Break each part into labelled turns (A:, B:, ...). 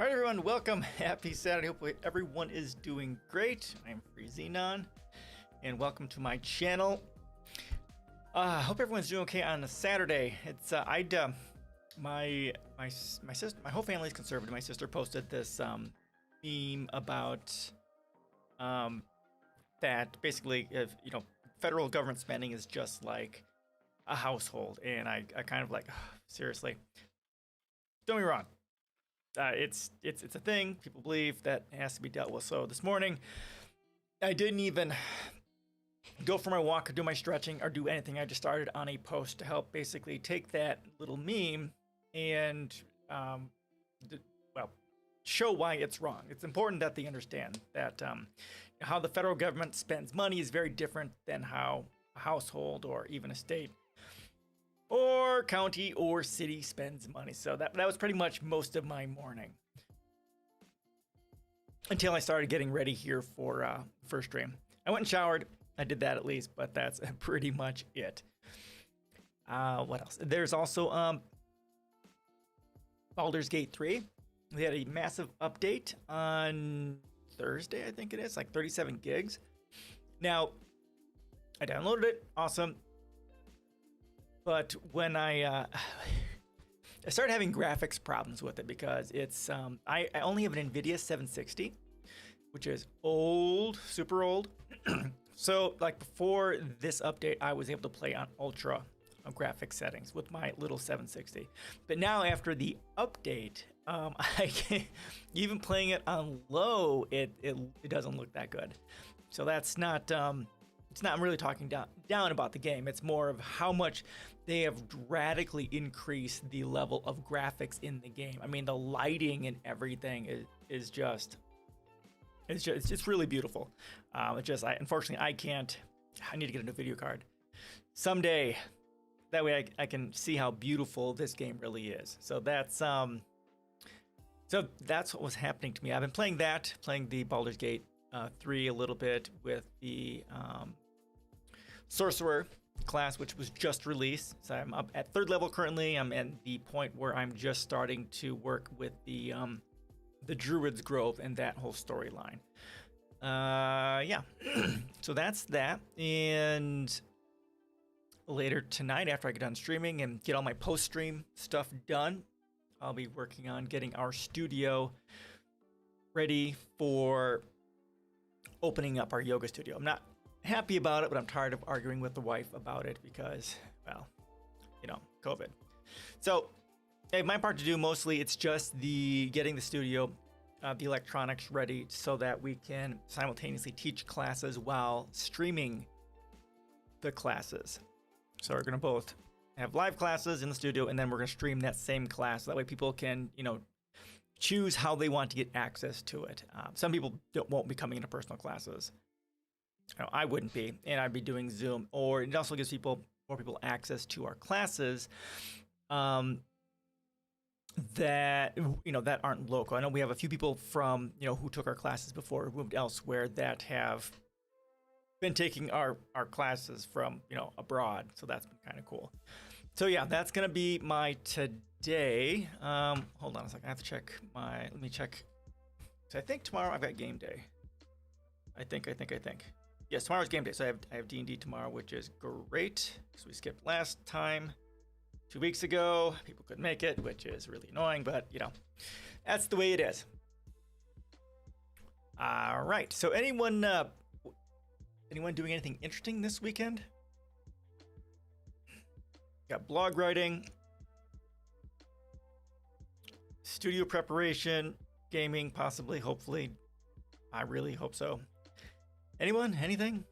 A: All right, everyone, welcome. Happy Saturday. Hopefully everyone is doing great. I'm FreeXenon, and welcome to my channel. Hope everyone's doing okay on a Saturday. It's my sister, my whole family's conservative. My sister posted this meme about that basically, if federal government spending is just like a household, and I kind of like, seriously. Don't get me wrong. It's a thing. People believe that it has to be dealt with. So this morning, I didn't even go for my walk or do my stretching or do anything. I just started on a post to help basically take that little meme and show why it's wrong. It's important that they understand that how the federal government spends money is very different than how a household or even a state or county or city spends money. So that was pretty much most of my morning until I started getting ready here for first stream. I went and showered. I did that at least, but that's pretty much it. What else? There's also Baldur's Gate 3. They had a massive update on Thursday, I think it is, like 37 gigs. Now, I downloaded it. Awesome. But when I started having graphics problems with it because it's I only have an NVIDIA 760, which is old, super old. So like before this update, I was able to play on ultra graphic settings with my little 760. But now after the update, I can't, even playing it on low, it doesn't look that good. So that's not. It's not really talking down about the game. It's more of how much they have radically increased the level of graphics in the game. I mean, the lighting and everything is just it's really beautiful. Unfortunately I can't. I need to get a new video card someday. That way I can see how beautiful this game really is. So that's what was happening to me. I've been playing the Baldur's Gate 3 a little bit with the Sorcerer class, which was just released. So I'm up at 3rd level currently. I'm at the point where I'm just starting to work with the Druid's Grove and that whole storyline. Yeah. So that's that. And later tonight, after I get done streaming and get all my post-stream stuff done, I'll be working on getting our studio ready for opening up our yoga studio. I'm not happy about it, but I'm tired of arguing with the wife about it because, well, COVID. So I have my part to do. Mostly it's just getting the studio, the electronics ready so that we can simultaneously teach classes while streaming the classes. So we're going to both have live classes in the studio, and then we're going to stream that same class. That way people can, choose how they want to get access to it. Some people won't be coming into personal classes. I wouldn't be, and I'd be doing Zoom. Or it also gives more people access to our classes that aren't local. I know we have a few people from who took our classes before, who moved elsewhere, that have been taking our classes from abroad. So that's been kind of cool. So yeah, that's gonna be my today. Hold on a second. I have to check let me check. So I think tomorrow I've got game day. I think. Yes, tomorrow's game day. So I have D&D tomorrow, which is great. So we skipped last time 2 weeks ago. People couldn't make it, which is really annoying, but that's the way it is. All right. So anyone doing anything interesting this weekend? Got blog writing, studio preparation, gaming, possibly, hopefully. I really hope so. Anyone? Anything?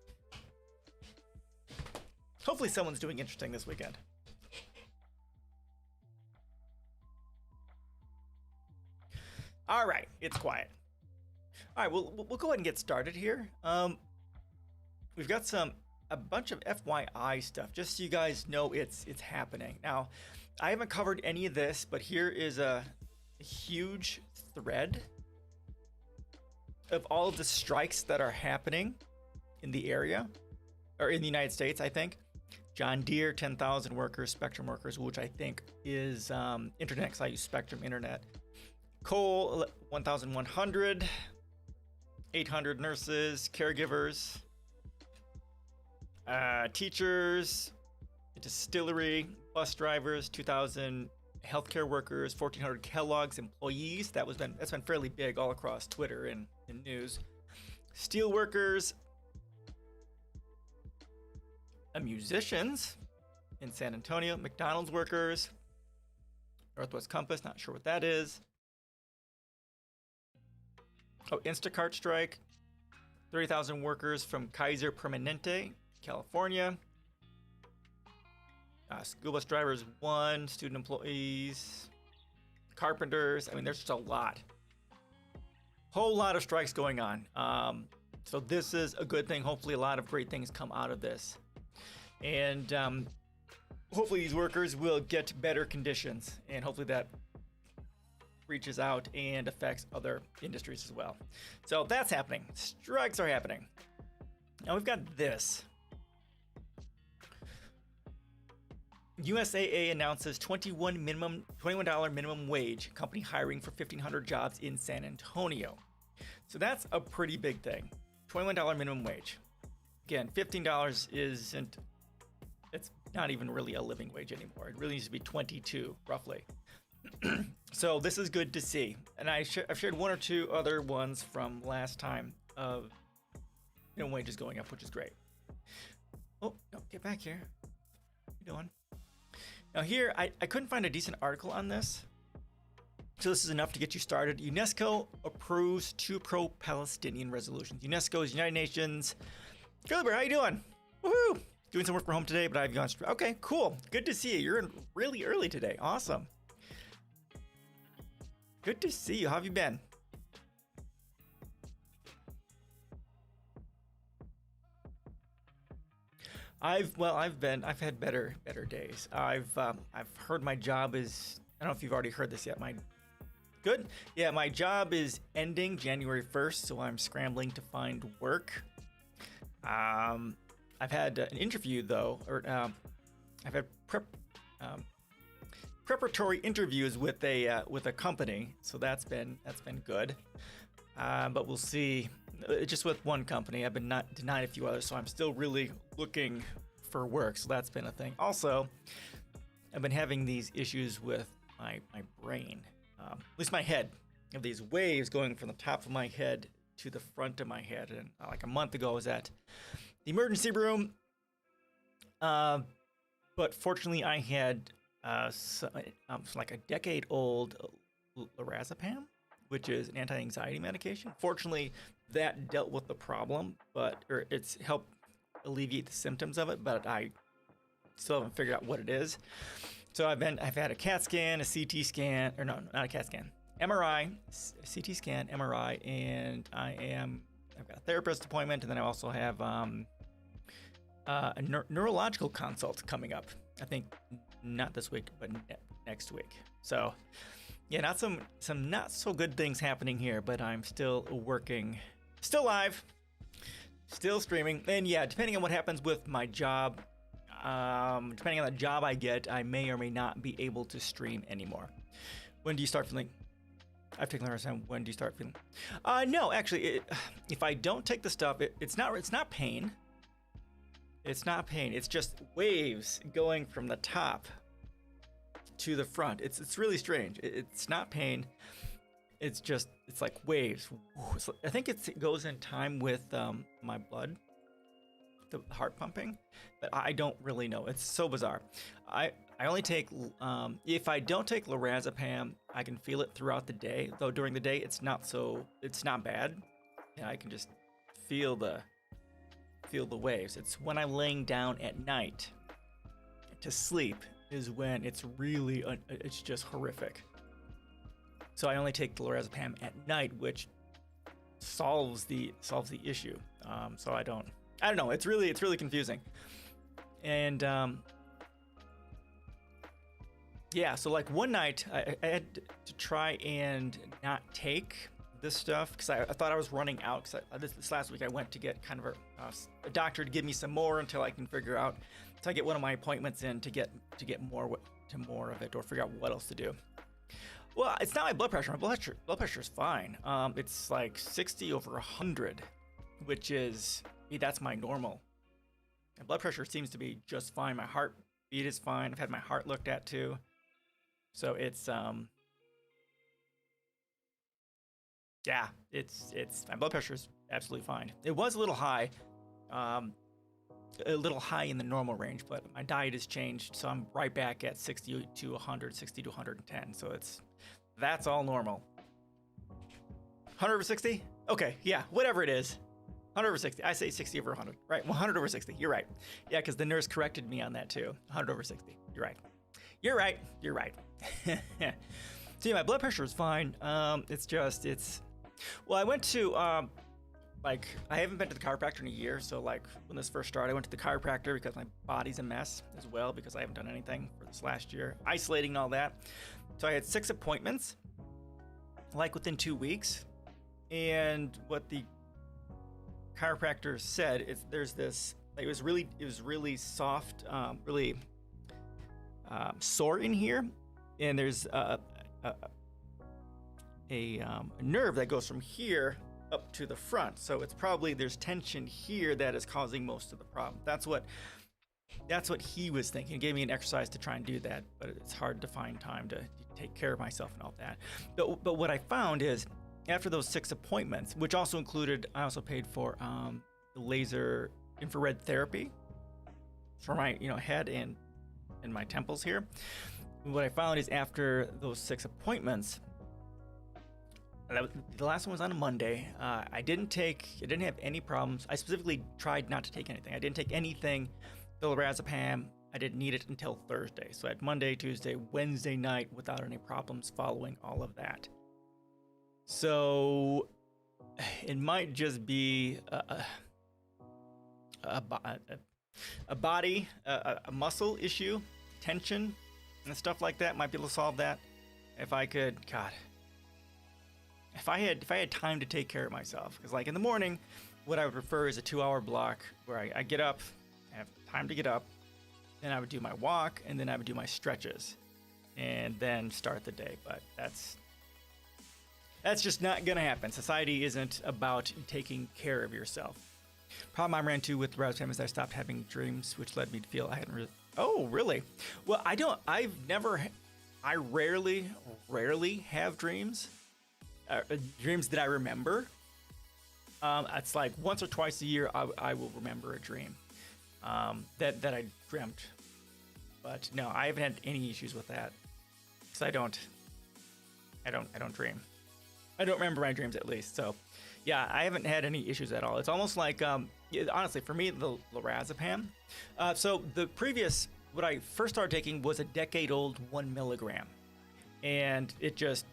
A: Hopefully someone's doing interesting this weekend. All right, it's quiet. All right, we'll go ahead and get started here. We've got a bunch of FYI stuff, just so you guys know it's happening. Now, I haven't covered any of this, but here is a huge thread of all of the strikes that are happening in the area, or in the United States, I think. John Deere, 10,000 workers, Spectrum workers, which I think is internet, because I use Spectrum Internet. Coal, 1,100. 800 nurses, caregivers, teachers, distillery, bus drivers, 2,000 healthcare workers, 1,400 Kellogg's employees. That's been fairly big all across Twitter and news. Steel workers, musicians in San Antonio, McDonald's workers, Northwest Compass, not sure what that is. Oh, Instacart strike, 30,000 workers from Kaiser Permanente, California. School bus drivers, 1, student employees, carpenters. I mean, there's just a lot. Whole lot of strikes going on. So this is a good thing. Hopefully a lot of great things come out of this. And hopefully these workers will get better conditions, and hopefully that reaches out and affects other industries as well. So that's happening. Strikes are happening. Now we've got this. USAA announces $21 minimum wage, company hiring for 1,500 jobs in San Antonio. So that's a pretty big thing. $21 minimum wage. Again, $15 isn't, it's not even really a living wage anymore. It really needs to be 22, roughly. So this is good to see. And I've shared one or two other ones from last time of minimum wages going up, which is great. Oh, no, get back here. What are you doing? Now here, I couldn't find a decent article on this. So this is enough to get you started. UNESCO approves 2 pro-Palestinian resolutions. UNESCO is United Nations. Gilbert, how you doing? Woohoo! Doing some work from home today, but I've gone straight. Okay, cool. Good to see you. You're in really early today. Awesome. Good to see you. How have you been? I've had better days. I've heard my job is, I don't know if you've already heard this yet. Good? Yeah, my job is ending January 1st, so I'm scrambling to find work. I've had an interview though, or I've had preparatory interviews with a company, so that's been good. But we'll see. Just with one company, I've been not denied a few others, so I'm still really looking for work. So that's been a thing. Also, I've been having these issues with my brain, at least my head. I have these waves going from the top of my head to the front of my head. And like a month ago, I was at the emergency room. But fortunately, I had like a decade-old lorazepam, which is an anti-anxiety medication. Fortunately, that dealt with the problem, or it's helped alleviate the symptoms of it, but I still haven't figured out what it is. So I've had a CAT scan, a CT scan, or no, not a CAT scan, MRI, CT scan, MRI, and I've got a therapist appointment, and then I also have a neurological consult coming up. I think not this week, but next week. So yeah, not some not so good things happening here, but I'm still working, still live, still streaming. And yeah, depending on what happens with my job, depending on the job I get, I may or may not be able to stream anymore. When do you start feeling? I've taken the rest time. When do you start feeling? No, actually, if I don't take the stuff, it's not pain. It's not pain. It's just waves going from the top to the front. It's really strange. It's not pain. It's like waves. I think it goes in time with my blood, the heart pumping, but I don't really know. It's so bizarre. I only take if I don't take lorazepam, I can feel it throughout the day. Though during the day, it's not bad. Yeah, I can just feel the waves. It's when I'm laying down at night to sleep is when it's really it's just horrific. So I only take the lorazepam at night, which solves the issue. So I don't know. It's really confusing. And yeah, so like one night I had to try and not take this stuff because I thought I was running out. Because this last week I went to get kind of a doctor to give me some more until I can figure out. So I get one of my appointments in to get more of it or figure out what else to do. Well, it's not my blood pressure. My blood pressure is fine. It's like 60 over 100, which is that's my normal. My blood pressure seems to be just fine. My heartbeat is fine. I've had my heart looked at too. So it's yeah, it's my blood pressure is absolutely fine. It was a little high in the normal range, but my diet has changed, so I'm right back at 60 to 100, 60 to 110. So that's all normal. 100 over 60? Okay, yeah, whatever it is. 100 over 60. I say 60 over 100. Right, 100 over 60. You're right. Yeah, because the nurse corrected me on that too. 100 over 60. You're right. You're right. You're right. So yeah, my blood pressure is fine. Well, I went to I haven't been to the chiropractor in a year. So like when this first started, I went to the chiropractor because my body's a mess as well because I haven't done anything for this last year, isolating and all that. So I had 6 appointments, like within 2 weeks. And what the chiropractor said is there's this, it was really soft, really sore in here. And there's a nerve that goes from here up to the front. So it's probably there's tension here that is causing most of the problem. That's what he was thinking. He gave me an exercise to try and do that, but it's hard to find time to take care of myself and all that. But what I found is after those 6 appointments, which also included, I also paid for the laser infrared therapy for my head and my temples here. What I found is after those 6 appointments, the last one was on a Monday. I didn't have any problems. I specifically tried not to take anything. I didn't take anything, the lorazepam. I didn't need it until Thursday. So I had Monday, Tuesday, Wednesday night without any problems following all of that. So it might just be a body, a muscle issue, tension, and stuff like that. Might be able to solve that. If I could, God. If I had time to take care of myself, because like in the morning, what I would prefer is a 2-hour block where I get up, I have time to get up, then I would do my walk, and then I would do my stretches, and then start the day. But that's just not gonna happen. Society isn't about taking care of yourself. Problem I ran into with lorazepam is I stopped having dreams, which led me to feel I hadn't really. Oh, really? Well, I rarely have dreams. Dreams that I remember. It's like once or twice a year I will remember a dream that I dreamt. But no, I haven't had any issues with that because I don't dream. I don't remember my dreams at least. So yeah, I haven't had any issues at all. It's almost like honestly for me the lorazepam. So what I first started taking was a decade-old 1 milligram, and it just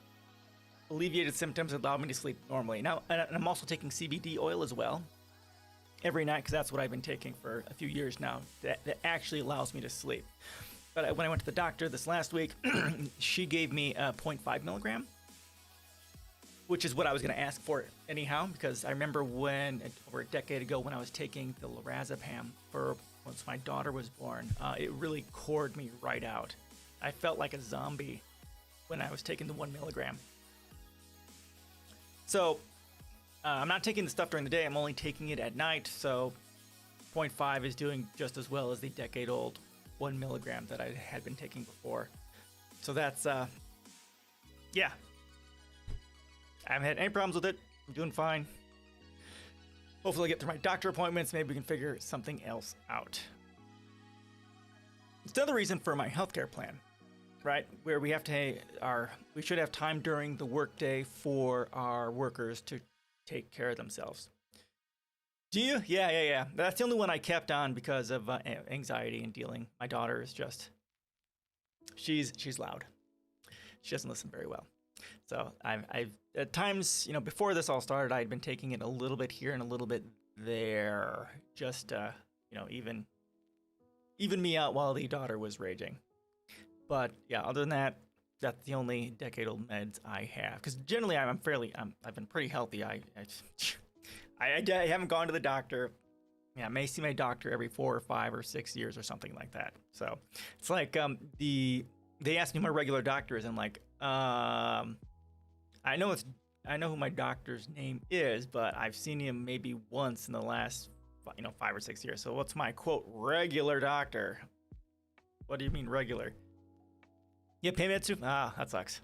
A: alleviated symptoms, allowed me to sleep normally. Now, and I'm also taking CBD oil as well every night because that's what I've been taking for a few years now. That actually allows me to sleep. But when I went to the doctor this last week, she gave me a 0.5 milligram, which is what I was going to ask for anyhow, because I remember over a decade ago when I was taking the lorazepam once my daughter was born, it really cored me right out. I felt like a zombie when I was taking the 1 milligram. So I'm not taking the stuff during the day. I'm only taking it at night. So 0.5 is doing just as well as the decade-old 1 milligram that I had been taking before. So that's, yeah. I haven't had any problems with it. I'm doing fine. Hopefully I'll get through my doctor appointments. Maybe we can figure something else out. It's another reason for my healthcare plan. Right, where we should have time during the workday for our workers to take care of themselves. Do you? Yeah. That's the only one I kept on because of anxiety and dealing. My daughter is she's loud. She doesn't listen very well. So I've at times, before this all started, I had been taking it a little bit here and a little bit there, just even me out while the daughter was raging. But yeah, other than that, that's the only decade-old meds I have. Because generally, I've been pretty healthy. I haven't gone to the doctor. Yeah, I may see my doctor every 4 or 5 or 6 years or something like that. So it's like they ask me who my regular doctor is, and I'm like, I know who my doctor's name is, but I've seen him maybe once in the last 5 or 6 years. So what's my quote regular doctor? What do you mean regular? Yeah, Peimitsu? Ah, that sucks.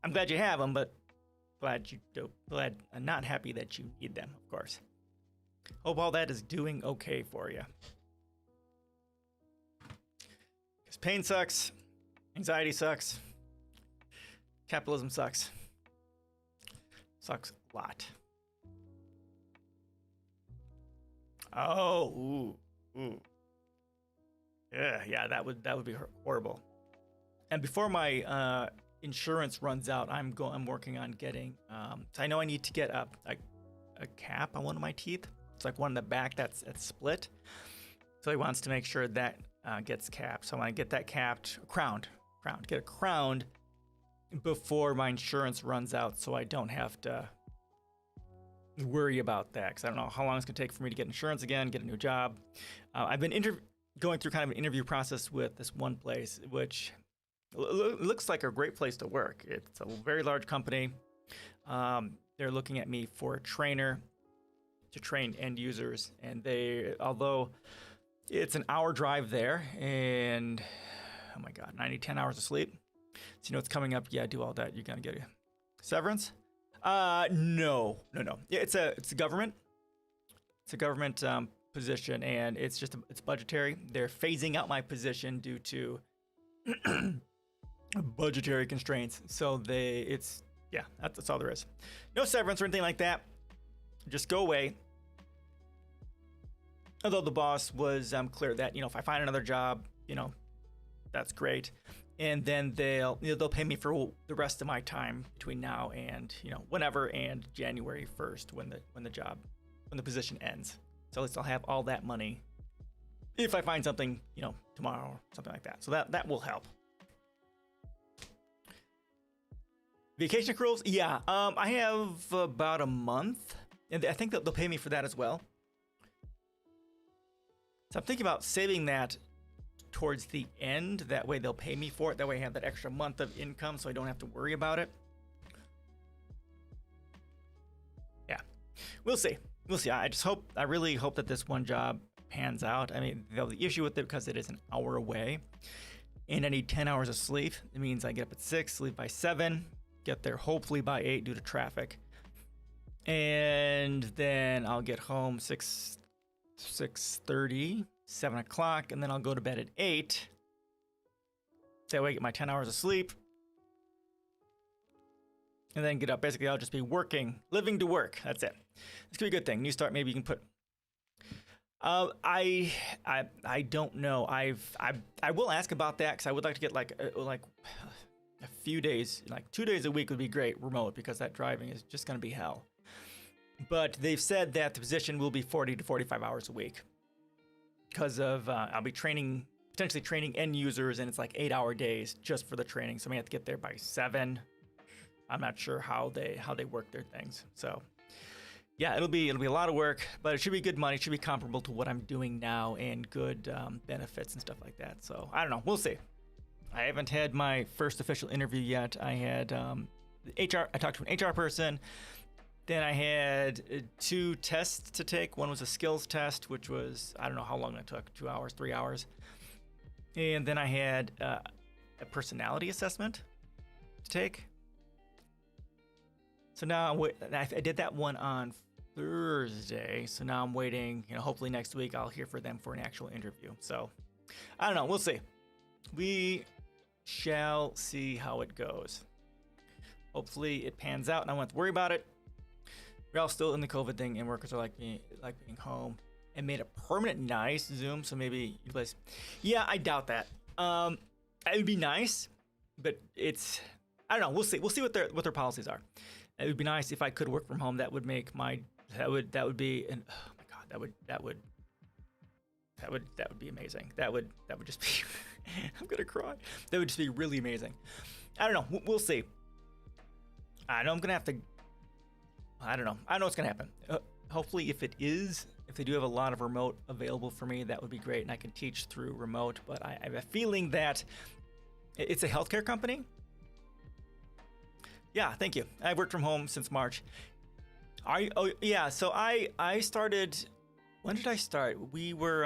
A: I'm glad you have them, but I'm not happy that you need them, of course. Hope all that is doing okay for you. Because pain sucks, anxiety sucks, capitalism sucks. Sucks a lot. Oh, ooh. Yeah, that would be horrible. And before my insurance runs out, I'm working on getting. So I know I need to get a cap on one of my teeth. It's like one in the back that's split. So he wants to make sure that gets capped. So I want to get that crowned. Get it crowned before my insurance runs out, so I don't have to worry about that. Because I don't know how long it's gonna take for me to get insurance again, get a new job. I've been going through kind of an interview process with this one place, which looks like a great place to work. It's a very large company. They're looking at me for a trainer to train end users, and although it's an hour drive there, and oh my god, 10 hours of sleep. So you know it's coming up. Yeah, do all that. You're gonna get a severance. No. Yeah, it's a government. It's a government position, and it's budgetary. They're phasing out my position due to budgetary constraints. So that's all there is. No severance or anything like that. Just go away. Although the boss was clear that if I find another job, that's great, and then they'll pay me for the rest of my time between now and whenever, and January 1st when the position ends. So at least I'll have all that money if I find something tomorrow or something like that. So that will help. Vacation accruals, yeah. I have about a month, and I think that they'll pay me for that as well. So I'm thinking about saving that towards the end. That way they'll pay me for it. That way I have that extra month of income, so I don't have to worry about it. Yeah, we'll see. I really hope that this one job pans out. I mean, the issue with it, because it is an hour away, and I need 10 hours of sleep. It means I get up at 6, sleep by 7, get there hopefully by 8 due to traffic, and then I'll get home 6:30, 7 o'clock, and then I'll go to bed at 8. That way I get my 10 hours of sleep, and then get up. Basically, I'll just be working, living to work. That's it. It's gonna be a good thing. New start. Maybe you can put. I don't know. I will ask about that, because I would like to get like a few days, like 2 days a week would be great remote, because that driving is just gonna be hell. But they've said that the position will be 40 to 45 hours a week, because of I'll be potentially training end users, and it's like 8-hour days just for the training. So I may have to get there by 7. I'm not sure how they work their things. So yeah, it'll be a lot of work, but it should be good money. It should be comparable to what I'm doing now, and good benefits and stuff like that. So I don't know. We'll see. I haven't had my first official interview yet. I had HR. I talked to an HR person. Then I had 2 tests to take. One was a skills test, which was, I don't know how long it took, 2 hours, 3 hours. And then I had a personality assessment to take. So now I did that one on Thursday. So now I'm waiting, hopefully next week I'll hear from them for an actual interview. So I don't know. We'll see. We shall see how it goes. Hopefully it pans out and I won't have to worry about it. We're all still in the COVID thing, and workers are like being home, and made a permanent nice Zoom. So maybe you guys, yeah, I doubt that. It would be nice, but I don't know. We'll see. We'll see what their policies are. It would be nice if I could work from home. That would make that would be an, oh my god, that would be amazing. That would just be I'm gonna cry. That would just be really amazing. I don't know. We'll see. I know I'm gonna have to. I don't know. I know what's gonna happen. Hopefully, if they do have a lot of remote available for me, that would be great, and I can teach through remote. But I have a feeling that it's a healthcare company, Yeah, thank you. I've worked from home since March. Oh yeah, so I started. When did I start? We were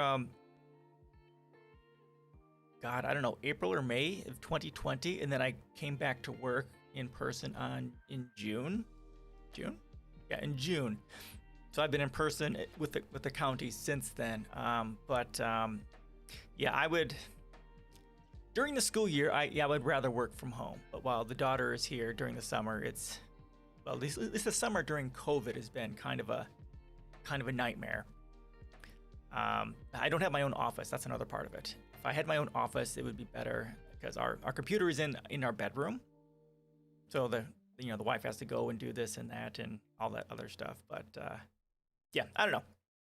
A: God, I don't know, April or May of 2020, and then I came back to work in person in June. June? Yeah, in June. So I've been in person with the county since then. Yeah, I would during the school year. I would rather work from home. But while the daughter is here during the summer, it's well, at least the summer during COVID has been kind of a nightmare. I don't have my own office. That's another part of it. If I had my own office, it would be better because our computer is in our bedroom. So the wife has to go and do this and that and all that other stuff. But yeah, I don't know.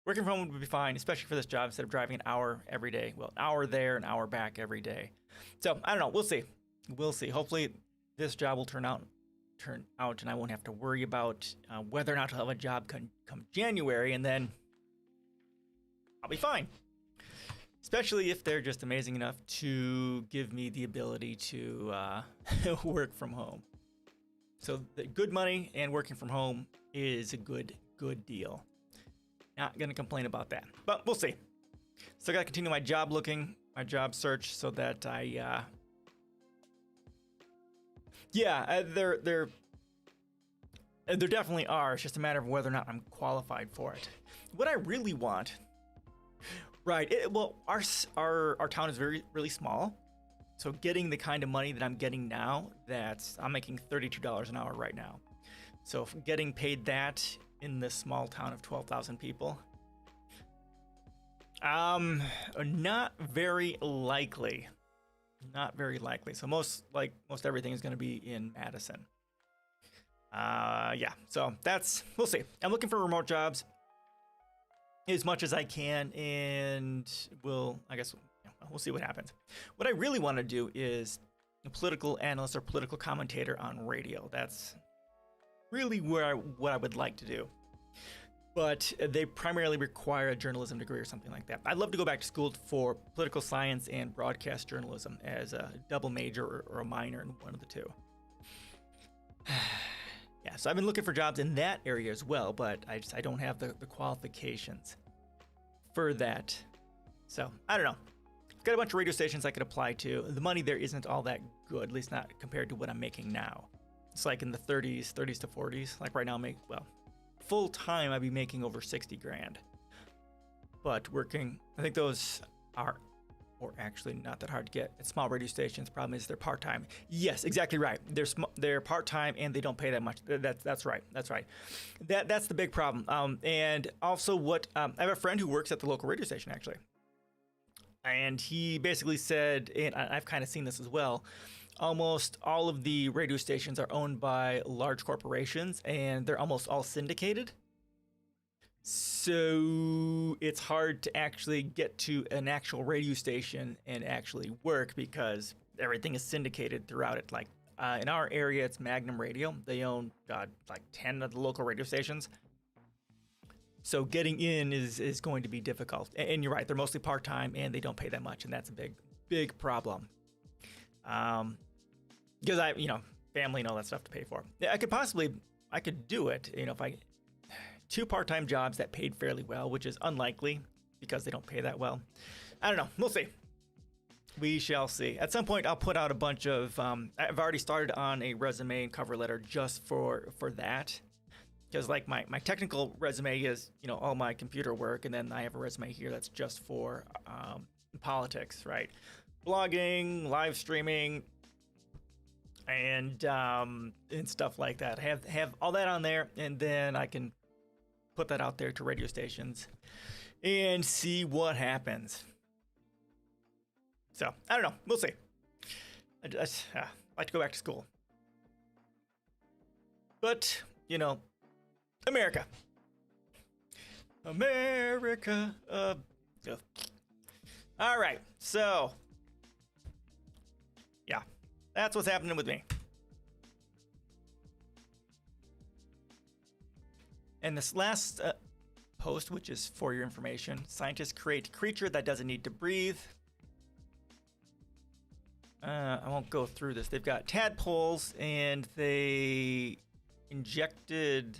A: Working from home would be fine, especially for this job instead of driving an hour every day. Well, an hour there, an hour back every day. So I don't know. We'll see. We'll see. Hopefully this job will turn out, and I won't have to worry about whether or not I'll have a job come January, and then I'll be fine. Especially if they're just amazing enough to give me the ability to work from home. So the good money and working from home is a good deal. Not gonna complain about that, but we'll see. Still gotta continue my job search, so that there definitely are. It's just a matter of whether or not I'm qualified for it. What I really want, right? Our town is really small, so getting the kind of money that I'm getting now, I'm making $32 an hour right now. So if getting paid that in this small town of 12,000 people, not very likely. Not very likely. So most everything is going to be in Madison. Yeah. So we'll see. I'm looking for remote jobs as much as I can, and we'll see what happens. What I really want to do is a political analyst or political commentator on radio. That's really what I would like to do. But they primarily require a journalism degree or something like that. I'd love to go back to school for political science and broadcast journalism as a double major or a minor in one of the two. Yeah, so I've been looking for jobs in that area as well, but I don't have the qualifications for that. So I don't know. I've got a bunch of radio stations I could apply to. The money there isn't all that good, at least not compared to what I'm making now. It's like in the 30s to 40s. Like right now, full time I'd be making over 60 grand. But working, I think those are, or actually not that hard to get at small radio stations. Problem is they're part time. Yes, exactly right. They're part time and they don't pay that much. That's right. That's the big problem. And also I have a friend who works at the local radio station actually, and he basically said, and I've kind of seen this as well, almost all of the radio stations are owned by large corporations and they're almost all syndicated. So it's hard to actually get to an actual radio station and actually work because everything is syndicated throughout it. Like in our area, it's Magnum Radio. They own like 10 of the local radio stations. So getting in is going to be difficult. And you're right, they're mostly part-time and they don't pay that much, and that's a big problem. Because family and all that stuff to pay for. I could do it, if I 2 part-time jobs that paid fairly well, which is unlikely because they don't pay that well. I don't know. We'll see. We shall see. At some point, I'll put out a bunch of. I've already started on a resume and cover letter just for that, because like my technical resume is all my computer work, and then I have a resume here that's just for politics, right? Blogging, live streaming, and stuff like that. Have all that on there, and then I can put that out there to radio stations and see what happens. So I don't know. We'll see. I just like to go back to school, but America. All right. So yeah, that's what's happening with me. And this last post, which is for your information, scientists create a creature that doesn't need to breathe. I won't go through this. They've got tadpoles, and they injected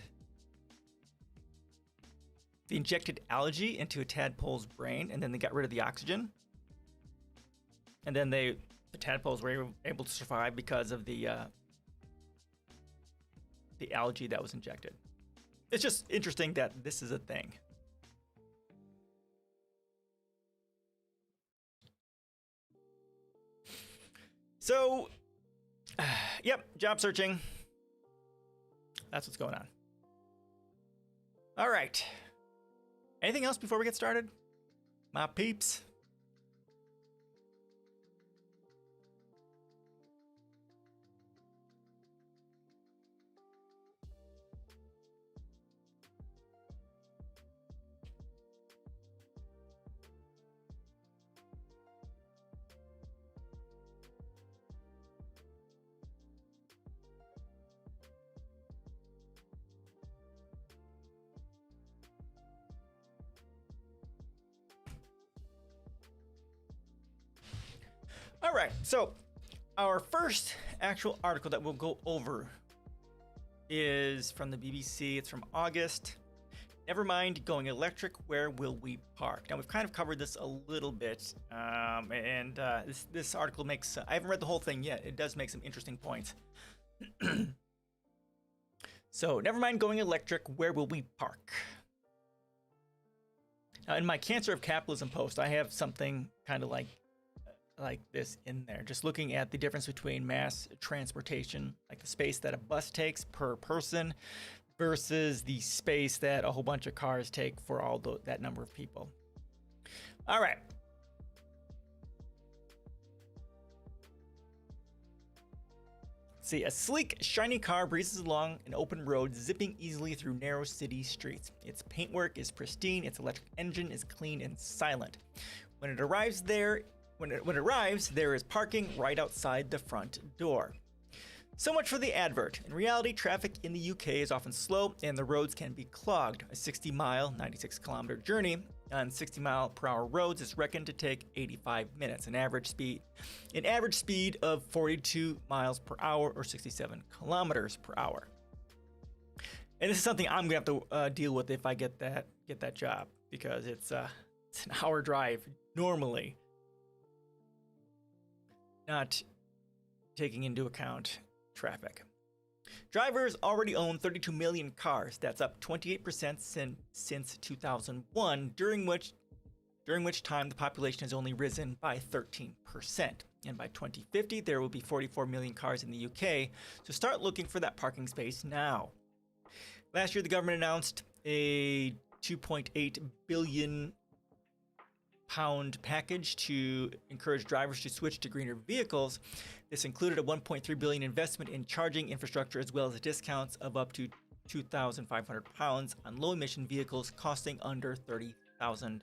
A: algae into a tadpole's brain, and then they got rid of the oxygen. And then the tadpoles were able to survive because of the algae that was injected. It's just interesting that this is a thing. So, yep, job searching. That's what's going on. All right. Anything else before we get started? My peeps. All right, so our first actual article that we'll go over is from the BBC. It's from August. Never mind going electric, where will we park? Now, we've kind of covered this a little bit, and this article makes, I haven't read the whole thing yet. It does make some interesting points. So, never mind going electric, where will we park? Now, in my Cancer of Capitalism post, I have something kind of like this in there, just looking at the difference between mass transportation, like the space that a bus takes per person, versus the space that a whole bunch of cars take for all that number of people. All right. See, a sleek, shiny car breezes along an open road, zipping easily through narrow city streets. Its paintwork is pristine, its electric engine is clean and silent. When it arrives, there is parking right outside the front door. So much for the advert. In reality, traffic in the UK is often slow and the roads can be clogged. A 60-mile, 96-kilometer journey on 60-mile-per-hour roads is reckoned to take 85 minutes, an average speed of 42 miles per hour or 67 kilometers per hour. And this is something I'm gonna have to deal with if I get that job, because it's an hour drive normally, not taking into account traffic. Drivers already own 32 million cars. That's up 28% since 2001, during which time the population has only risen by 13%. And by 2050, there will be 44 million cars in the UK, so start looking for that parking space now. Last year, the government announced a £2.8 billion package to encourage drivers to switch to greener vehicles. This included a £1.3 billion investment in charging infrastructure, as well as discounts of up to £2,500 on low-emission vehicles costing under £30,000.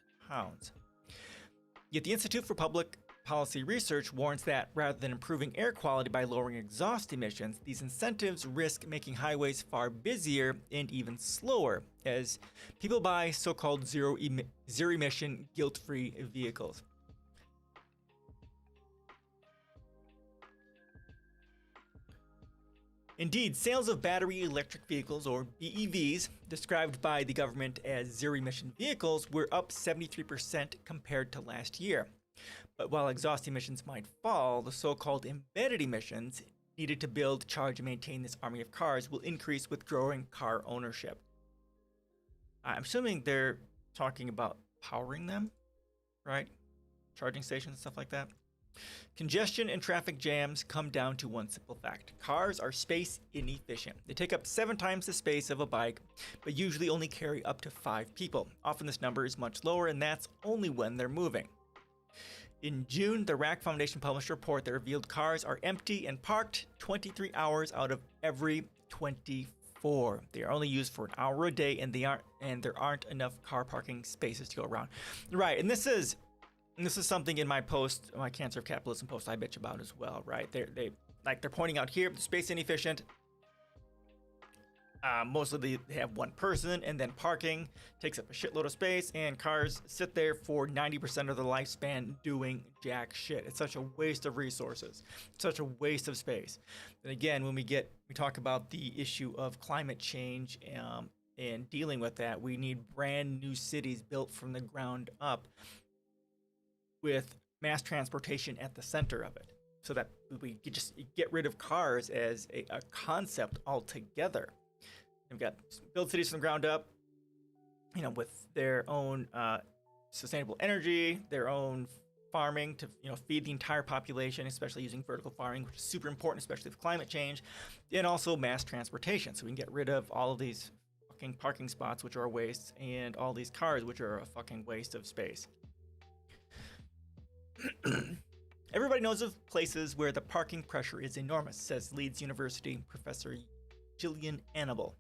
A: Yet the Institute for Public Policy Research warns that rather than improving air quality by lowering exhaust emissions, these incentives risk making highways far busier and even slower as people buy so-called zero-emission, guilt-free vehicles. Indeed, sales of battery electric vehicles, or BEVs, described by the government as zero-emission vehicles, were up 73% compared to last year. But while exhaust emissions might fall, the so-called embedded emissions needed to build, charge, and maintain this army of cars will increase with growing car ownership. I'm assuming they're talking about powering them, right? Charging stations and stuff like that. Congestion and traffic jams come down to one simple fact. Cars are space inefficient. They take up 7 times the space of a bike, but usually only carry up to 5 people. Often this number is much lower, and that's only when they're moving. In June, the RAC Foundation published a report that revealed cars are empty and parked 23 hours out of every 24. They are only used for an hour a day, and there aren't enough car parking spaces to go around. Right, and this is something in my post, my Cancer of Capitalism post, I bitch about as well, right? They're pointing out here, the space inefficient. Mostly they have one person, and then parking takes up a shitload of space, and cars sit there for 90% of their lifespan doing jack shit. It's such a waste of resources, such a waste of space. And again, when we talk about the issue of climate change and dealing with that, we need brand new cities built from the ground up with mass transportation at the center of it, so that we could just get rid of cars as a concept altogether. We've got build cities from the ground up, with their own sustainable energy, their own farming to feed the entire population, especially using vertical farming, which is super important, especially with climate change, and also mass transportation, so we can get rid of all of these fucking parking spots, which are a waste, and all these cars, which are a fucking waste of space. Everybody knows of places where the parking pressure is enormous, says Leeds University professor Gillian Annable.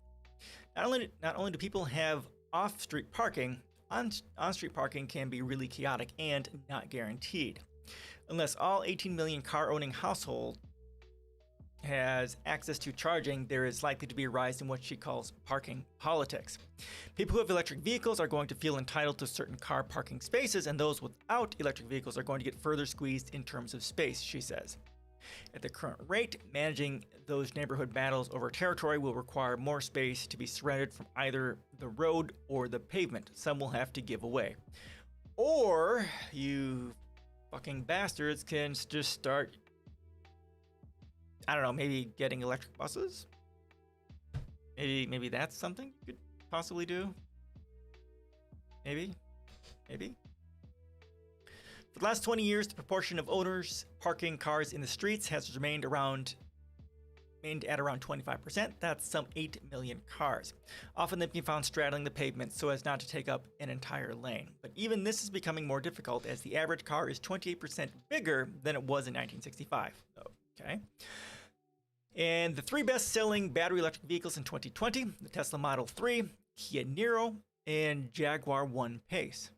A: Not only do people have off-street parking, on-street parking can be really chaotic and not guaranteed. Unless all 18 million car-owning household has access to charging, there is likely to be a rise in what she calls parking politics. People who have electric vehicles are going to feel entitled to certain car parking spaces, and those without electric vehicles are going to get further squeezed in terms of space, she says. At the current rate, managing those neighborhood battles over territory will require more space to be surrendered from either the road or the pavement. Some will have to give away. Or you fucking bastards can just start, I don't know, maybe getting electric buses? Maybe that's something you could possibly do? Maybe? For the last 20 years, the proportion of owners parking cars in the streets has remained at around 25%. That's some 8 million cars. Often they've been found straddling the pavement so as not to take up an entire lane. But even this is becoming more difficult, as the average car is 28% bigger than it was in 1965. Okay. And the three best-selling battery electric vehicles in 2020, the Tesla Model 3, Kia Niro, and Jaguar One Pace,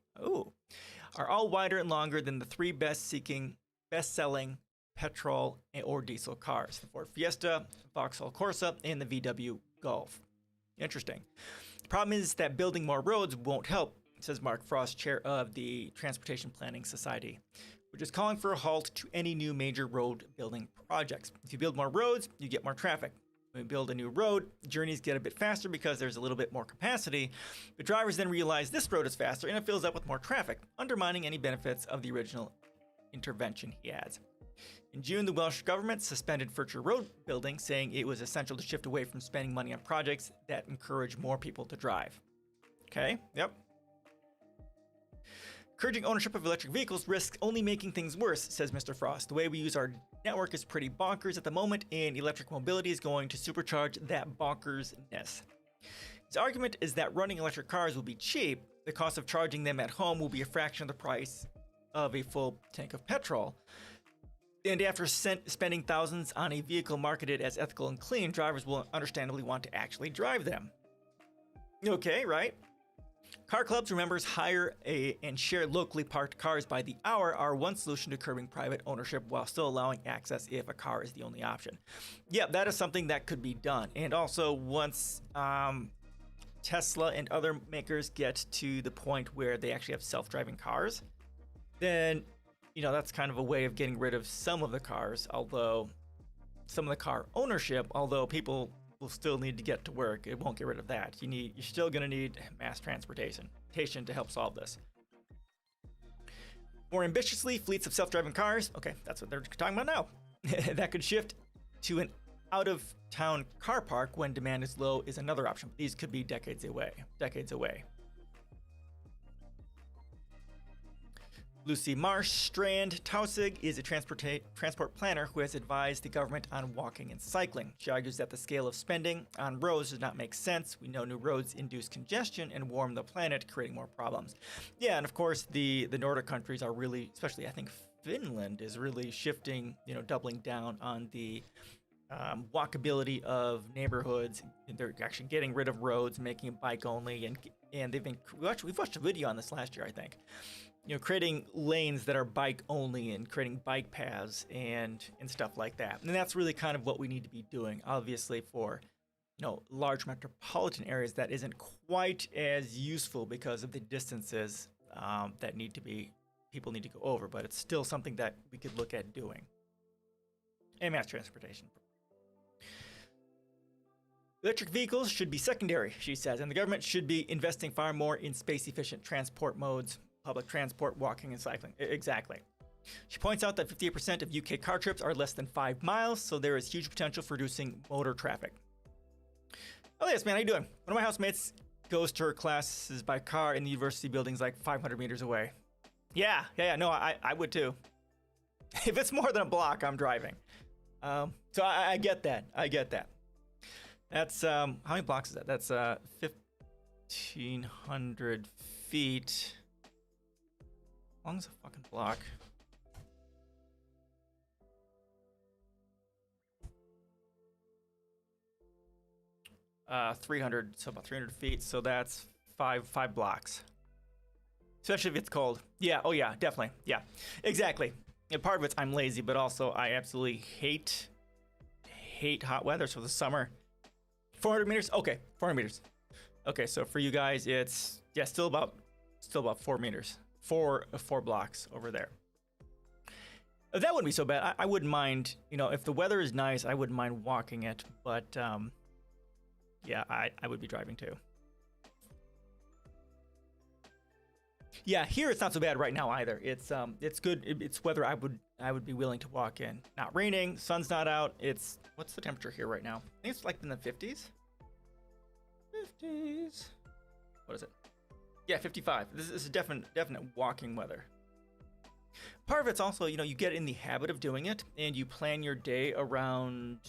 A: are all wider and longer than the three best-selling petrol or diesel cars, the Ford Fiesta, Vauxhall Corsa, and the VW Golf. Interesting. The problem is that building more roads won't help, says Mark Frost, chair of the Transportation Planning Society, which is calling for a halt to any new major road building projects. If you build more roads, you get more traffic. When we build a new road, journeys get a bit faster because there's a little bit more capacity. The drivers then realize this road is faster and it fills up with more traffic, undermining any benefits of the original intervention, he adds. In June, the Welsh government suspended future road building, saying it was essential to shift away from spending money on projects that encourage more people to drive. Okay, yep. Encouraging ownership of electric vehicles risks only making things worse, says Mr. Frost. The way we use our network is pretty bonkers at the moment, and electric mobility is going to supercharge that bonkersness. His argument is that running electric cars will be cheap. The cost of charging them at home will be a fraction of the price of a full tank of petrol. And after spending thousands on a vehicle marketed as ethical and clean, drivers will understandably want to actually drive them. Okay, right? Car clubs where members hire and share locally parked cars by the hour are one solution to curbing private ownership while still allowing access if a car is the only option. Yeah, that is something that could be done. And also, once Tesla and other makers get to the point where they actually have self-driving cars, then, that's kind of a way of getting rid of some of the cars, although some of the car ownership, although people will still need to get to work. It won't get rid of that. You're still going to need mass transportation to help solve this. More ambitiously, fleets of self-driving cars, okay, that's what they're talking about now, that could shift to an out-of-town car park when demand is low is another option. These could be decades away. Lucy Marsh Strand Tausig is a transport planner who has advised the government on walking and cycling. She argues that the scale of spending on roads does not make sense. We know new roads induce congestion and warm the planet, creating more problems. Yeah, and of course, the Nordic countries are really, especially I think Finland, is really shifting, doubling down on the walkability of neighborhoods. They're actually getting rid of roads, making it bike only, and we've watched a video on this last year, I think. Creating lanes that are bike only and creating bike paths and stuff like that. And that's really kind of what we need to be doing, obviously, for large metropolitan areas, that isn't quite as useful because of the distances that people need to go over, but it's still something that we could look at doing. And mass transportation. Electric vehicles should be secondary, she says, and the government should be investing far more in space-efficient transport modes, public transport, walking, and cycling. Exactly. She points out that 58% of UK car trips are less than 5 miles, so there is huge potential for reducing motor traffic. Oh, yes, man, how you doing? One of my housemates goes to her classes by car in the university buildings like 500 meters away. Yeah, no, I would too. If it's more than a block, I'm driving. So I get that. That's, how many blocks is that? That's 1,500 feet. How long is a fucking block? So about 300 feet. So that's five blocks. Especially if it's cold. Yeah, oh yeah, definitely. Yeah, exactly. And part of it's I'm lazy, but also I absolutely hate hot weather. So the summer, 400 meters. Okay, 400 meters. Okay, so for you guys, it's still about 4 meters, four blocks over there. That wouldn't be so bad. I wouldn't mind, if the weather is nice, I wouldn't mind walking it, but yeah, I would be driving too. Yeah, here it's not so bad right now either. It's good. It's weather I would be willing to walk in. Not raining, sun's not out. What's the temperature here right now? I think it's like in the 50s. 50s. What is it? Yeah, 55. This is definite walking weather. Part of it's also, you get in the habit of doing it, and you plan your day around,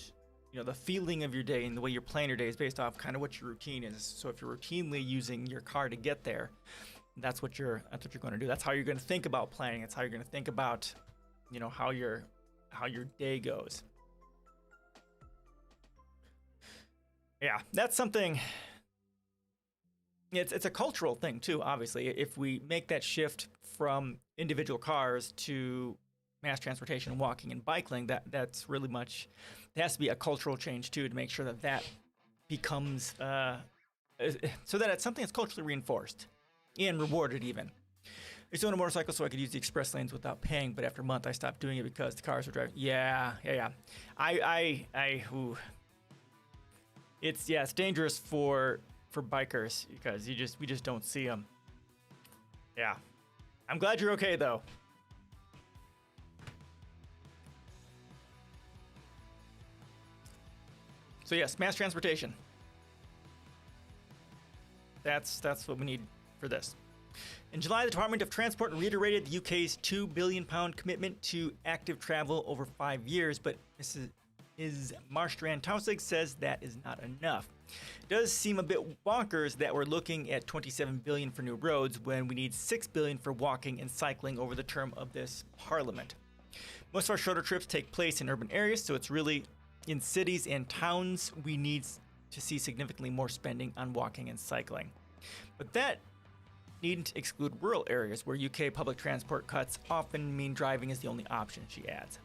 A: the feeling of your day, and the way you're planning your day is based off kind of what your routine is. So if you're routinely using your car to get there, that's what you're going to do. That's how you're going to think about planning. It's how you're going to think about, how your day goes. Yeah, that's something. It's a cultural thing too, obviously. If we make that shift from individual cars to mass transportation, walking and biking, that's really much. It has to be a cultural change too to make sure that becomes so that it's something that's culturally reinforced and rewarded even. I used to own a motorcycle so I could use the express lanes without paying, but after a month I stopped doing it because the cars were driving. Yeah. It's dangerous for bikers because we just don't see them. Yeah. I'm glad you're okay though. So yes, mass transportation. That's what we need for this. In July, the Department of Transport reiterated the UK's £2 billion commitment to active travel over 5 years, but Ms. Marstrand-Taussig says that is not enough. It does seem a bit bonkers that we're looking at $27 billion for new roads when we need $6 billion for walking and cycling over the term of this parliament. Most of our shorter trips take place in urban areas, so it's really in cities and towns we need to see significantly more spending on walking and cycling. But that needn't exclude rural areas where UK public transport cuts often mean driving is the only option, she adds.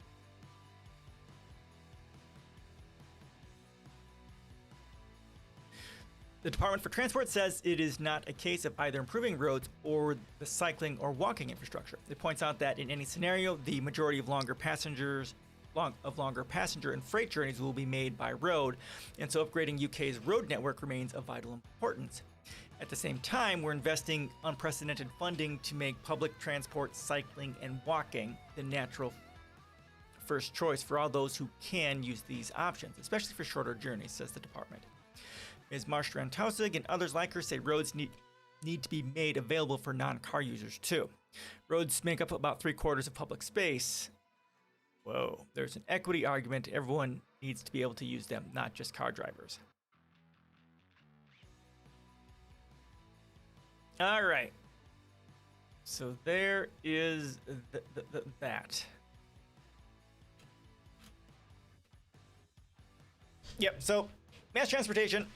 A: The Department for Transport says it is not a case of either improving roads or the cycling or walking infrastructure. It points out that in any scenario, the majority of longer passenger and freight journeys will be made by road, and so upgrading UK's road network remains of vital importance. At the same time, we're investing unprecedented funding to make public transport, cycling, and walking the natural first choice for all those who can use these options, especially for shorter journeys, says the department. Ms. Marstrand-Taussig and others like her say roads need to be made available for non-car users too. Roads make up about 3/4 of public space. Whoa, there's an equity argument. Everyone needs to be able to use them, not just car drivers. All right. So there is that. Yep, so mass transportation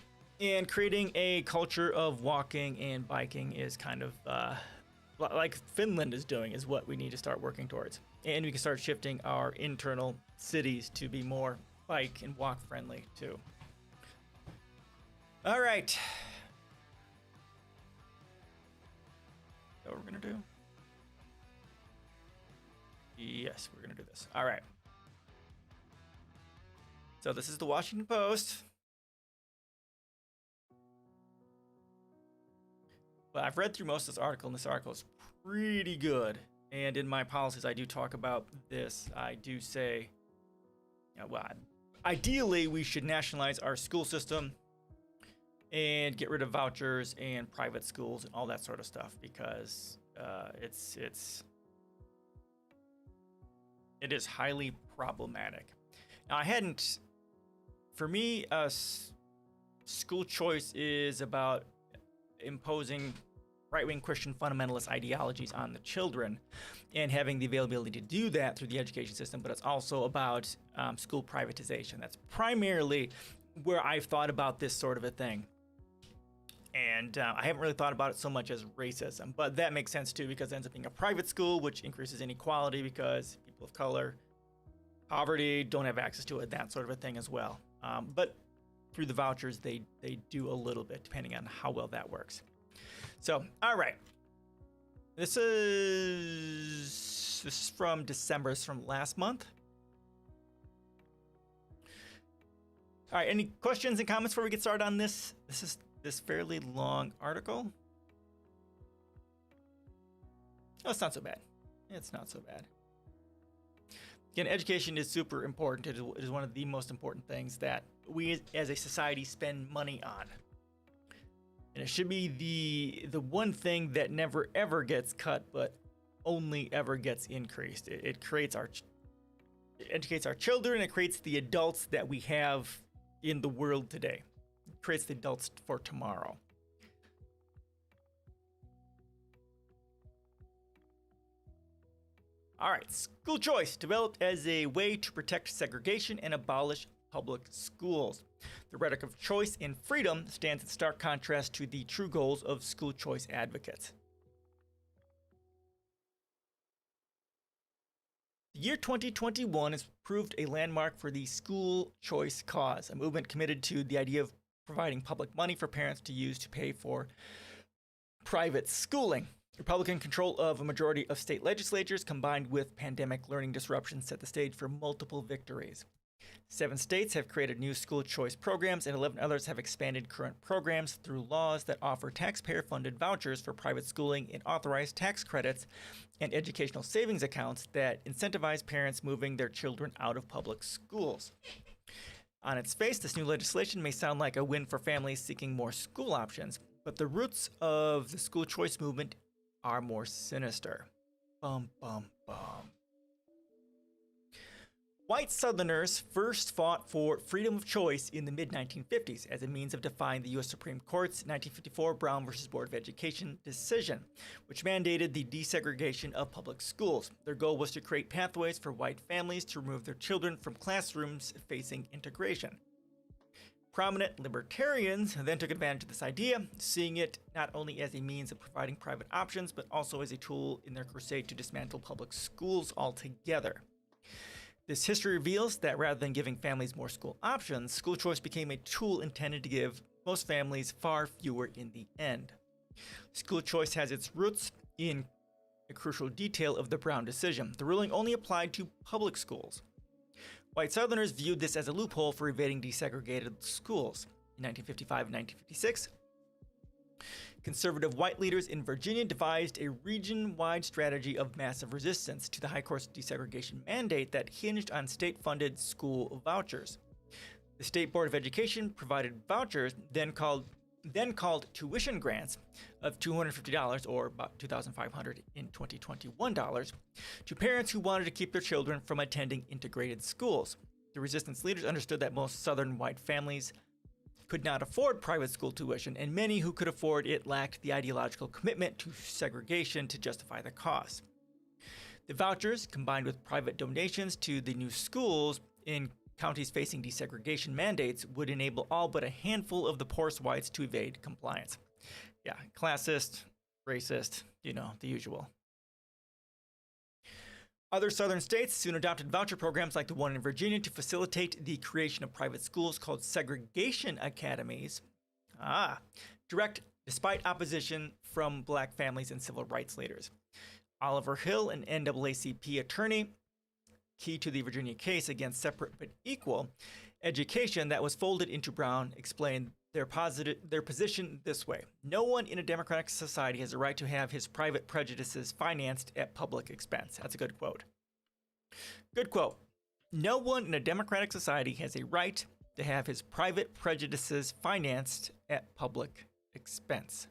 A: and creating a culture of walking and biking is kind of like Finland is doing, is what we need to start working towards. And we can start shifting our internal cities to be more bike and walk friendly too. All right. Is that what we're going to do? Yes, we're going to do this. All right. So this is the Washington Post. But I've read through most of this article, and this article is pretty good. And in my policies, I do talk about this. I do say, ideally, we should nationalize our school system and get rid of vouchers and private schools and all that sort of stuff, because it is highly problematic. Now, for me, school choice is about imposing right-wing Christian fundamentalist ideologies on the children and having the availability to do that through the education system, but it's also about school privatization. That's primarily where I've thought about this sort of a thing. And I haven't really thought about it so much as racism, but that makes sense too, because it ends up being a private school, which increases inequality because people of color, poverty, don't have access to it, that sort of a thing as well. But through the vouchers, they do a little bit, depending on how well that works. So, all right. This is from December. It's from last month. All right, any questions and comments before we get started on this? This is this fairly long article. Oh, it's not so bad. It's not so bad. Again, education is super important. It is one of the most important things that we as a society spend money on. And it should be the one thing that never ever gets cut, but only ever gets increased. It educates our children. It creates the adults that we have in the world today. It creates the adults for tomorrow. All right, school choice developed as a way to protect segregation and abolish public schools. The rhetoric of choice and freedom stands in stark contrast to the true goals of school choice advocates. The year 2021 has proved a landmark for the school choice cause, a movement committed to the idea of providing public money for parents to use to pay for private schooling. Republican control of a majority of state legislatures combined with pandemic learning disruptions set the stage for multiple victories. 7 states have created new school choice programs, and 11 others have expanded current programs through laws that offer taxpayer-funded vouchers for private schooling and authorize tax credits and educational savings accounts that incentivize parents moving their children out of public schools. On its face, this new legislation may sound like a win for families seeking more school options, but the roots of the school choice movement are more sinister. Bum, bum, bum. White Southerners first fought for freedom of choice in the mid-1950s as a means of defying the U.S. Supreme Court's 1954 Brown v. Board of Education decision, which mandated the desegregation of public schools. Their goal was to create pathways for white families to remove their children from classrooms facing integration. Prominent libertarians then took advantage of this idea, seeing it not only as a means of providing private options, but also as a tool in their crusade to dismantle public schools altogether. This history reveals that rather than giving families more school options, school choice became a tool intended to give most families far fewer in the end. School choice has its roots in a crucial detail of the Brown decision. The ruling only applied to public schools. White Southerners viewed this as a loophole for evading desegregated schools. In 1955 and 1956, conservative white leaders in Virginia devised a region-wide strategy of massive resistance to the High Court's desegregation mandate that hinged on state-funded school vouchers. The State Board of Education provided vouchers, then called tuition grants of $250, or about $2,500 in 2021 dollars, to parents who wanted to keep their children from attending integrated schools. The resistance leaders understood that most Southern white families could not afford private school tuition, and many who could afford it lacked the ideological commitment to segregation to justify the cost. The vouchers, combined with private donations to the new schools in counties facing desegregation mandates, would enable all but a handful of the poorest whites to evade compliance. Yeah, classist, racist, the usual. Other southern states soon adopted voucher programs like the one in Virginia to facilitate the creation of private schools called segregation academies. Direct despite opposition from black families and civil rights leaders. Oliver Hill, an NAACP attorney, key to the Virginia case against separate but equal education that was folded into Brown, explained their position this way. No one in a democratic society has a right to have his private prejudices financed at public expense. That's a good quote. Good quote. No one in a democratic society has a right to have his private prejudices financed at public expense.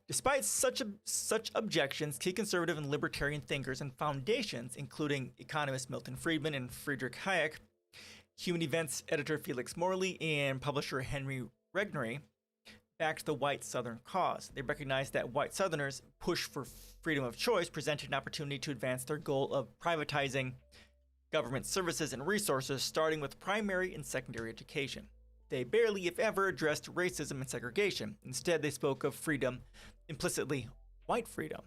A: Despite such objections, key conservative and libertarian thinkers and foundations, including economist Milton Friedman and Friedrich Hayek, Human Events editor Felix Morley, and publisher Henry Regnery, backed the white Southern cause. They recognized that white Southerners' push for freedom of choice presented an opportunity to advance their goal of privatizing government services and resources, starting with primary and secondary education. They barely, if ever, addressed racism and segregation. Instead, they spoke of freedom, implicitly white freedom.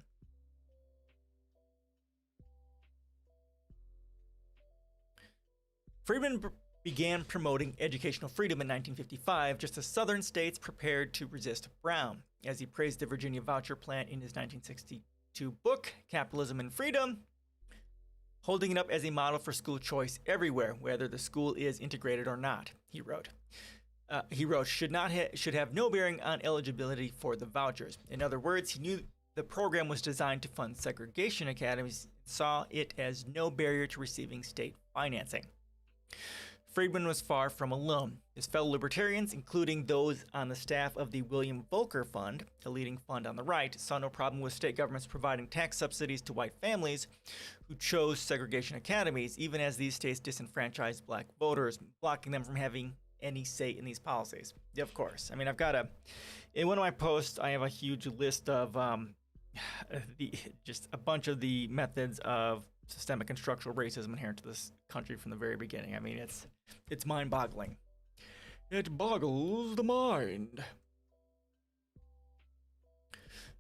A: Friedman began promoting educational freedom in 1955, just as Southern states prepared to resist Brown. As he praised the Virginia voucher plan in his 1962 book, Capitalism and Freedom, holding it up as a model for school choice everywhere, whether the school is integrated or not, he wrote. Should have no bearing on eligibility for the vouchers. In other words, he knew the program was designed to fund segregation academies, saw it as no barrier to receiving state financing. Friedman was far from alone. His fellow libertarians, including those on the staff of the William Volcker Fund, a leading fund on the right, saw no problem with state governments providing tax subsidies to white families who chose segregation academies, even as these states disenfranchised black voters, blocking them from having any say in these policies. Yeah, of course. I mean, in one of my posts, I have a huge list of just a bunch of the methods of systemic and structural racism inherent to this country from the very beginning. I mean, it's mind-boggling. It boggles the mind.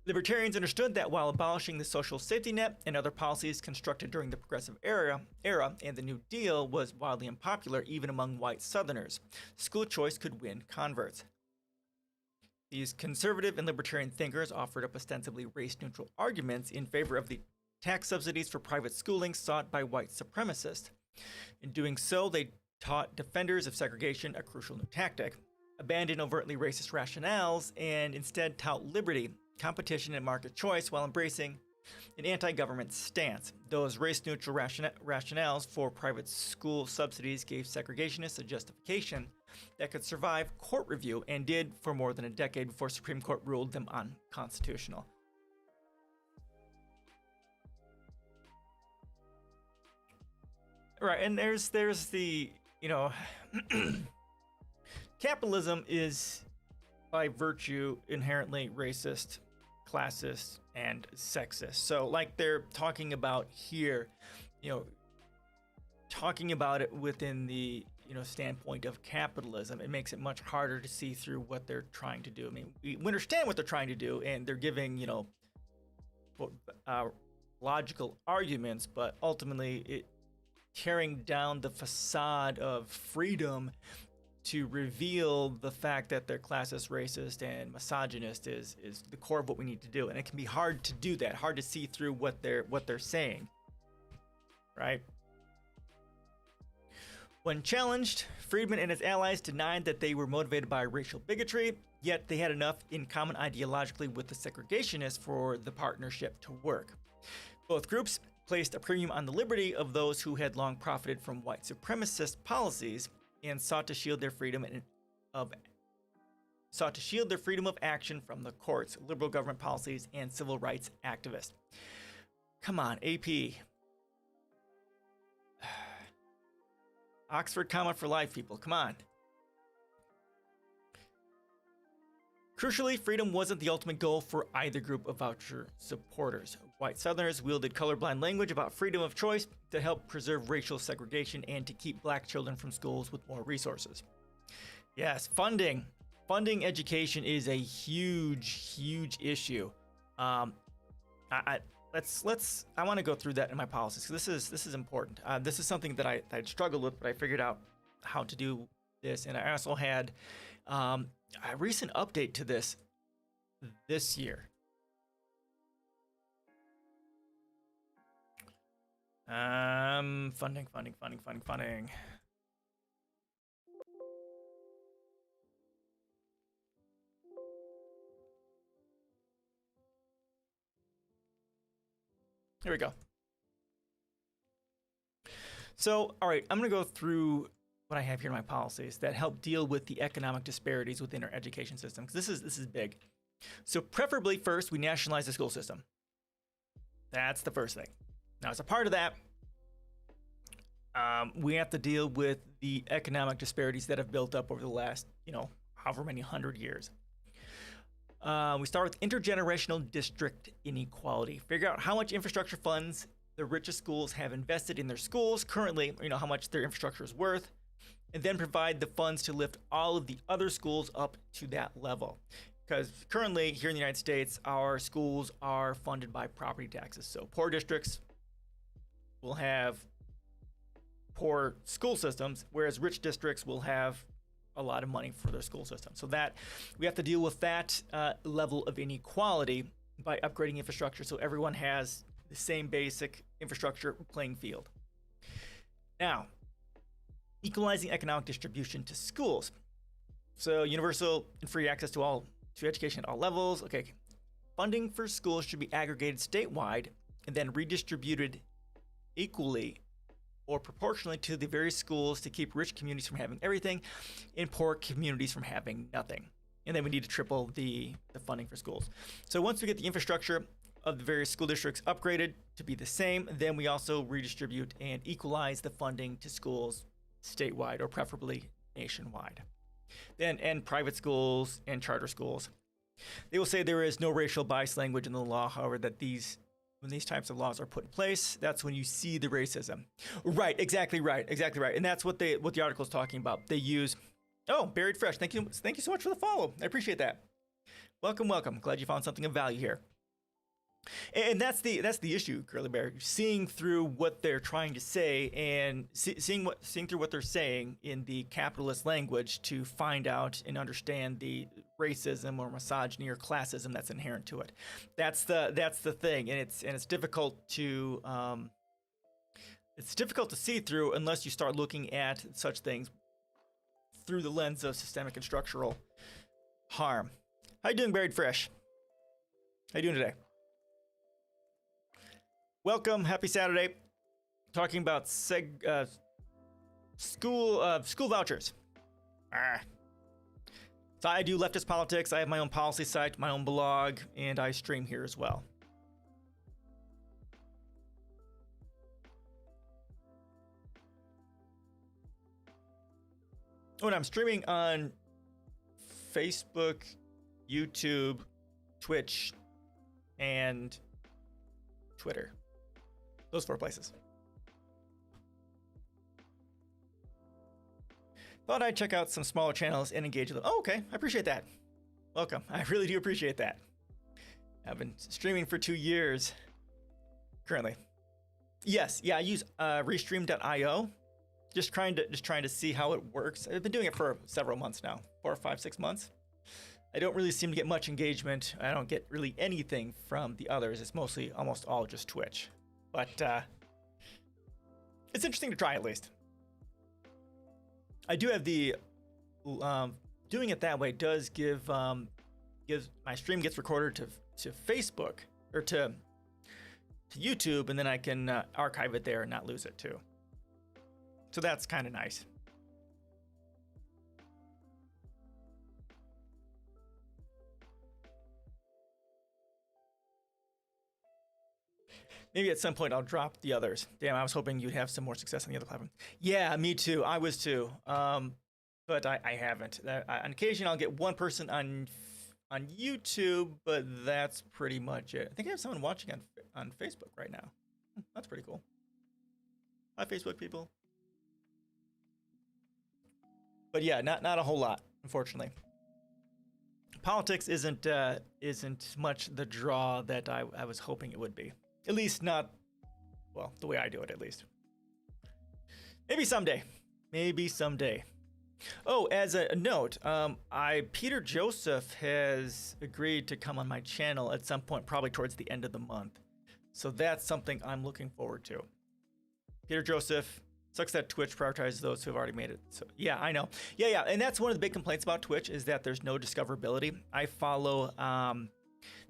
A: Libertarians understood that while abolishing the social safety net and other policies constructed during the Progressive era and the New Deal was wildly unpopular even among white Southerners, school choice could win converts. These conservative and libertarian thinkers offered up ostensibly race-neutral arguments in favor of the tax subsidies for private schooling sought by white supremacists. In doing so, they taught defenders of segregation a crucial new tactic, abandon overtly racist rationales, and instead tout liberty, competition, and market choice while embracing an anti-government stance. Those race-neutral rationales for private school subsidies gave segregationists a justification that could survive court review, and did for more than a decade before Supreme Court ruled them unconstitutional. Right, and there's the, capitalism is by virtue inherently racist, classist, and sexist. So like they're talking about here, talking about it within the standpoint of capitalism, it makes it much harder to see through what they're trying to do. I mean, we understand what they're trying to do, and they're giving logical arguments, but ultimately it tearing down the facade of freedom to reveal the fact that they're classist, racist, and misogynist is the core of what we need to do. And it can be hard to do that, hard to see through what they're saying, right? When challenged, Friedman and his allies denied that they were motivated by racial bigotry, yet they had enough in common ideologically with the segregationists for the partnership to work. Both groups placed a premium on the liberty of those who had long profited from white supremacist policies and sought to shield their freedom of action from the courts, liberal government policies, and civil rights activists. Come on, AP. Oxford comma for life, people. Come on. Crucially, freedom wasn't the ultimate goal for either group of voucher supporters. White Southerners wielded colorblind language about freedom of choice to help preserve racial segregation and to keep black children from schools with more resources. Yes, funding education is a huge issue. I want to go through that in my policies. This is important. This is something that I'd struggled with, but I figured out how to do this. And I also had a recent update to this year. Funding. Here we go. So, all right, I'm going to go through what I have here in my policies that help deal with the economic disparities within our education system. This is big. So, preferably first, we nationalize the school system. That's the first thing. Now, as a part of that, we have to deal with the economic disparities that have built up over the last, however many 100 years. We start with intergenerational district inequality. Figure out how much infrastructure funds the richest schools have invested in their schools currently, how much their infrastructure is worth, and then provide the funds to lift all of the other schools up to that level. Because currently here in the United States, our schools are funded by property taxes. So poor districts will have poor school systems, whereas rich districts will have a lot of money for their school system. So that we have to deal with that level of inequality by upgrading infrastructure so everyone has the same basic infrastructure playing field. Now, equalizing economic distribution to schools. So universal and free access to education at all levels. Okay, funding for schools should be aggregated statewide and then redistributed equally or proportionally to the various schools to keep rich communities from having everything and poor communities from having nothing. And then we need to triple the funding for schools. So once we get the infrastructure of the various school districts upgraded to be the same, then we also redistribute and equalize the funding to schools statewide or preferably nationwide. Then and private schools and charter schools. They will say there is no racial bias language in the law, however, that when these types of laws are put in place, that's when you see the racism. Right, exactly right. And that's what the article is talking about. They use, Buried Fresh. Thank you so much for the follow. I appreciate that. Welcome. Glad you found something of value here. And that's the issue, Curly Bear. Seeing through what they're trying to say and seeing through what they're saying in the capitalist language to find out and understand the racism or misogyny or classism that's inherent to it. That's the thing, and it's difficult to see through unless you start looking at such things through the lens of systemic and structural harm. How you doing, Buried Fresh? How you doing today? Welcome, happy Saturday. Talking about school vouchers. So I do leftist politics. I have my own policy site, my own blog, and I stream here as well. And I'm streaming on Facebook, YouTube, Twitch, and Twitter. Those 4 places. Thought I'd check out some smaller channels and engage with them. Oh, okay. I appreciate that. Welcome. I really do appreciate that. I've been streaming for 2 years currently. Yes. Yeah. I use restream.io. Just trying to see how it works. I've been doing it for several months now, 4, 5, 6 months. I don't really seem to get much engagement. I don't get really anything from the others. It's mostly almost all just Twitch. But it's interesting to try at least. I do have the doing it that way does give my stream gets recorded to Facebook or to YouTube, and then I can archive it there and not lose it too. So that's kind of nice. Maybe at some point I'll drop the others. Damn, I was hoping you'd have some more success on the other platform. Yeah, me too. I was too. But I haven't. On occasion, I'll get one person on YouTube, but that's pretty much it. I think I have someone watching on Facebook right now. That's pretty cool. Hi, Facebook people. But yeah, not a whole lot, unfortunately. Politics isn't much the draw that I was hoping it would be. At least not, well, the way I do it, at least. Maybe someday. maybe someday. Oh, as a note, Peter Joseph has agreed to come on my channel at some point, probably towards the end of the month. So that's something I'm looking forward to. Peter Joseph, sucks that Twitch prioritizes those who have already made it. So yeah, I know. Yeah, and that's one of the big complaints about Twitch is that there's no discoverability. I follow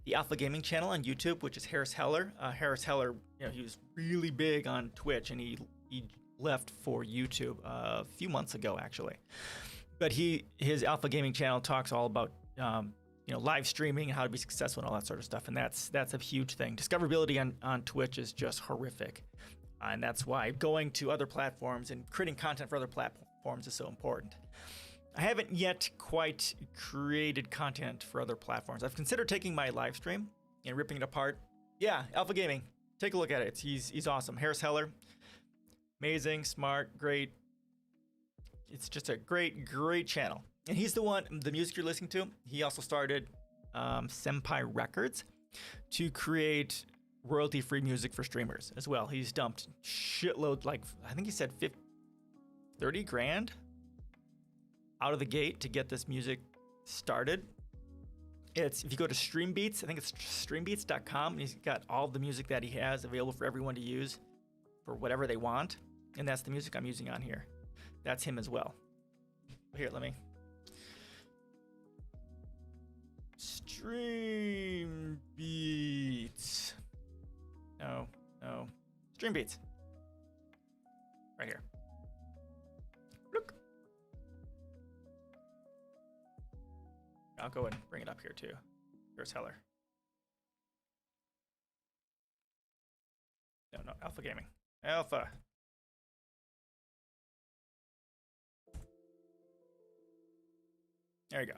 A: the Alpha Gaming channel on YouTube, which is Harris Heller. Harris Heller, he was really big on Twitch, and he left for YouTube a few months ago, actually. But his Alpha Gaming channel talks all about live streaming and how to be successful and all that sort of stuff, and that's a huge thing. Discoverability on Twitch is just horrific, and that's why going to other platforms and creating content for other platforms is so important. I haven't yet quite created content for other platforms. I've considered taking my live stream and ripping it apart. Yeah, Alpha Gaming, take a look at it. He's awesome. Harris Heller, amazing, smart, great. It's just a great channel. And he's the music you're listening to, he also started Senpai Records to create royalty-free music for streamers as well. He's dumped shitload, like I think he said 30 grand out of the gate to get this music started. If you go to Streambeats, I think it's streambeats.com, and he's got all the music that he has available for everyone to use for whatever they want. And that's the music I'm using on here. That's him as well. Here, let me. Streambeats. No. Streambeats. Right here. Look. I'll go and bring it up here too. Here's Heller. No, Alpha Gaming. Alpha. There you go.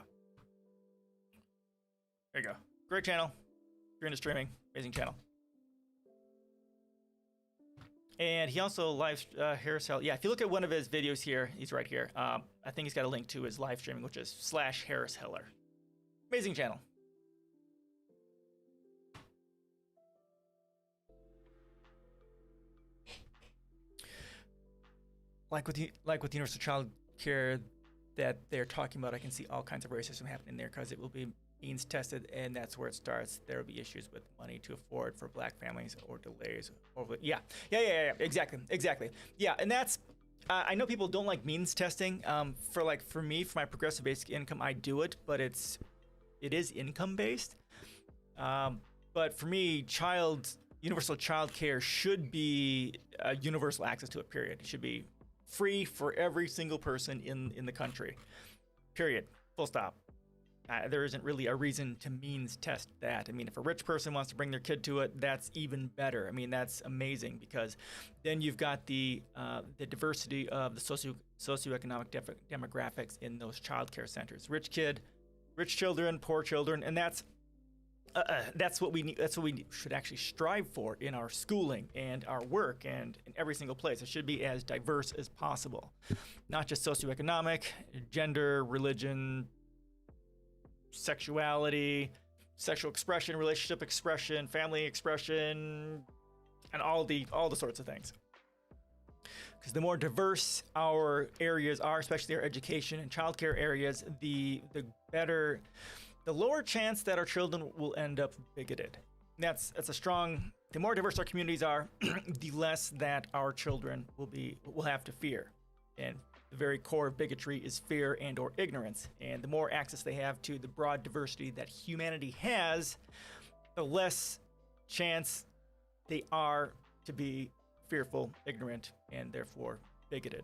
A: Great channel. If you're into streaming, amazing channel. And he also Harris Heller. Yeah, if you look at one of his videos here, he's right here. I think he's got a link to his live streaming, which is /Harris Heller. Amazing channel. Like with universal child care that they're talking about, I can see all kinds of racism happening there because it will be means tested, and that's where it starts. There will be issues with money to afford for black families or delays over. Yeah, exactly. Yeah, and that's I know people don't like means testing. For me, for my progressive basic income, I do it, but it is income based. But for me, universal child care should be universal access to it, period. It should be free for every single person in the country, period, full stop. There isn't really a reason to means test that. I mean, if a rich person wants to bring their kid to it, that's even better. I mean, that's amazing because then you've got the diversity of the socioeconomic demographics in those child care centers. Rich children, poor children, and that's what we need. That's what we should actually strive for in our schooling and our work and in every single place. It should be as diverse as possible, not just socioeconomic, gender, religion, sexuality, sexual expression, relationship expression, family expression, and all the sorts of things. Because the more diverse our areas are, especially our education and childcare areas, the better, the lower chance that our children will end up bigoted. And that's a strong. The more diverse our communities are, the less that our children will have to fear. And the very core of bigotry is fear and or ignorance. And the more access they have to the broad diversity that humanity has, the less chance they are to be fearful, ignorant, and therefore bigoted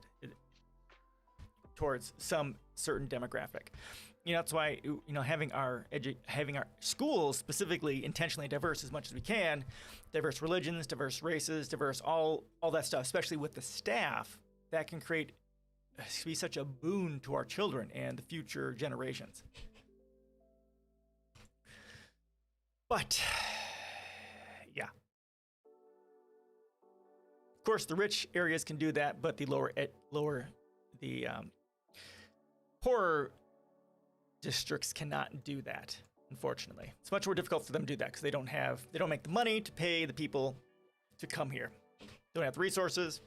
A: towards some certain demographic. That's why having our schools specifically intentionally diverse as much as we can, diverse religions, diverse races, diverse all that stuff, especially with the staff, that can be such a boon to our children and the future generations. But yeah, of course the rich areas can do that, but the poorer districts cannot do that. Unfortunately, it's much more difficult for them to do that because they don't make the money to pay the people to come here. They don't have the resources,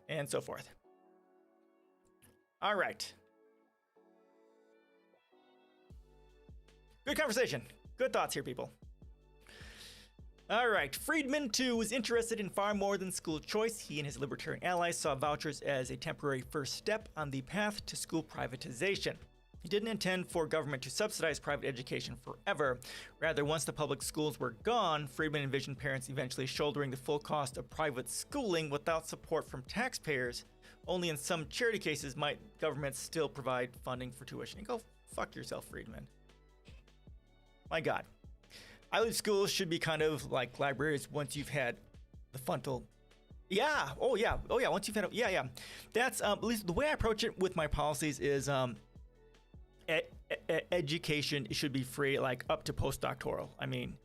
A: and so forth. All right. Good conversation. Good thoughts here, people. All right. Friedman, too, was interested in far more than school choice. He and his libertarian allies saw vouchers as a temporary first step on the path to school privatization. He didn't intend for government to subsidize private education forever. Rather, once the public schools were gone, Friedman envisioned parents eventually shouldering the full cost of private schooling without support from taxpayers. Only in some charity cases might governments still provide funding for tuition. And go fuck yourself, Friedman. My God. I believe schools should be kind of like libraries once you've had the frontal. Yeah. Oh, yeah. Oh, yeah. Once you've had. Yeah. That's at least the way I approach it with my policies is education should be free, like up to postdoctoral. I mean,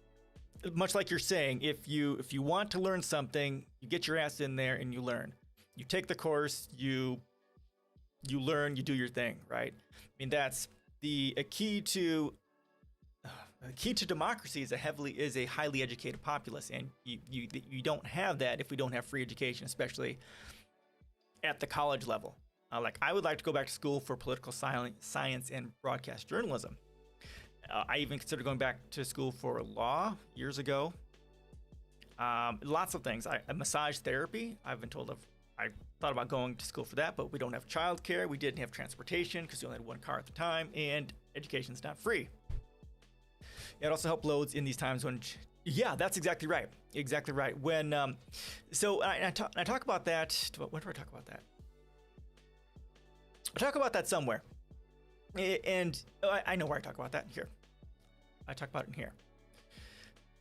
A: much like you're saying, if you want to learn something, you get your ass in there and you learn. You take the course, you learn, you do your thing, right? I mean, that's the key to democracy is a highly educated populace, and you don't have that if we don't have free education, especially at the college level. Like, I would like to go back to school for political science and broadcast journalism. I even considered going back to school for law years ago. Lots of things. Massage therapy. I've been told I thought about going to school for that, but we don't have childcare. We didn't have transportation because we only had one car at the time, and education's not free. It also helped loads in these times when, yeah, that's exactly right. Exactly right. When, so I talk about that. When do I talk about that? I talk about that somewhere. And I know where I talk about that. Here. I talk about it in here.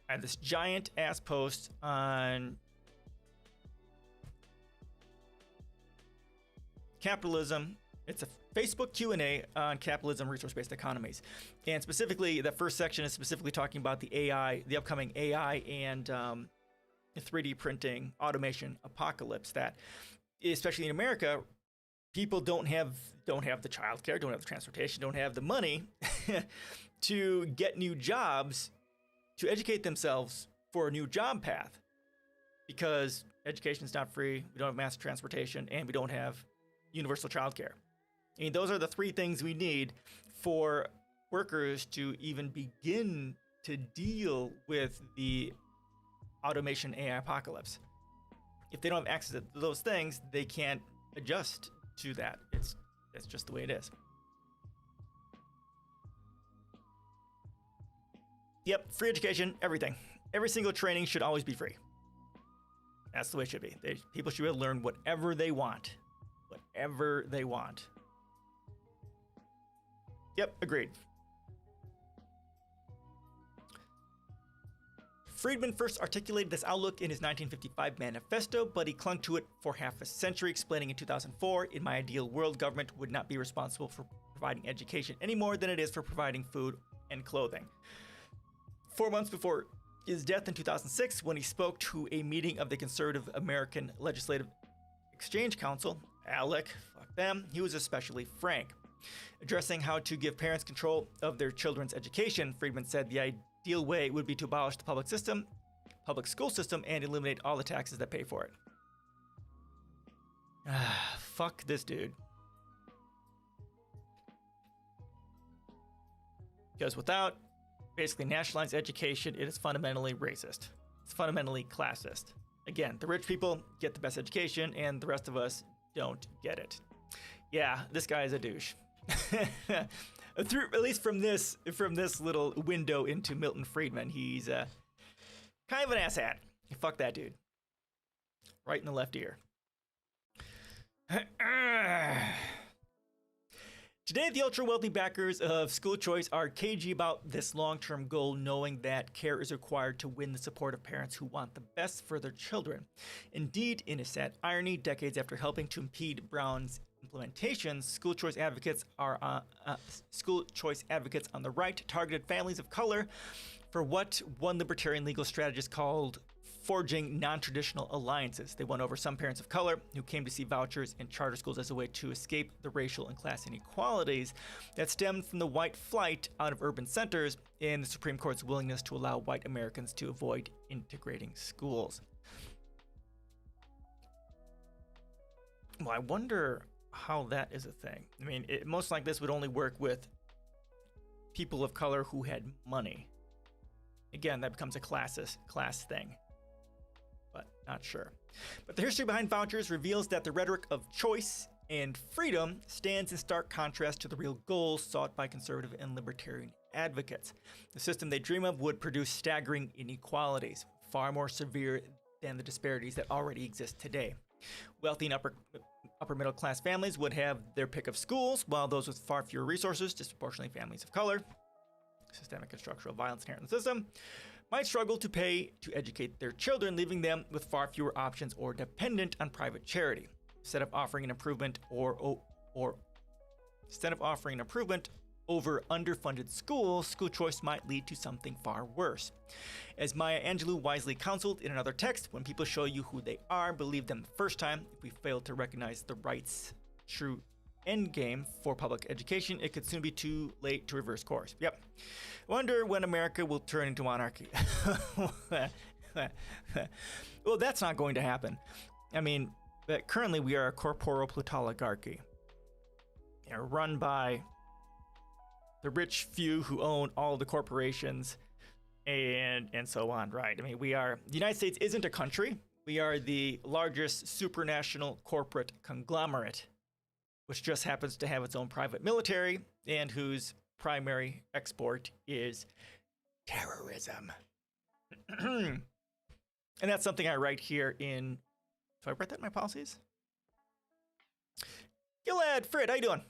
A: I have this giant ass post on capitalism. It's a Facebook Q&A on capitalism, resource-based economies. And specifically, that first section is specifically talking about the AI, the upcoming AI and 3D printing automation apocalypse that, especially in America, people don't have the childcare, don't have the transportation, don't have the money to get new jobs, to educate themselves for a new job path, because education is not free, we don't have mass transportation, and we don't have universal childcare. I mean, those are the three things we need for workers to even begin to deal with the automation AI apocalypse. If they don't have access to those things, they can't adjust to that. That's just the way it is. Yep, free education, everything. Every single training should always be free. That's the way it should be. People should be able to learn whatever they want. Whatever they want. Yep, agreed. Friedman first articulated this outlook in his 1955 manifesto, but he clung to it for half a century, explaining in 2004, "In my ideal world, government would not be responsible for providing education any more than it is for providing food and clothing." 4 months before his death in 2006, when he spoke to a meeting of the Conservative American Legislative Exchange Council, ALEC, fuck them, he was especially frank. Addressing how to give parents control of their children's education, Friedman said the ideal way would be to abolish the public school system, and eliminate all the taxes that pay for it. Fuck this dude. Because without basically nationalized education, it is fundamentally racist. It's fundamentally classist. Again, the rich people get the best education, and the rest of us don't get it. Yeah, this guy is a douche. At least from this little window into Milton Friedman, he's kind of an asshat. Fuck that dude. Right in the left ear. Today, the ultra-wealthy backers of school choice are cagey about this long-term goal, knowing that care is required to win the support of parents who want the best for their children. Indeed, in a sad irony, decades after helping to impede Brown's implementation, school choice advocates on the right targeted families of color for what one libertarian legal strategist called forging non-traditional alliances. They won over some parents of color who came to see vouchers in charter schools as a way to escape the racial and class inequalities that stemmed from the white flight out of urban centers and the Supreme Court's willingness to allow white Americans to avoid integrating schools. Well, I wonder how that is a thing. I mean, most like this would only work with people of color who had money. Again, that becomes a class thing, but not sure. But the history behind vouchers reveals that the rhetoric of choice and freedom stands in stark contrast to the real goals sought by conservative and libertarian advocates. The system they dream of would produce staggering inequalities, far more severe than the disparities that already exist today. Wealthy and upper middle class families would have their pick of schools, while those with far fewer resources, disproportionately families of color, systemic and structural violence inherent in the system, might struggle to pay to educate their children, leaving them with far fewer options or dependent on private charity. Instead of offering an improvement over underfunded schools, school choice might lead to something far worse. As Maya Angelou wisely counseled in another text, when people show you who they are, believe them the first time. If we fail to recognize the right's true endgame for public education, it could soon be too late to reverse course. Yep. Wonder when America will turn into monarchy. Well, that's not going to happen. I mean, currently we are a corporal plutoligarchy, run by the rich few who own all the corporations and so on, right? I mean, the United States isn't a country. We are the largest supranational corporate conglomerate, which just happens to have its own private military and whose primary export is terrorism. And that's something I write here in... Do I write that in my policies? Gilad, Fred, how you doing?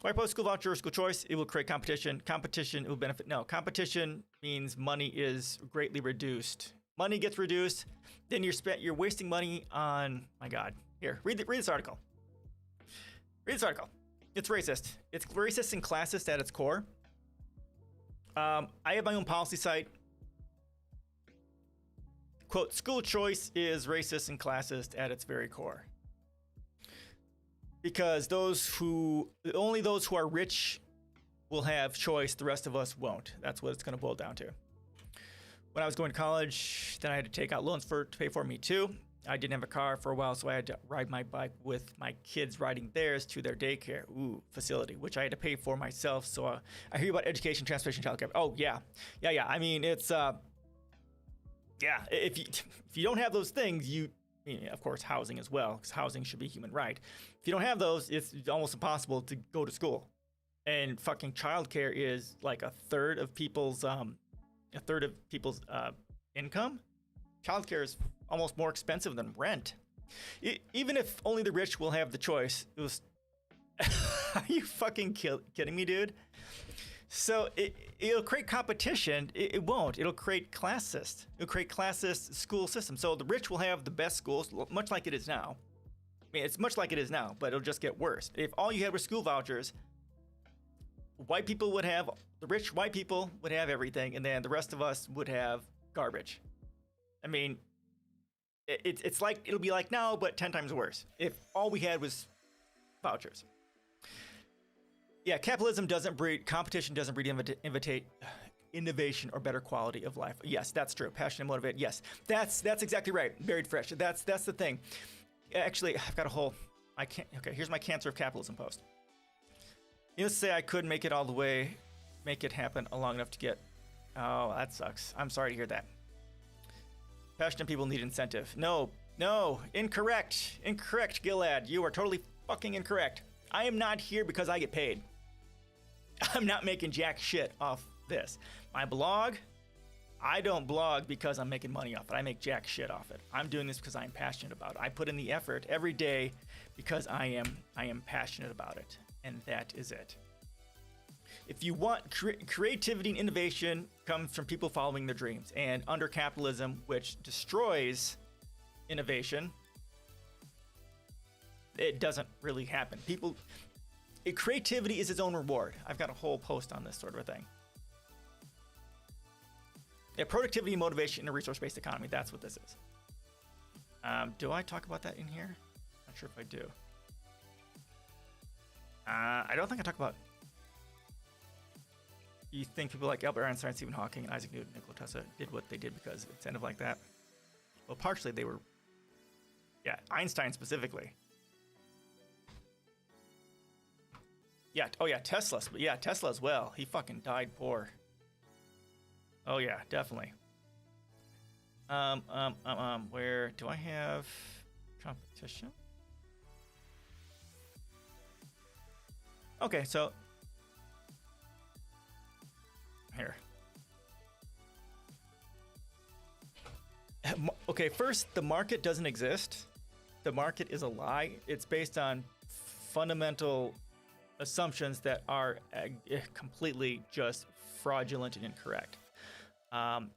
A: Why post school voucher or school choice? It will create competition. Competition, it will benefit. No, competition means money is greatly reduced. Money gets reduced, then you're wasting money on... My God. Here, read this article. Read this article. It's racist. It's racist and classist at its core. I have my own policy site. Quote, school choice is racist and classist at its very core. Because only those who are rich will have choice, the rest of us won't. That's what it's going to boil down to. When I was going to college, then I had to take out loans to pay for me too. I didn't have a car for a while, so I had to ride my bike with my kids riding theirs to their daycare facility, which I had to pay for myself. So I hear about education, transportation, childcare. Oh, yeah. I mean, it's... if you don't have those things, of course, housing as well, because housing should be a human right. If you don't have those, it's almost impossible to go to school. And fucking childcare is like a third of people's income. Childcare is almost more expensive than rent. Even if only the rich will have the choice, are you fucking kidding me, dude? So it'll create competition. It won't. It'll create classist. It'll create classist school system. So the rich will have the best schools, much like it is now. I mean, it's much like it is now, but it'll just get worse. If all you had were school vouchers, the rich white people would have everything, and then the rest of us would have garbage. I mean, it'll be like now, but 10 times worse. If all we had was vouchers. Yeah, competition doesn't breed innovation or better quality of life. Yes, that's true. Passion and motivate. Yes, that's exactly right. Buried fresh. That's the thing. Actually, I've got a whole... Okay, here's my cancer of capitalism post. Let's say I could make it all the way, make it happen long enough to get... Oh, that sucks. I'm sorry to hear that. Passionate people need incentive. No, incorrect, Gilad. You are totally fucking incorrect. I am not here because I get paid. I'm not making jack shit off this. My blog, I don't blog because I'm making money off it. I make jack shit off it. I'm doing this because I'm passionate about it. I put in the effort every day because I am passionate about it. And that is it. If you want creativity and innovation comes from people following their dreams. And under capitalism, which destroys innovation, it doesn't really happen. Creativity is its own reward. I've got a whole post on this sort of a thing. Yeah, productivity, motivation in a resource-based economy. That's what this is. Do I talk about that in here? Not sure if I do. I don't think I talk about... You think people like Albert Einstein, Stephen Hawking, and Isaac Newton, Nikola Tesla did what they did because it's kind of like that? Well, partially they were... Yeah, Einstein specifically. Yeah. Oh yeah, Tesla. Yeah, Tesla as well. He fucking died poor. Oh yeah, definitely. Where do I have competition? Okay, so here. Okay, first, the market doesn't exist. The market is a lie. It's based on fundamental assumptions that are completely just fraudulent and incorrect.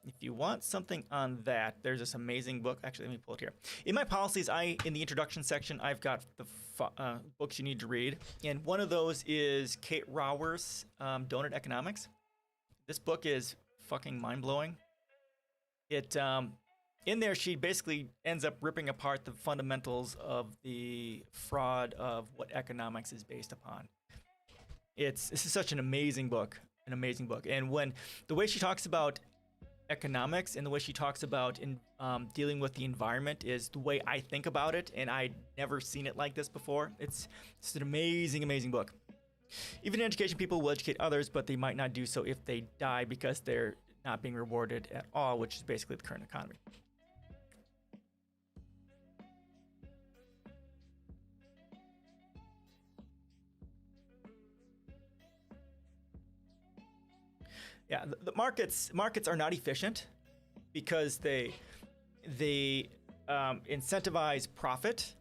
A: If you want something on that, there's this amazing book. Actually, let me pull it here. In my policies, in the introduction section, I've got the books you need to read. And one of those is Kate Raworth's Donut Economics. This book is fucking mind-blowing. In there, she basically ends up ripping apart the fundamentals of the fraud of what economics is based upon. This is such an amazing book, And when the way she talks about economics and the way she talks about dealing with the environment is the way I think about it, and I'd never seen it like this before. It's an amazing book. Even in education, people will educate others, but they might not do so if they die because they're not being rewarded at all, which is basically the current economy. Yeah, the markets are not efficient because they incentivize profit.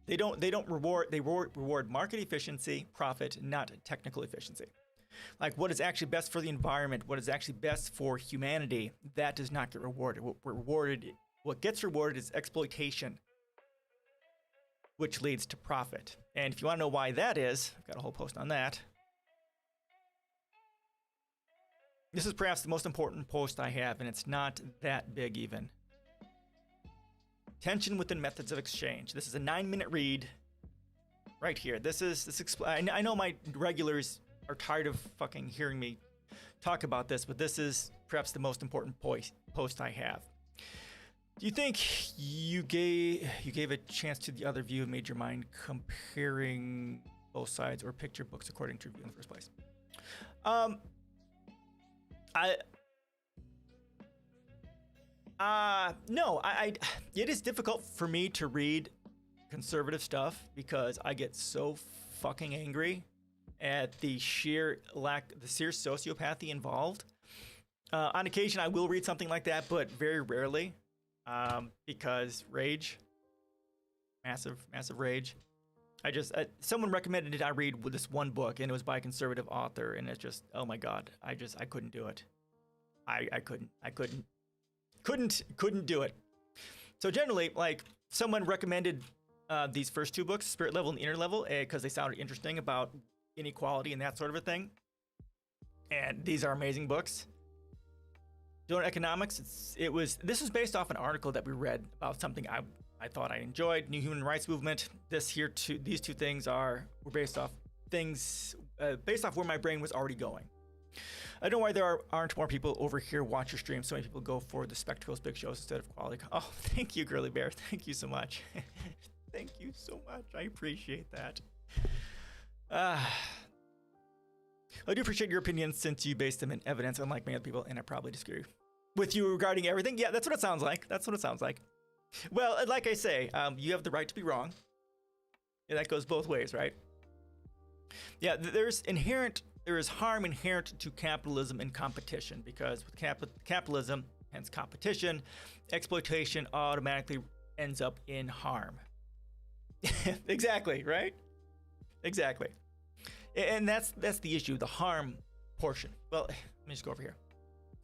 A: They reward market efficiency, profit, not technical efficiency. Like what is actually best for the environment, what is actually best for humanity, that does not get rewarded. What gets rewarded is exploitation, which leads to profit. And if you want to know why that is, I've got a whole post on that. This is perhaps the most important post I have, and it's not that big even. Tension within methods of exchange. This is a 9-minute read right here. I know my regulars are tired of fucking hearing me talk about this, but this is perhaps the most important post I have. Do you think you gave a chance to the other view and made your mind comparing both sides, or picked your books according to review in the first place? No, it is difficult for me to read conservative stuff because I get so fucking angry at the sheer sociopathy involved. On occasion, I will read something like that, but very rarely, because rage, massive rage. Someone recommended I read this one book, and it was by a conservative author, and it's just, oh my god, I couldn't do it. I couldn't do it. So generally, like, someone recommended these first two books, Spirit Level and Inner Level, because they sounded interesting about inequality and that sort of a thing. And these are amazing books. Donut Economics, this was based off an article that we read about something I thought I enjoyed, New Human Rights Movement. These two things were based off where my brain was already going. I don't know why there aren't more people over here watch your stream. So many people go for the spectacles, big shows instead of quality. Oh, thank you, Girly Bear. Thank you so much. Thank you so much. I appreciate that. I do appreciate your opinions since you base them in evidence, unlike many other people, and I probably disagree with you regarding everything. Yeah, that's what it sounds like. Well, like I say, you have the right to be wrong. Yeah, that goes both ways, right? Yeah, there is harm inherent to capitalism and competition, because with capitalism, hence competition, exploitation automatically ends up in harm. Exactly, right? Exactly. And that's the issue, the harm portion. Well, let me just go over here.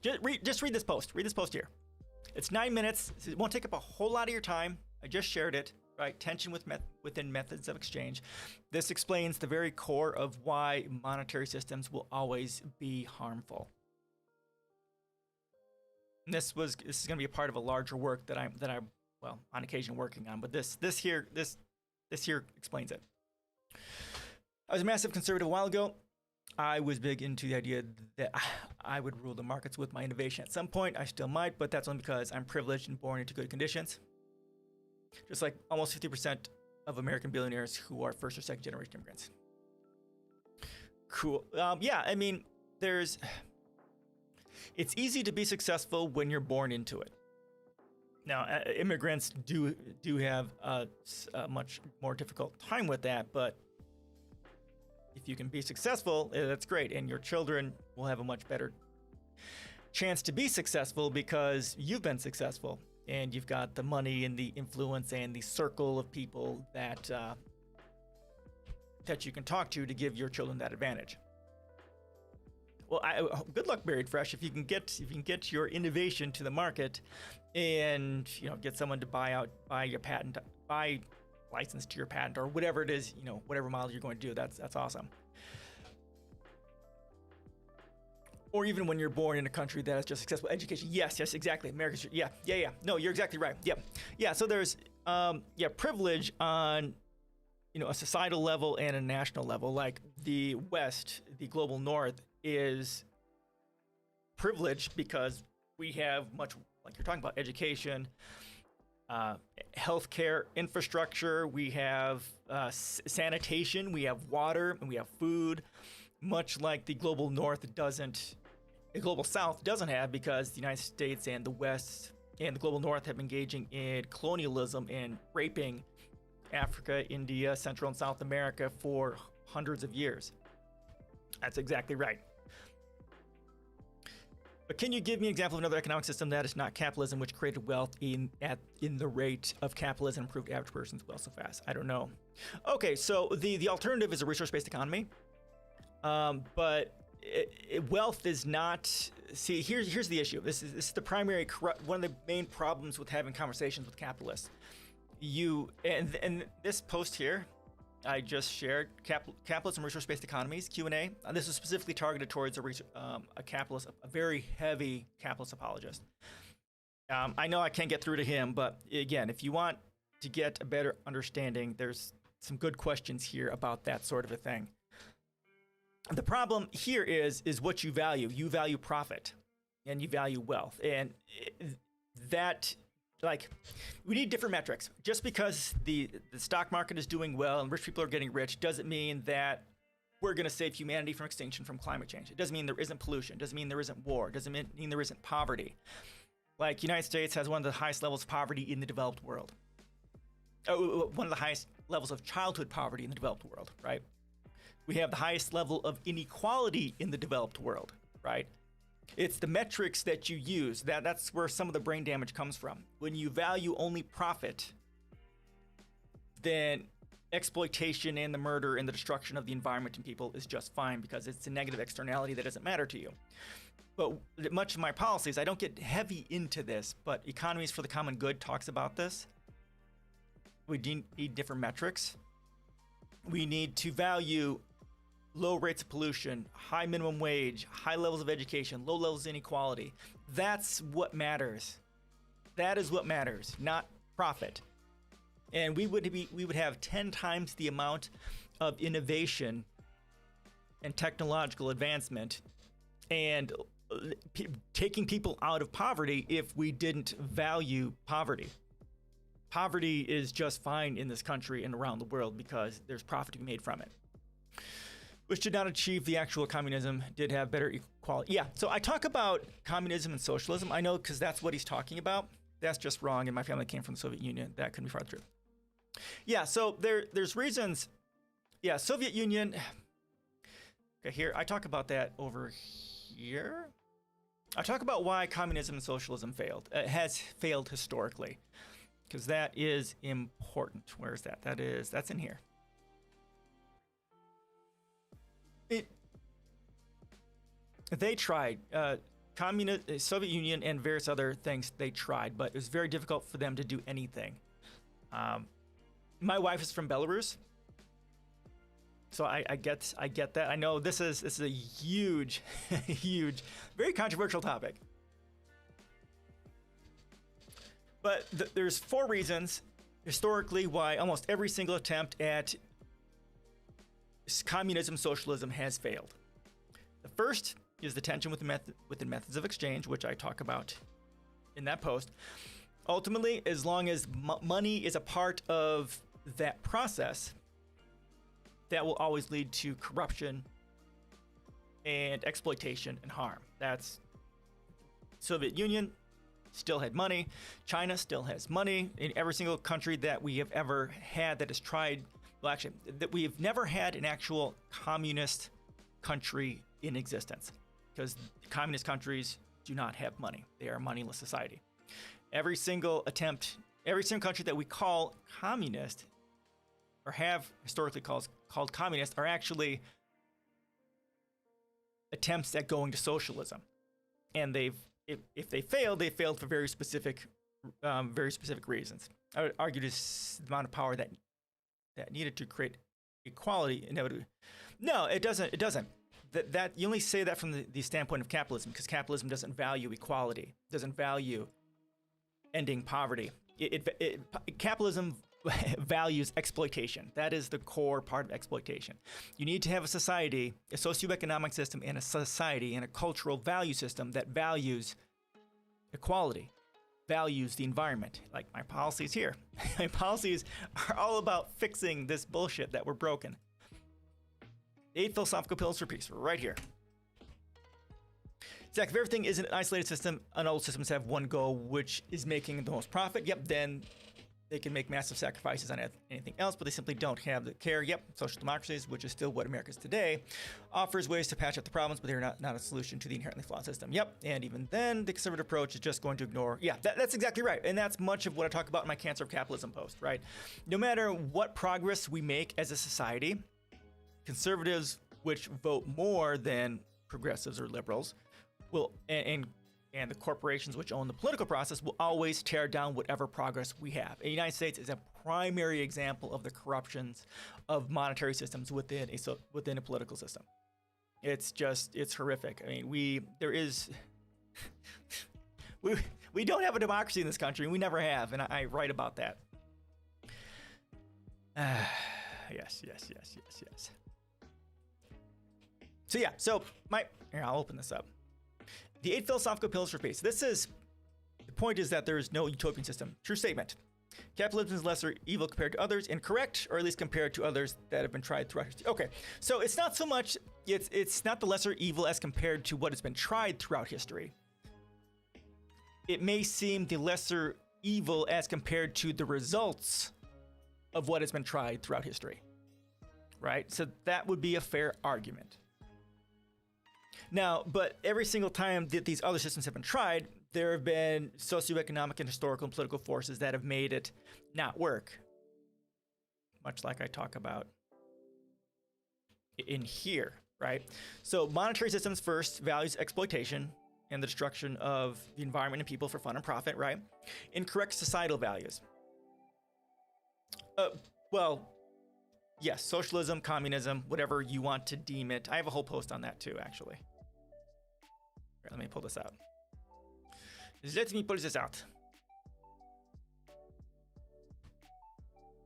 A: Just read this post. Read this post here. It's 9 minutes. It won't take up a whole lot of your time. I just shared it. Right? Tension within methods of exchange. This explains the very core of why monetary systems will always be harmful. And this is going to be a part of a larger work that I'm on occasion working on. But this here explains it. I was a massive conservative a while ago. I was big into the idea that I would rule the markets with my innovation at some point. I still might, but that's only because I'm privileged and born into good conditions. Just like almost 50% of American billionaires who are first or second generation immigrants. Cool. Yeah, I mean, it's easy to be successful when you're born into it. Now, immigrants do have a much more difficult time with that, but if you can be successful, that's great, and your children will have a much better chance to be successful because you've been successful, and you've got the money and the influence and the circle of people that you can talk to give your children that advantage. Well, good luck, Buried Fresh. If you can get your innovation to the market, and get someone to buy your patent, buy license to your patent, or whatever it is, whatever model you're going to do, that's awesome. Or even when you're born in a country that has just successful education. Yes, exactly. America's, yeah. No, you're exactly right. Yeah. So there's, privilege on, a societal level and a national level. Like the West, the global North is privileged because we have much, like you're talking about, education, healthcare infrastructure, we have sanitation, we have water, and we have food, much like the global South doesn't have, because the United States and the West and the global North have been engaging in colonialism and raping Africa, India, Central and South America for hundreds of years. That's exactly right. But can you give me an example of another economic system that is not capitalism, which created wealth in the rate of capitalism, improved average person's wealth so fast? I don't know. Okay, so the alternative is a resource-based economy, but wealth is not. See, here's the issue. This is the primary one of the main problems with having conversations with capitalists. And this post here, I just shared capitalism, resource-based economies Q&A. This is specifically targeted towards a capitalist, a very heavy capitalist apologist. I know I can't get through to him, but again, if you want to get a better understanding, there's some good questions here about that sort of a thing. The problem here is what you value. You value profit, and you value wealth, and that. Like, we need different metrics. Just because the stock market is doing well and rich people are getting rich doesn't mean that we're going to save humanity from extinction from climate change. It doesn't mean there isn't pollution. It doesn't mean there isn't war. It doesn't mean there isn't poverty. Like, United States has one of the highest levels of poverty in the developed world. One of the highest levels of childhood poverty in the developed world, right? We have the highest level of inequality in the developed world, right? It's the metrics that you use. That's where some of the brain damage comes from. When you value only profit, then exploitation and the murder and the destruction of the environment and people is just fine, because it's a negative externality that doesn't matter to you. But much of my policies, I don't get heavy into this, but Economies for the Common Good talks about this. We need different metrics. We need to value low rates of pollution, high minimum wage, high levels of education, low levels of inequality. That's what matters. That is what matters, not profit. And we would have 10 times the amount of innovation and technological advancement and taking people out of poverty if we didn't value poverty. Poverty is just fine in this country and around the world because there's profit to be made from it. Which did not achieve the actual communism, did have better equality. Yeah, so I talk about communism and socialism. I know, because that's what he's talking about. That's just wrong, and my family came from the Soviet Union. That couldn't be farther true. Yeah, so there's reasons. Yeah, Soviet Union. Okay, here, I talk about that over here. I talk about why communism and socialism failed. It has failed historically, because that is important. Where is that? That's in here. They tried. Soviet Union and various other things, they tried, but it was very difficult for them to do anything. My wife is from Belarus, so I get that. I know this is a huge, huge, very controversial topic. But there's 4 reasons historically why almost every single attempt at communism, socialism has failed. The first is the tension within methods of exchange, which I talk about in that post. Ultimately, as long as money is a part of that process, that will always lead to corruption and exploitation and harm. That's Soviet Union still had money. China still has money. In every single country that we have ever had that has tried, well, actually, that we've never had an actual communist country in existence, because communist countries do not have money. They are a moneyless society. Every single country that we call communist or have historically called communist are actually attempts at going to socialism. And if they failed, they failed for very specific reasons. I would argue this the amount of power that needed to create equality inevitably. No, it doesn't. It doesn't. That you only say that from the standpoint of capitalism, because capitalism doesn't value equality, doesn't value ending poverty. Capitalism values exploitation. That is the core part of exploitation. You need to have a society, a socioeconomic system, and a society and a cultural value system that values equality, values the environment. Like my policies here. My policies are all about fixing this bullshit that we're broken. The 8 philosophical pillars for peace, right here. Zach, if everything is an isolated system and all systems have one goal, which is making the most profit, yep, then they can make massive sacrifices on anything else, but they simply don't have the care. Yep, social democracies, which is still what America is today, offers ways to patch up the problems, but they're not a solution to the inherently flawed system. Yep, and even then, the conservative approach is just going to ignore. Yeah, that's exactly right, and that's much of what I talk about in my Cancer of Capitalism post, right? No matter what progress we make as a society, conservatives, which vote more than progressives or liberals, will and the corporations which own the political process will always tear down whatever progress we have. The United States is a primary example of the corruptions of monetary systems within a political system. It's horrific. I mean, we don't have a democracy in this country, and we never have, and I write about that. Yes. So yeah, here, I'll open this up. The 8 philosophical pillars for peace. The point is that there is no utopian system. True statement. Capitalism is lesser evil compared to others. Incorrect, or at least compared to others that have been tried throughout history. Okay, so it's not so much, it's not the lesser evil as compared to what has been tried throughout history. It may seem the lesser evil as compared to the results of what has been tried throughout history. Right? So that would be a fair argument. Now, but every single time that these other systems have been tried, there have been socioeconomic and historical and political forces that have made it not work. Much like I talk about in here, right? So monetary systems first values exploitation and the destruction of the environment and people for fun and profit, right? Incorrect societal values. Well, yes, socialism, communism, whatever you want to deem it. I have a whole post on that too, actually. Let me pull this out. Let me pull this out.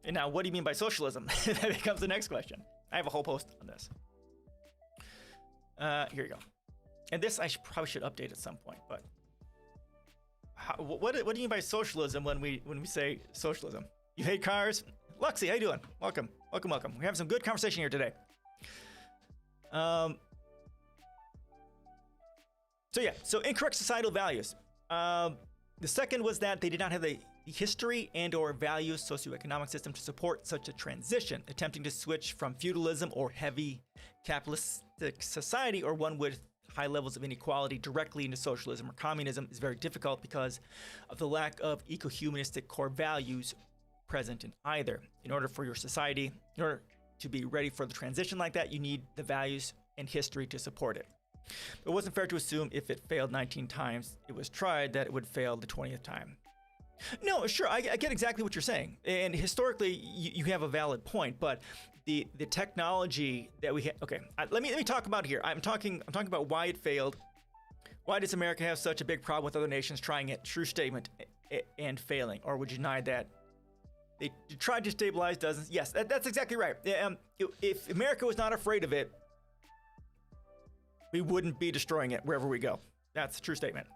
A: And now, what do you mean by socialism? That becomes the next question. I have a whole post on this. Here you go. And this I probably should update at some point. But what do you mean by socialism when we say socialism? You hate cars? Luxie, how you doing? Welcome. We're having some good conversation here today. So incorrect societal values. The second was that they did not have the history and or values socioeconomic system to support such a transition. Attempting to switch from feudalism or heavy capitalistic society or one with high levels of inequality directly into socialism or communism is very difficult because of the lack of eco-humanistic core values present in either. In order for your society, in order to be ready for the transition like that, you need the values and history to support it. It wasn't fair to assume if it failed 19 times it was tried that it would fail the 20th time. No, sure, I get exactly what you're saying. And historically, you have a valid point, but the technology that we have, okay, let me talk about here. I'm talking about why it failed. Why does America have such a big problem with other nations trying it? True statement and failing, or would you deny that? They tried to stabilize dozens. Yes, that's exactly right. If America was not afraid of it, we wouldn't be destroying it wherever we go. That's a true statement.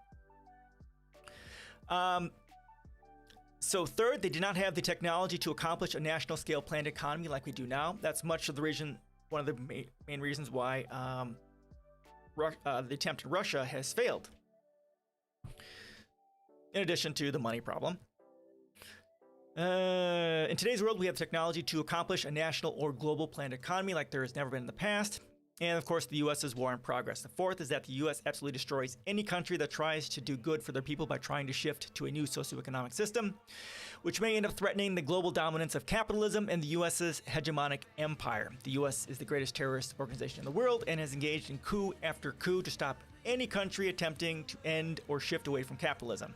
A: So third, they did not have the technology to accomplish a national scale planned economy like we do now. That's much of the reason, one of the main reasons why the attempt in Russia has failed. In addition to the money problem. In today's world, we have technology to accomplish a national or global planned economy like there has never been in the past. And of course, the U.S.'s war in progress. The fourth is that the U.S. absolutely destroys any country that tries to do good for their people by trying to shift to a new socioeconomic system, which may end up threatening the global dominance of capitalism and the U.S.'s hegemonic empire. The U.S. is the greatest terrorist organization in the world and has engaged in coup after coup to stop any country attempting to end or shift away from capitalism.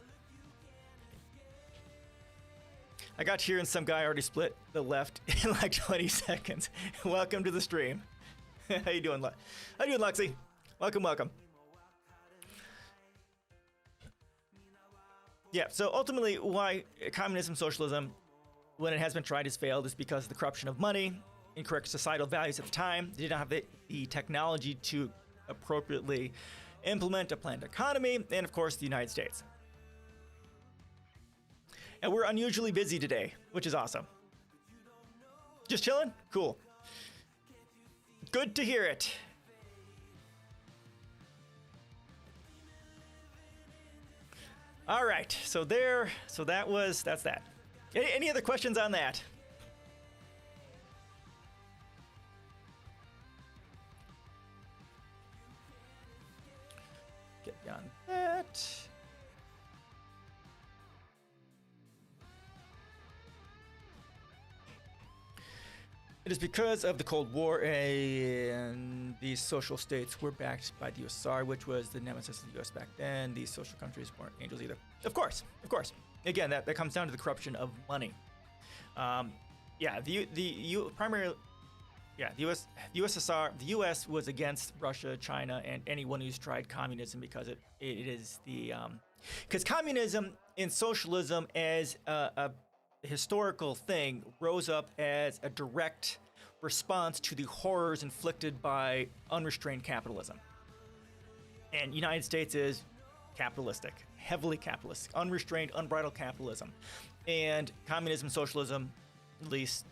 A: I got here and some guy already split the left in like 20 seconds. Welcome to the stream. How you doing, Luxie? Welcome. Yeah, so ultimately why communism, socialism, when it has been tried, has failed is because of the corruption of money, incorrect societal values at the time. They did not have the technology to appropriately implement a planned economy, and of course the United States. And we're unusually busy today, which is awesome. Just chilling? Cool. Good to hear it. All right, so that's that. Any other questions on that? Get beyond that. It is because of the Cold War and these social states were backed by the USSR, which was the nemesis of the US back then. These social countries weren't angels either. Of course. Again, that comes down to the corruption of money. The USSR, the US was against Russia, China, and anyone who's tried communism because it is because communism and socialism as a historical thing rose up as a direct response to the horrors inflicted by unrestrained capitalism. And United States is capitalistic, heavily capitalistic, unrestrained, unbridled capitalism. And communism, socialism, at least,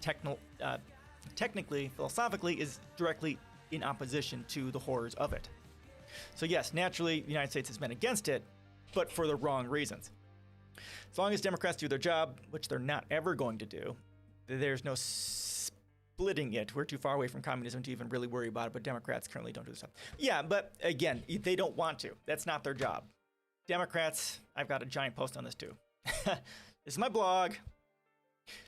A: technically, philosophically, is directly in opposition to the horrors of it. So yes, naturally, the United States has been against it, but for the wrong reasons. As long as Democrats do their job, which they're not ever going to do, there's no splitting it. We're too far away from communism to even really worry about it, but Democrats currently don't do this stuff. Yeah, but again, they don't want to. That's not their job. Democrats, I've got a giant post on this too. This is my blog.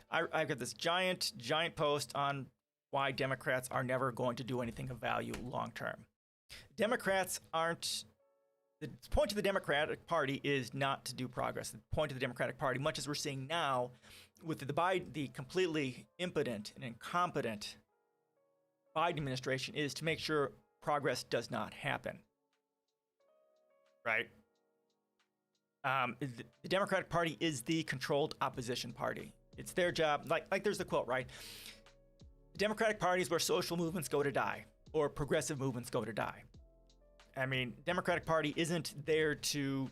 A: I've got this giant post on why Democrats are never going to do anything of value long term. Democrats aren't. The point of the Democratic Party is not to do progress. The point of the Democratic Party, much as we're seeing now with the completely impotent and incompetent Biden administration, is to make sure progress does not happen. Right? The Democratic Party is the controlled opposition party. It's their job. Like there's the quote, right? The Democratic Party is where social movements go to die, or progressive movements go to die. I mean, Democratic Party isn't there to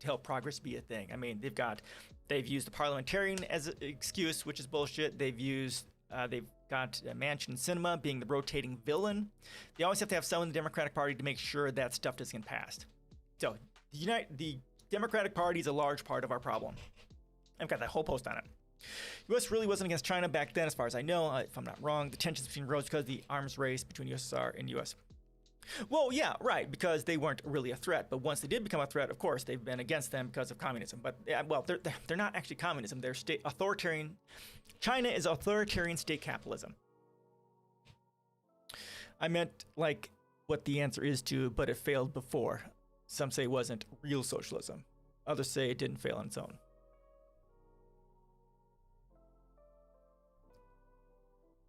A: help progress be a thing. I mean, they've used the parliamentarian as an excuse, which is bullshit. They've got Manchin Cinema being the rotating villain. They always have to have someone in the Democratic Party to make sure that stuff doesn't get passed. So the Democratic Party is a large part of our problem. I've got that whole post on it. U.S. really wasn't against China back then, as far as I know, if I'm not wrong. The tensions between rose because of the arms race between USSR and U.S. Well, yeah, right, because they weren't really a threat. But once they did become a threat, of course, they've been against them because of communism. But, they're not actually communism. They're authoritarian. China is authoritarian state capitalism. I meant, like, what the answer is to, but it failed before. Some say it wasn't real socialism. Others say it didn't fail on its own.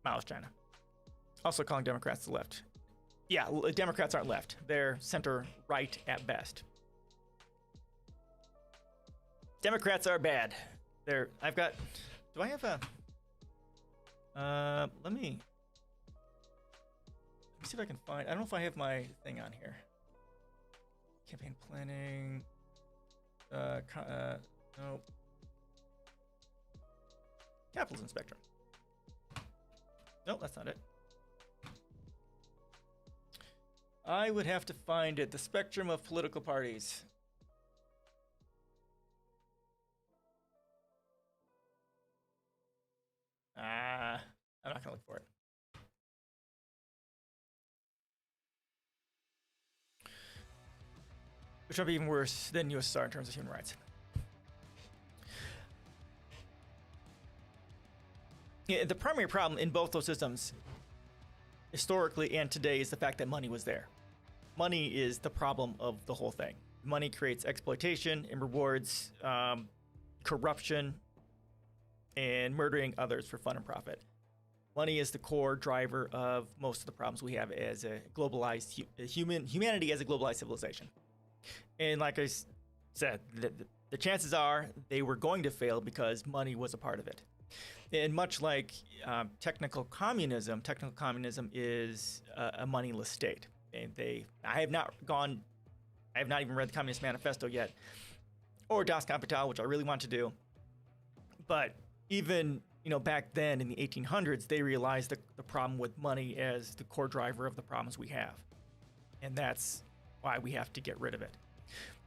A: Mao's China. Also calling Democrats the left. Yeah, Democrats aren't left. They're center-right at best. Democrats are bad. Do I have a... let me see if I can find... I don't know if I have my thing on here. Campaign planning... no. Capitalism spectrum. Nope, that's not it. I would have to find it. The spectrum of political parties. I'm not gonna look for it. Which would be even worse than USSR in terms of human rights. Yeah, the primary problem in both those systems, historically and today, is the fact that money was there. Money is the problem of the whole thing. Money creates exploitation and rewards corruption and murdering others for fun and profit. Money is the core driver of most of the problems we have as a globalized humanity as a globalized civilization. And like I said, the chances are they were going to fail because money was a part of it. And much like technical communism is a moneyless state. And I have not even read the Communist Manifesto yet, or Das Kapital, which I really want to do. But even back then in the 1800s, they realized the problem with money as the core driver of the problems we have, and that's why we have to get rid of it.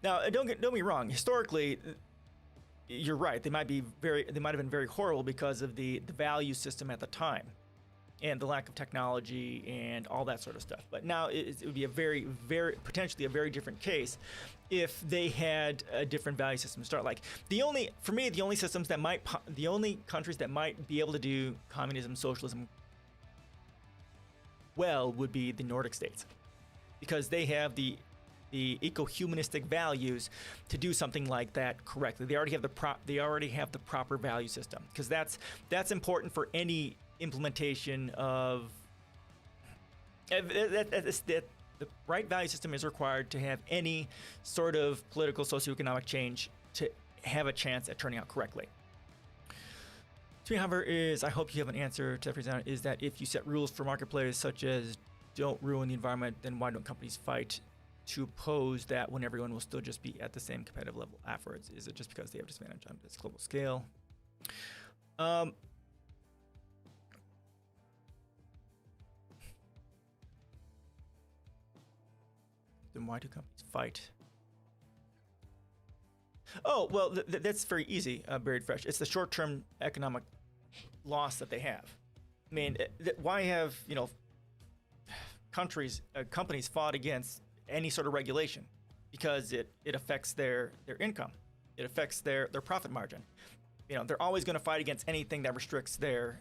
A: Now, don't get me wrong. Historically, you're right. They might have been very horrible because of the value system at the time, and the lack of technology and all that sort of stuff. But now it would be a very, very potentially a very different case if they had a different value system to start. Like the only countries that might be able to do communism, socialism well would be the Nordic states, because they have the eco-humanistic values to do something like that correctly. They already have the proper value system, because that's important for any implementation of the right value system is required to have any sort of political socioeconomic change to have a chance at turning out correctly. To me, however, I hope you have an answer to that present, is that if you set rules for marketplace such as don't ruin the environment, then why don't companies fight to oppose that when everyone will still just be at the same competitive level afterwards? Is it just because they have disadvantage on this global scale? Then why do companies fight? Oh, well, that's very easy, Buried Fresh. It's the short-term economic loss that they have. I mean, why have companies fought against any sort of regulation? Because it affects their income. It affects their profit margin. They're always going to fight against anything that restricts their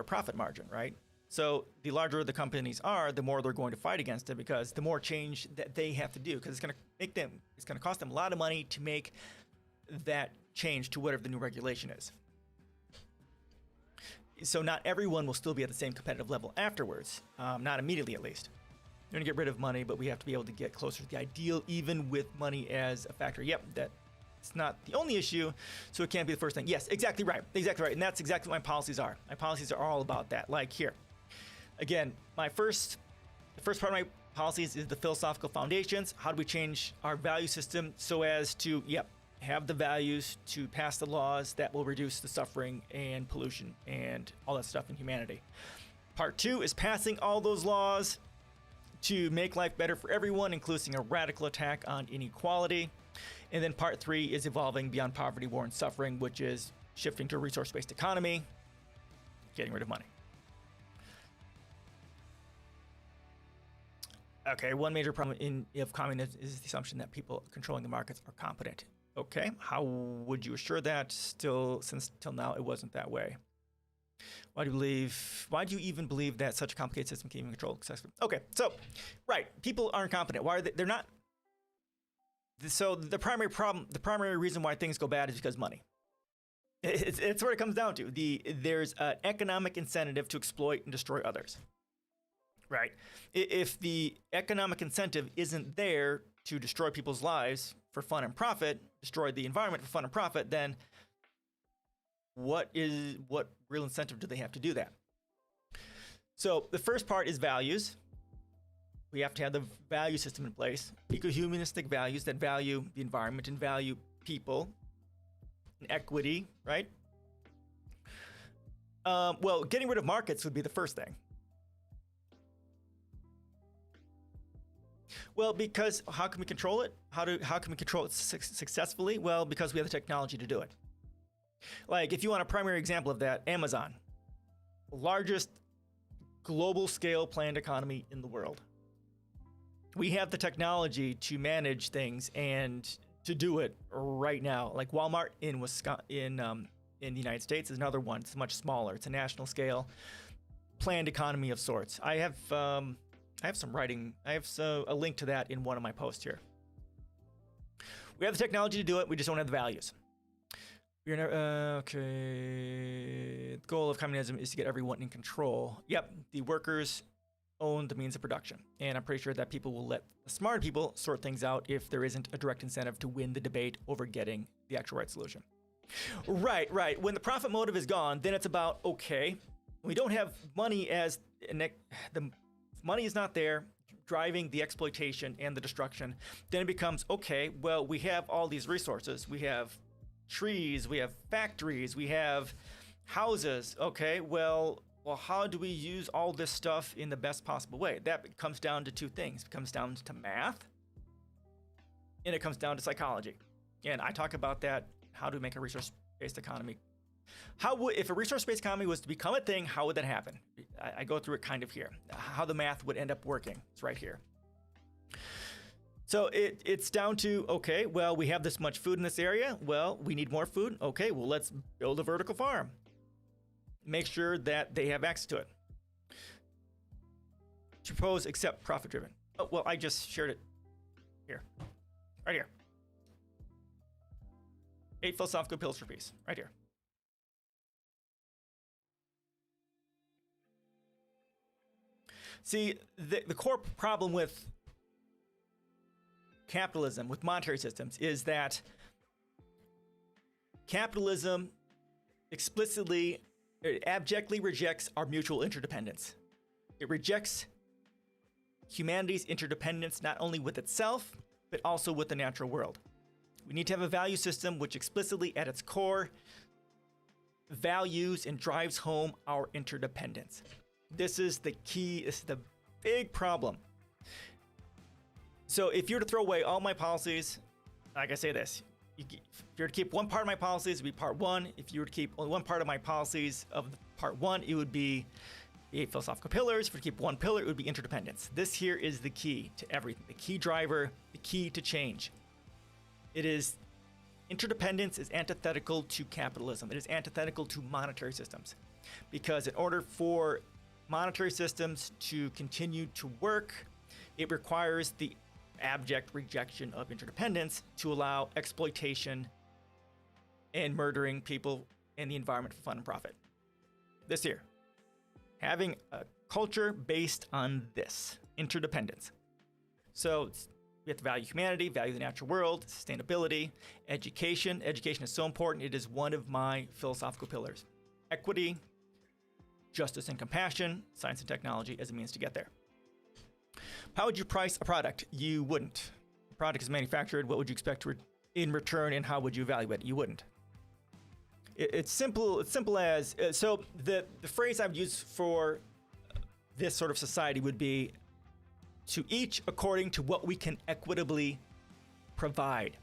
A: profit margin, right? So the larger the companies are, the more they're going to fight against it, because the more change that they have to do, because it's going to cost them a lot of money to make that change to whatever the new regulation is. So not everyone will still be at the same competitive level afterwards, not immediately at least. We're going to get rid of money, but we have to be able to get closer to the ideal, even with money as a factor. Yep, it's not the only issue, so it can't be the first thing. Yes, exactly right. And that's exactly what my policies are. My policies are all about that. Like here. Again, the first part of my policies is the philosophical foundations. How do we change our value system so as to, have the values to pass the laws that will reduce the suffering and pollution and all that stuff in humanity. Part 2 is passing all those laws to make life better for everyone, including a radical attack on inequality. And then part 3 is evolving beyond poverty, war, and suffering, which is shifting to a resource-based economy, getting rid of money. Okay, one major problem of communism is the assumption that people controlling the markets are competent. Okay, how would you assure that? Since till now it wasn't that way. Why do you even believe that such a complicated system can even control successfully? Okay, so right, people aren't competent. Why are they're not? So the primary reason why things go bad is because money. It's what it comes down to. There's an economic incentive to exploit and destroy others. Right. If the economic incentive isn't there to destroy people's lives for fun and profit, destroy the environment for fun and profit, then what real incentive do they have to do that? So the first part is values. We have to have the value system in place, eco-humanistic values that value the environment and value people and equity, right? Well, getting rid of markets would be the first thing. Well, because how can we control it? How can we control it successfully? Well, because we have the technology to do it. Like, if you want a primary example of that, Amazon, largest global scale planned economy in the world. We have the technology to manage things and to do it right now. Like Walmart in in the United States is another one. It's much smaller. It's a national scale planned economy of sorts. I have some writing. I have a link to that in one of my posts here. We have the technology to do it. We just don't have the values. Okay. The goal of communism is to get everyone in control. Yep. The workers own the means of production. And I'm pretty sure that people will let the smart people sort things out if there isn't a direct incentive to win the debate over getting the actual right solution. Right. When the profit motive is gone, then it's about, okay, we don't have money the money is not there driving the exploitation and the destruction. Then it becomes, okay, well, we have all these resources. We have trees, we have factories, we have houses. Okay, well, how do we use all this stuff in the best possible way? That comes down to two things. It comes down to math, and it comes down to psychology. And I talk about that. How do we make a resource-based economy? If a resource-based economy was to become a thing, how would that happen? I go through it kind of here. How the math would end up working. It's right here. So it's down to, okay, well, we have this much food in this area. Well, we need more food. Okay, well, let's build a vertical farm. Make sure that they have access to it. Propose except profit-driven. Oh, well, I just shared it here. Right here. 8 philosophical pills for peace. Right here. See, the core problem with capitalism, with monetary systems, is that capitalism abjectly rejects our mutual interdependence. It rejects humanity's interdependence not only with itself, but also with the natural world. We need to have a value system which explicitly at its core values and drives home our interdependence. This is the key, this is the big problem. So if you were to throw away all my policies, like I say this, if you were to keep one part of my policies, it would be part one. If you were to keep only one part of my policies of part one, it would be the 8 philosophical pillars. If you were to keep one pillar, it would be interdependence. This here is the key to everything, the key driver, the key to change. It is interdependence is antithetical to capitalism. It is antithetical to monetary systems, because in order for monetary systems to continue to work, it requires the abject rejection of interdependence to allow exploitation and murdering people and the environment for fun and profit. This here, having a culture based on this interdependence. So we have to value humanity, value the natural world, sustainability, education. Education is so important. It is one of my philosophical pillars. Equity, justice and compassion, science and technology as a means to get there. How would you price a product? You wouldn't. The product is manufactured. What would you expect in return, and how would you evaluate it? You wouldn't. It's simple. It's simple as so. The phrase I would use for this sort of society would be to each according to what we can equitably provide.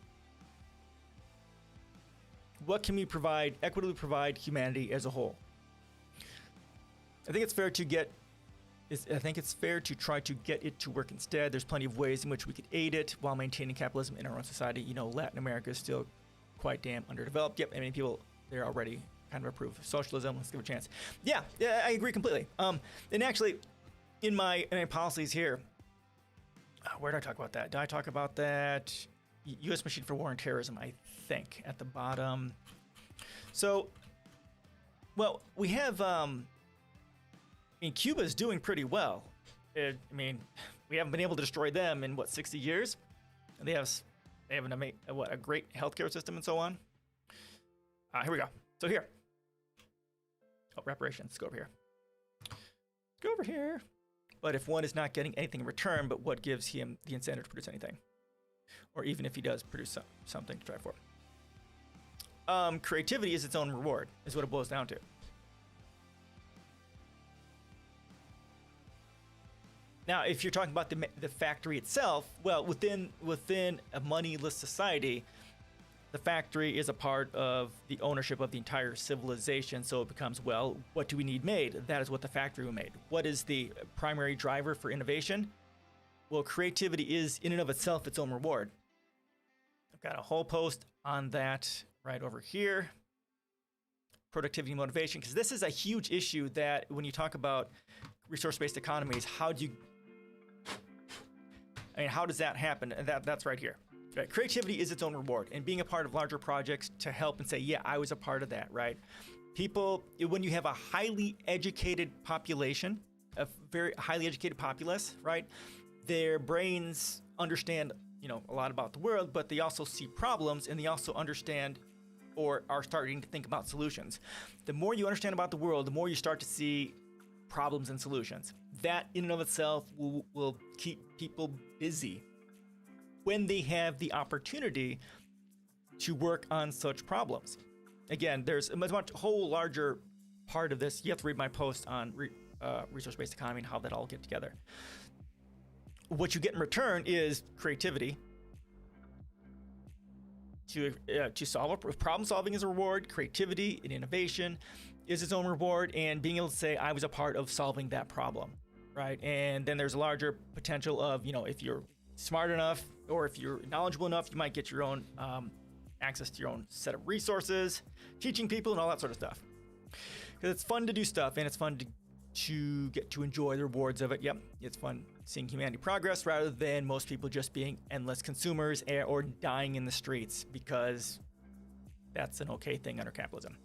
A: What can we equitably provide humanity as a whole? I think it's fair to try to get it to work instead. There's plenty of ways in which we could aid it while maintaining capitalism in our own society. You know, Latin America is still quite damn underdeveloped. Yep, I mean, people there already kind of approve of socialism. Let's give it a chance. Yeah, I agree completely. And actually, in my policies here, where did I talk about that? Did I talk about that? U.S. Machine for War and Terrorism, I think, at the bottom. So, well, we have, Cuba is doing pretty well. We haven't been able to destroy them in, 60 years? And they have a great healthcare system and so on. Here we go. So here. Oh, reparations. Let's go over here. Go over here. But if one is not getting anything in return, but what gives him the incentive to produce anything? Or even if he does produce something to try for. Creativity is its own reward, is what it boils down to. Now, if you're talking about the factory itself, well, within a moneyless society, the factory is a part of the ownership of the entire civilization. So it becomes, well, what do we need made? That is what the factory made. What is the primary driver for innovation? Well, creativity is in and of itself its own reward. I've got a whole post on that right over here. Productivity and motivation, because this is a huge issue that when you talk about resource-based economies, how does that happen? And that's right here. Right? Creativity is its own reward, and being a part of larger projects to help and say, yeah, I was a part of that, right? People, when you have a highly educated population, a very highly educated populace, right? Their brains understand, a lot about the world, but they also see problems, and they also understand or are starting to think about solutions. The more you understand about the world, the more you start to see problems and solutions. That in and of itself will keep people busy when they have the opportunity to work on such problems. Again, there's a whole larger part of this. You have to read my post on resource-based economy and how that all get together. What you get in return is creativity. To solve problem solving is a reward. Creativity and innovation is its own reward, and being able to say I was a part of solving that problem, right? And then there's a larger potential of if you're smart enough or if you're knowledgeable enough, you might get your own access to your own set of resources, teaching people and all that sort of stuff. Because it's fun to do stuff, and it's fun to get to enjoy the rewards of it. Yep, it's fun seeing humanity progress rather than most people just being endless consumers or dying in the streets, because that's an okay thing under capitalism.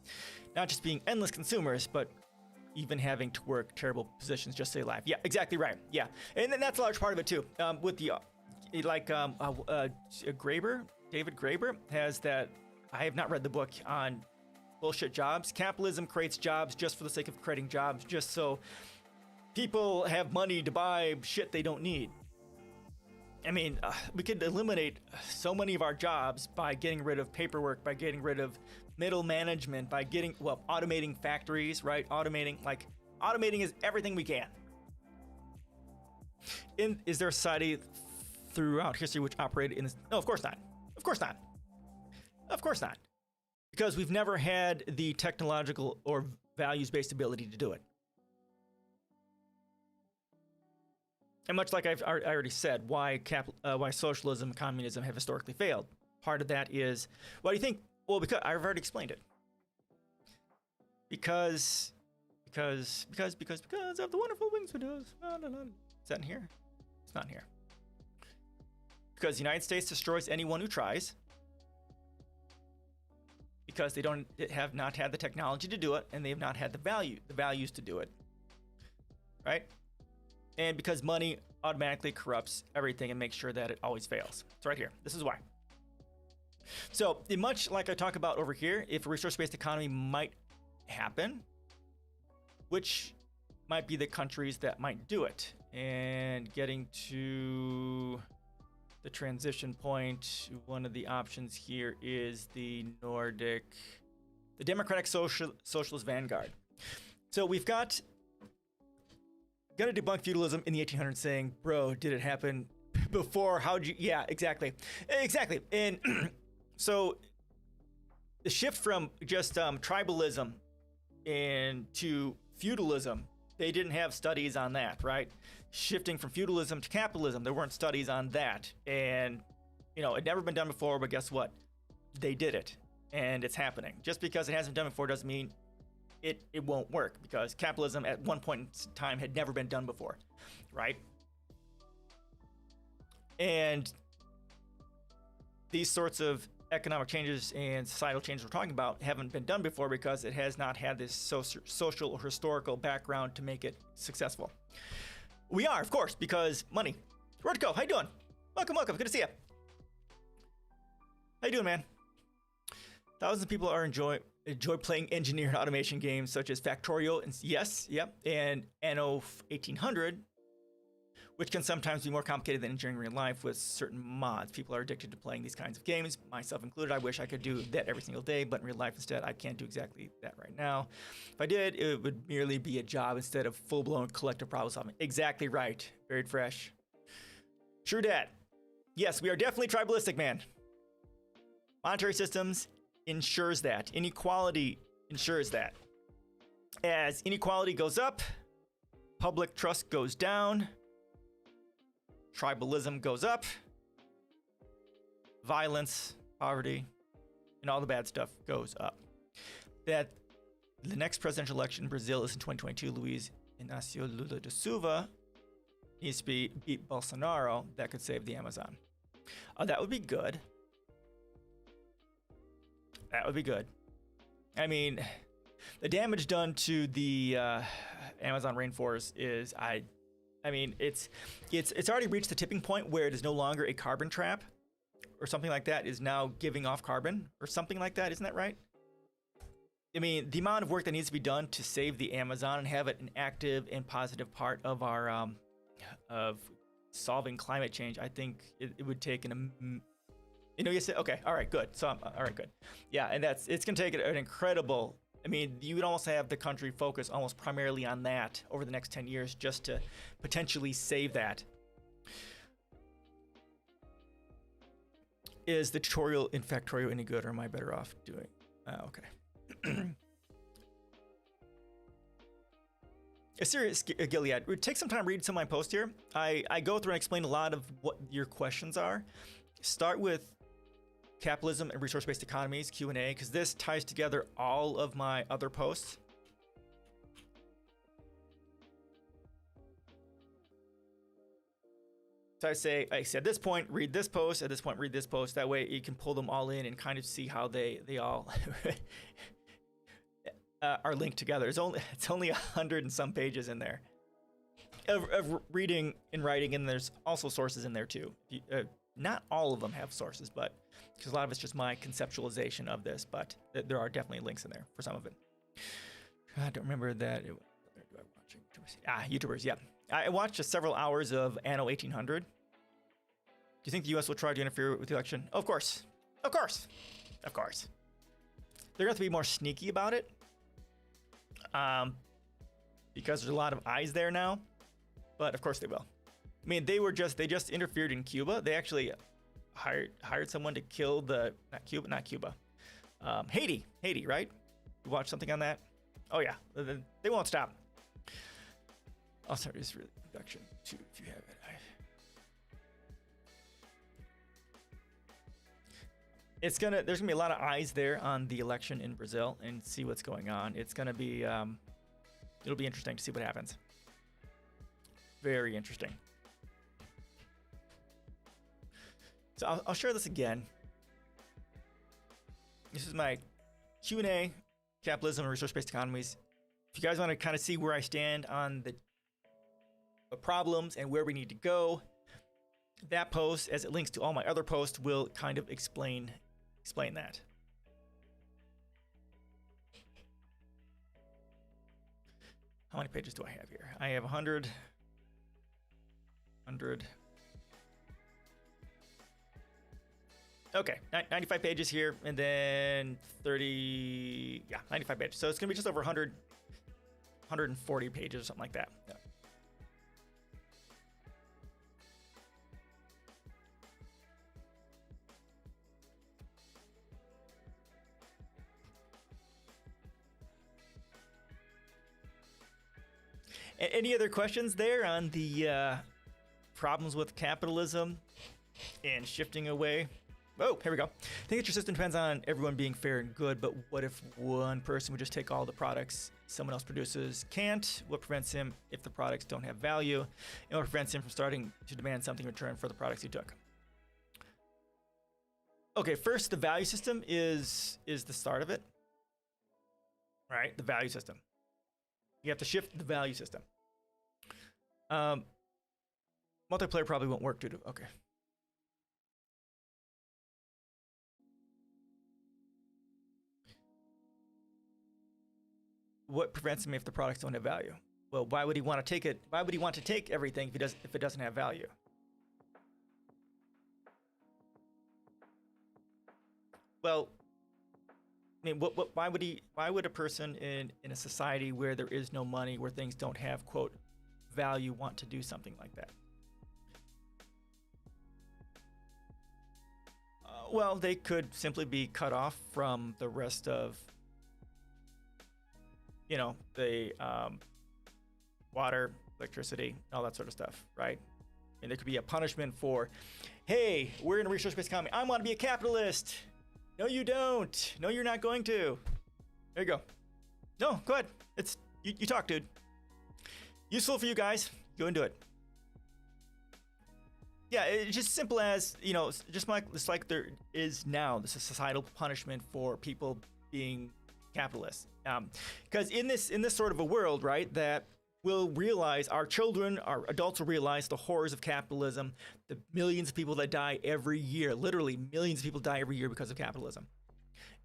A: Not just being endless consumers, but even having to work terrible positions just to stay alive. Yeah, exactly right. Yeah, and then that's a large part of it too. With the Graeber, David Graeber has that. I have not read the book on bullshit jobs. Capitalism creates jobs just for the sake of creating jobs, just so people have money to buy shit they don't need. I mean, we could eliminate so many of our jobs by getting rid of paperwork, by getting rid of middle management, by automating factories, right? Automating is everything we can. Is there a society throughout history which operated in this? No, of course not. Of course not. Of course not. Because we've never had the technological or values-based ability to do it. And much like I already said, why socialism and communism have historically failed. Part of that is, why do you think? Well, because I've already explained it. Because of the wonderful wings we do. Is that in here? It's not in here. Because the United States destroys anyone who tries. Because they have not had the technology to do it, and they have not had the values to do it. Right? And because money automatically corrupts everything and makes sure that it always fails. It's right here. This is why. So, much like I talk about over here, if a resource-based economy might happen, which might be the countries that might do it. And getting to the transition point, one of the options here is the Democratic Socialist Vanguard. So we've got to debunk feudalism in the 1800s, saying, bro, did it happen before? How'd you? Yeah, exactly. And so the shift from just tribalism to feudalism, they didn't have studies on that, right? Shifting from feudalism to capitalism, there weren't studies on that. And, it'd never been done before, but guess what? They did it, and it's happening. Just because it hasn't been done before doesn't mean it won't work, because capitalism at one point in time had never been done before, right? And these sorts of economic changes and societal changes we're talking about haven't been done before because it has not had this social or historical background to make it successful. We are, of course, because money. Rodko, how you doing? Welcome. Good to see you. How you doing, man? Thousands of people enjoy playing engineer and automation games such as Factorio and and Anno 1800, which can sometimes be more complicated than engineering real life with certain mods. People are addicted to playing these kinds of games, myself included. I wish I could do that every single day, but in real life instead, I can't do exactly that right now. If I did, it would merely be a job instead of full-blown collective problem solving. Exactly right. Buried fresh. True dat. Yes, we are definitely tribalistic, man. Monetary systems ensures that. Inequality ensures that. As inequality goes up, public trust goes down, tribalism goes up, violence, poverty, and all the bad stuff goes up. That the next presidential election in Brazil is in 2022. Luiz Inácio Lula da Silva needs to beat Bolsonaro. That could save the Amazon. That would be good. That would be good. I mean, the damage done to the Amazon rainforest is, I mean, it's already reached the tipping point where it is no longer a carbon trap, or something like that. Is now giving off carbon, or something like that. Isn't that right? I mean, the amount of work that needs to be done to save the Amazon and have it an active and positive part of our of solving climate change, I think it would take you said, okay, all right, good. So, all right, good. Yeah, and it's going to take an incredible, I mean, you would almost have the country focus almost primarily on that over the next 10 years just to potentially save that. Is the tutorial in Factorio any good, or am I better off doing? Okay. A serious Gilead. Take some time, read some of my posts here. I go through and explain a lot of what your questions are. Start with capitalism and resource-based economies, Q&A, because this ties together all of my other posts. So I say at this point, read this post. At this point, read this post. That way you can pull them all in and kind of see how they all are linked together. It's only 100 and some pages in there of reading and writing, and there's also sources in there too. Not all of them have sources, but because a lot of it's just my conceptualization of this, but there are definitely links in there for some of it. I don't remember that. YouTubers, yeah. I watched several hours of Anno 1800. Do you think the U.S. will try to interfere with the election? Of course. Of course. Of course. They're going to have to be more sneaky about it. Because there's a lot of eyes there now. But of course they will. I mean, they just interfered in Cuba. They actually hired someone to kill not Cuba. Haiti, right? You watch something on that? Oh yeah, they won't stop. I'll start this reduction too if you have it. There's gonna be a lot of eyes there on the election in Brazil and see what's going on. It's gonna be it'll be interesting to see what happens. Very interesting. So I'll share this again. This is my Q&A, capitalism and resource-based economies. If you guys want to kind of see where I stand on the problems and where we need to go, that post, as it links to all my other posts, will kind of explain that. How many pages do I have here? I have 100. Okay, 95 pages here, and then 95 pages. So it's gonna be just over 140 pages or something like that. Yeah. Any other questions there on the problems with capitalism and shifting away? Oh, here we go. I think that your system depends on everyone being fair and good, but what if one person would just take all the products someone else produces? Can't? What prevents him if the products don't have value? And what prevents him from starting to demand something in return for the products he took? Okay, first, the value system is the start of it. Right? The value system. You have to shift the value system. Multiplayer probably won't work due to, okay. What prevents him if the products don't have value? Well, why would he want to take it? Why would he want to take everything if it doesn't have value? Well, I mean, why would he? Why would a person in a society where there is no money, where things don't have quote value, want to do something like that? Well, they could simply be cut off from the rest of, the water, electricity, all that sort of stuff, right? And there could be a punishment for, hey, we're in a resource-based economy. I want to be a capitalist. No, you don't. No, you're not going to. There you go. No, go ahead. It's you talk, dude. Useful for you guys. Go and do it. Yeah, it's just simple as, just like there is now, this is societal punishment for people being capitalists. Because in this sort of a world, right, that we'll realize, our children, our adults will realize the horrors of capitalism, the millions of people that die every year, literally millions of people die every year because of capitalism.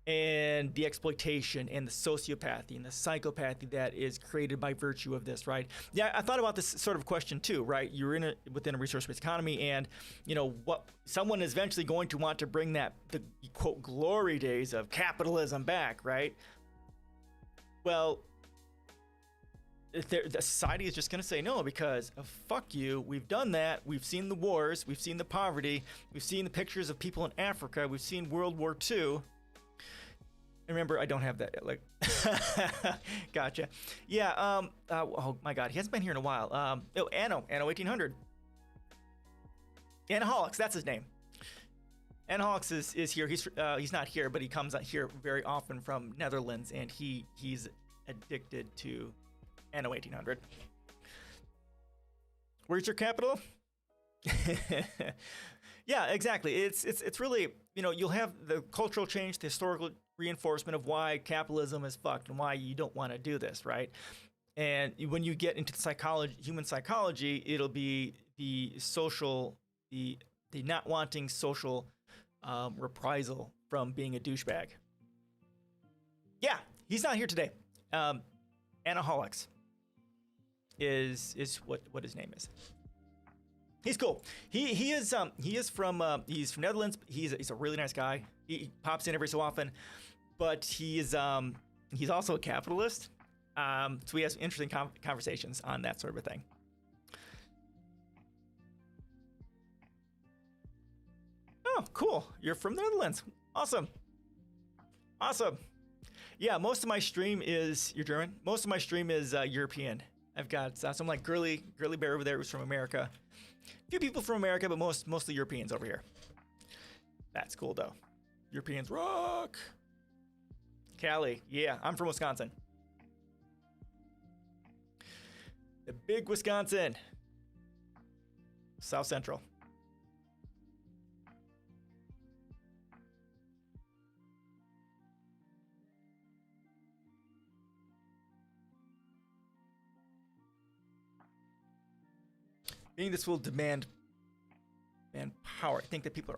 A: And the exploitation and the sociopathy and the psychopathy that is created by virtue of this, right? Yeah, I thought about this sort of question too, right? You're within a resource-based economy, and what someone is eventually going to want to bring the quote glory days of capitalism back, right? Well, the society is just going to say no, because fuck you. We've done that. We've seen the wars. We've seen the poverty. We've seen the pictures of people in Africa. We've seen World War II. Remember, I don't have that. Like, gotcha. Yeah. Oh my God, he hasn't been here in a while. Anno 1800. Anaholics, that's his name. Anaholics is here. He's not here, but he comes out here very often from Netherlands, and he's addicted to Anno 1800. Where's your capital? Yeah, exactly. It's really, you'll have the cultural change, the historical reinforcement of why capitalism is fucked and why you don't want to do this, right? And when you get into human psychology, it'll be the not wanting social reprisal from being a douchebag. Yeah, he's not here today. Anaholics is what his name is. He's cool. He's from Netherlands. He's a really nice guy. He pops in every so often, but he's also a capitalist. So we have some interesting conversations on that sort of a thing. Oh, cool. You're from the Netherlands. Awesome. Yeah, most of my stream is, you're German? Most of my stream is European. I've got some like girly bear over there who's from America. A few people from America, but mostly Europeans over here. That's cool though. Europeans rock. Cali, yeah, I'm from Wisconsin. The big Wisconsin. South Central. Meaning this will demand power. I think that people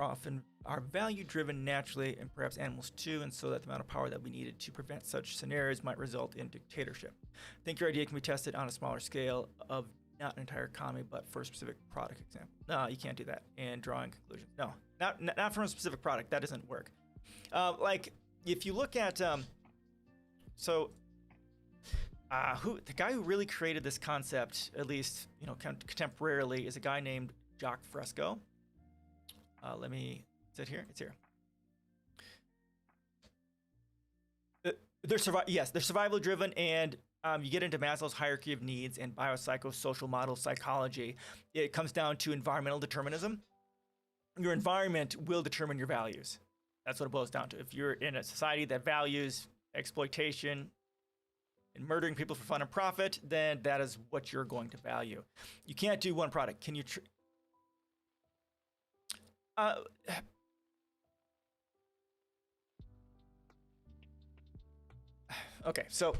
A: are value driven naturally, and perhaps animals too, and so that the amount of power that we needed to prevent such scenarios might result in dictatorship. I think your idea can be tested on a smaller scale of not an entire economy, but for a specific product example. No, you can't do that and drawing conclusions. No, not from a specific product. That doesn't work. Like if you look at the guy who really created this concept, at least contemporarily, is a guy named Jacques Fresco. Is it here? It's here. They're survival driven, and you get into Maslow's hierarchy of needs and biopsychosocial model psychology. It comes down to environmental determinism. Your environment will determine your values. That's what it boils down to. If you're in a society that values exploitation and murdering people for fun and profit, then that is what you're going to value. You can't do one product. Can you? Okay, so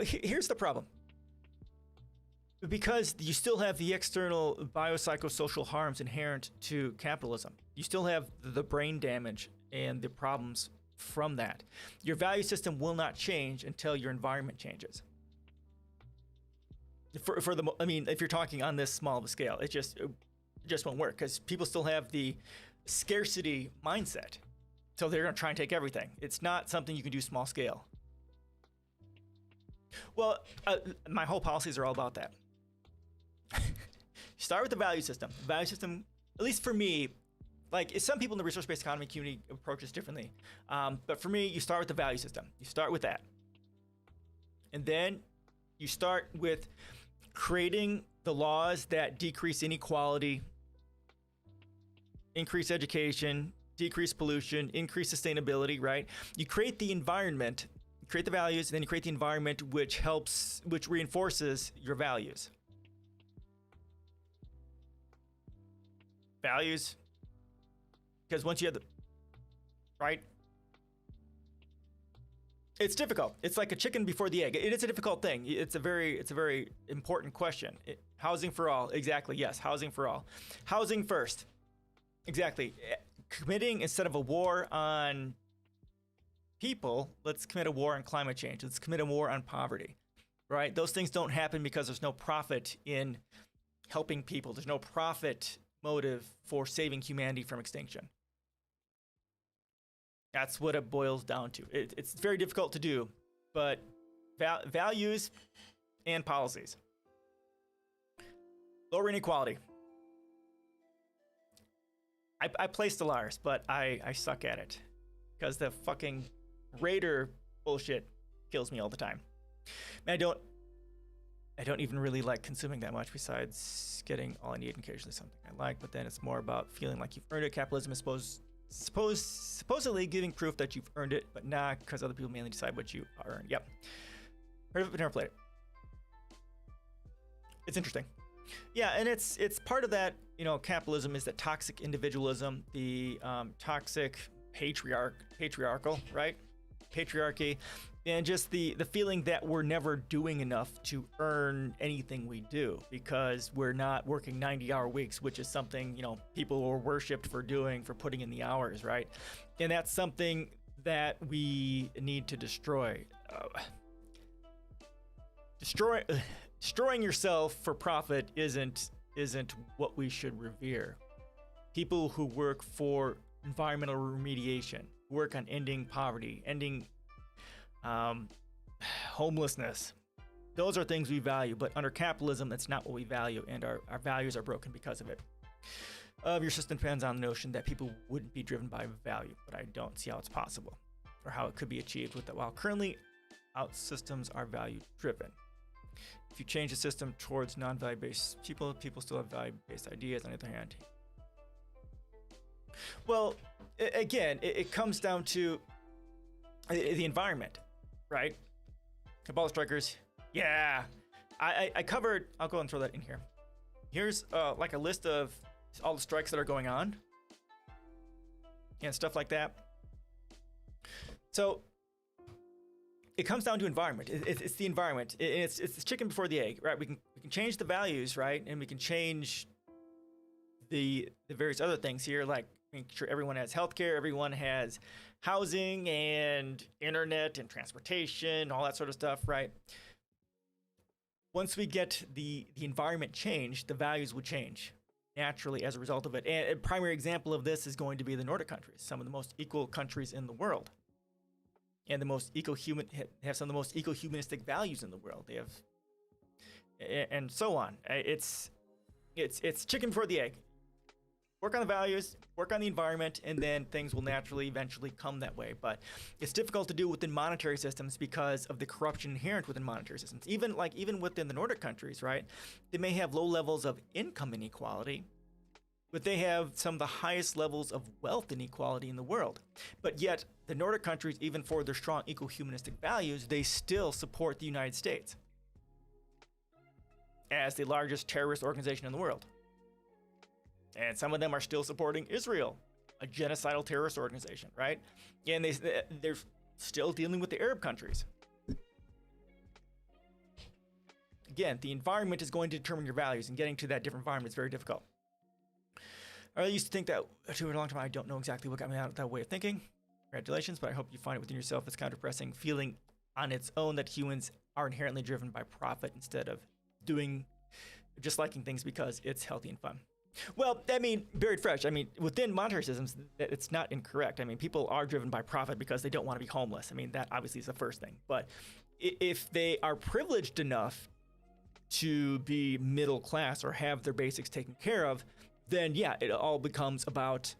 A: here's the problem. Because you still have the external biopsychosocial harms inherent to capitalism. You still have the brain damage and the problems from that. Your value system will not change until your environment changes. I mean, if you're talking on this small of a scale, it just won't work because people still have the scarcity mindset. So they're going to try and take everything. It's not something you can do small scale. Well, my whole policies are all about that. Start with the value system. The value system, at least for me, like some people in the resource-based economy community approach this differently. But for me, you start with the value system. You start with that. And then you start with creating the laws that decrease inequality, increase education, decrease pollution, increase sustainability, right? You create the environment, you create the values, and then you create the environment which reinforces your values. Values, because once you have the, right? It's difficult. It's like a chicken before the egg. It is a difficult thing. It's a very important question. Housing for all, exactly, yes, housing for all. Housing first, exactly. Committing, instead of a war on people, let's commit a war on climate change. Let's commit a war on poverty, right? Those things don't happen because there's no profit in helping people. There's no profit motive for saving humanity from extinction. That's what it boils down to. It's very difficult to do, but values and policies. Lower inequality. I play Stellaris, but I suck at it because the fucking Raider bullshit kills me all the time. And I don't even really like consuming that much besides getting all I need and occasionally something I like, but then it's more about feeling like you've earned it. Capitalism is supposedly giving proof that you've earned it, but not because other people mainly decide what you earn. Yep. Heard of it, but never played it. It's interesting. Yeah, and it's part of that, capitalism is that toxic individualism, the toxic patriarchal, right? Patriarchy, and just the feeling that we're never doing enough to earn anything we do because we're not working 90-hour weeks, which is something, people were worshipped for doing, for putting in the hours, right? And that's something that we need to destroy. Destroying yourself for profit isn't what we should revere. People who work for environmental remediation, work on ending poverty, ending homelessness. Those are things we value, but under capitalism, that's not what we value, and our values are broken because of it. Your system depends on the notion that people wouldn't be driven by value, but I don't see how it's possible, or how it could be achieved with that. While currently, out systems are value driven. If you change the system towards non-value based people still have value based ideas. On the other hand, well, again, it comes down to the environment, right? Abolish strikers. Yeah, I covered. I'll go and throw that in here. Here's like a list of all the strikes that are going on and stuff like that. So it comes down to environment. It's the environment. It's the chicken before the egg, right? We can change the values, right? And we can change the various other things here, like make sure everyone has healthcare, everyone has housing and internet and transportation, all that sort of stuff, right? Once we get the environment changed, the values will change naturally as a result of it. And a primary example of this is going to be the Nordic countries, some of the most equal countries in the world. And the most have some of the most eco-humanistic values in the world. They have, and so on. It's chicken before the egg. Work on the values, work on the environment, and then things will naturally, eventually come that way. But it's difficult to do within monetary systems because of the corruption inherent within monetary systems. Even within the Nordic countries, right? They may have low levels of income inequality, but they have some of the highest levels of wealth inequality in the world. But yet, the Nordic countries, even for their strong eco-humanistic values, they still support the United States as the largest terrorist organization in the world. And some of them are still supporting Israel, a genocidal terrorist organization, right? And they're still dealing with the Arab countries. Again, the environment is going to determine your values, and getting to that different environment is very difficult. I used to think that to a long time. I don't know exactly what got me out of that way of thinking. Congratulations, but I hope you find it within yourself. It's kind of depressing feeling on its own that humans are inherently driven by profit instead of doing just liking things because it's healthy and fun. Well, I mean, buried fresh. I mean, within monetary systems, it's not incorrect. I mean, people are driven by profit because they don't want to be homeless. I mean, that obviously is the first thing. But if they are privileged enough to be middle class or have their basics taken care of, then yeah, it all becomes about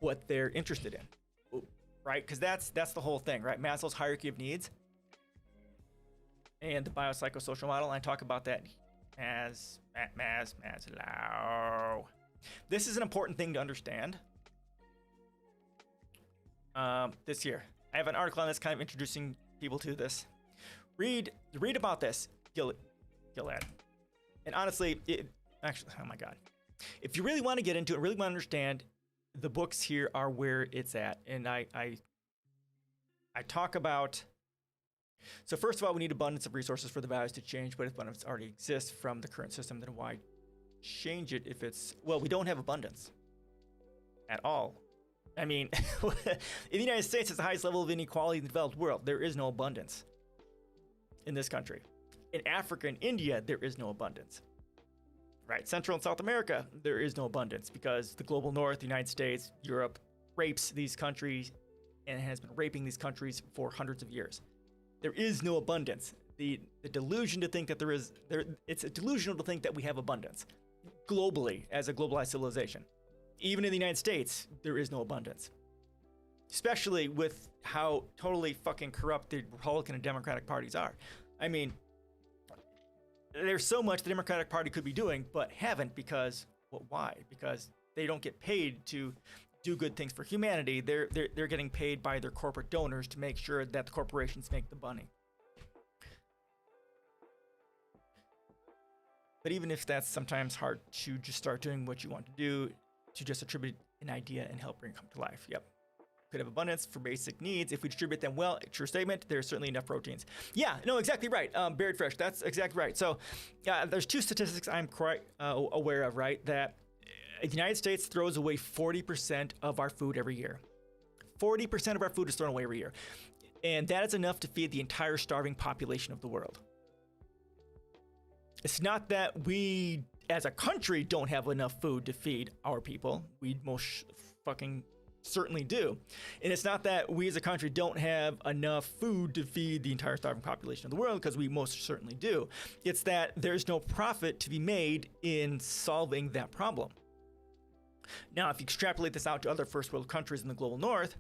A: what they're interested in, right? Because that's the whole thing, right? Maslow's hierarchy of needs and the biopsychosocial model. I talk about that as Maslow. This is an important thing to understand. This year, I have an article on this, kind of introducing people to this. Read about this, Gilad. And honestly, actually, oh my God. If you really want to get into it, really want to understand, the books here are where it's at. And I talk about, so first of all, we need abundance of resources for the values to change, but if abundance already exists from the current system, then why change it if it's, well, we don't have abundance at all. I mean, in the United States, it's the highest level of inequality in the developed world. There is no abundance in this country. In Africa and India, there is no abundance. Right? Central and South America, there is no abundance because the global north, the United States, Europe, rapes these countries and has been raping these countries for hundreds of years. There is no abundance. The delusion to think that it's delusional to think that we have abundance globally as a globalized civilization. Even in the United States, there is no abundance. Especially with how totally fucking corrupt the Republican and Democratic parties are. I mean, there's so much the Democratic Party could be doing, but haven't because, well, why? Because they don't get paid to do good things for humanity. They're getting paid by their corporate donors to make sure that the corporations make the money. But even if that's sometimes hard to just start doing what you want to do, to just attribute an idea and help bring it come to life. Yep. Could have abundance for basic needs if we distribute them well. True statement. There's certainly enough proteins. Yeah, no, exactly right. Buried fresh. That's exactly right. So there's two statistics I'm quite aware of, right? That the United States throws away 40% of our food every year. 40% of our food is thrown away every year. And that is enough to feed the entire starving population of the world. It's not that we, as a country, don't have enough food to feed our people. We most fucking certainly do. And it's not that we as a country don't have enough food to feed the entire starving population of the world, because we most certainly do. It's that there's no profit to be made in solving that problem. Now, if you extrapolate this out to other first world countries in the global north,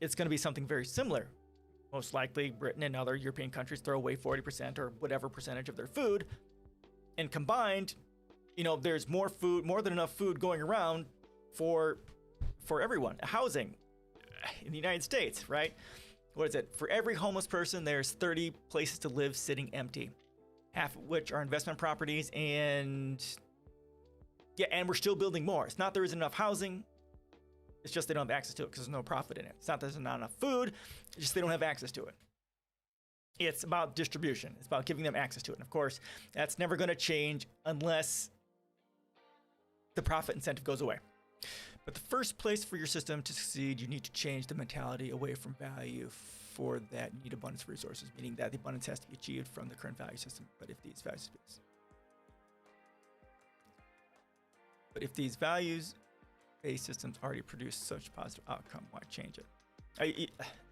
A: it's going to be something very similar. Most likely, Britain and other European countries throw away 40% or whatever percentage of their food. And combined, there's more than enough food going around for everyone. Housing in the United States, right? What is it? For every homeless person, there's 30 places to live sitting empty, half of which are investment properties. And we're still building more. It's not there isn't enough housing. It's just they don't have access to it because there's no profit in it. It's not there's not enough food. It's just they don't have access to it. It's about distribution. It's about giving them access to it. And of course, that's never going to change unless the profit incentive goes away. But the first place for your system to succeed, you need to change the mentality away from value. For that, you need abundance of resources, meaning that the abundance has to be achieved from the current value system. But if these values-based systems already produce such positive outcome, why change it?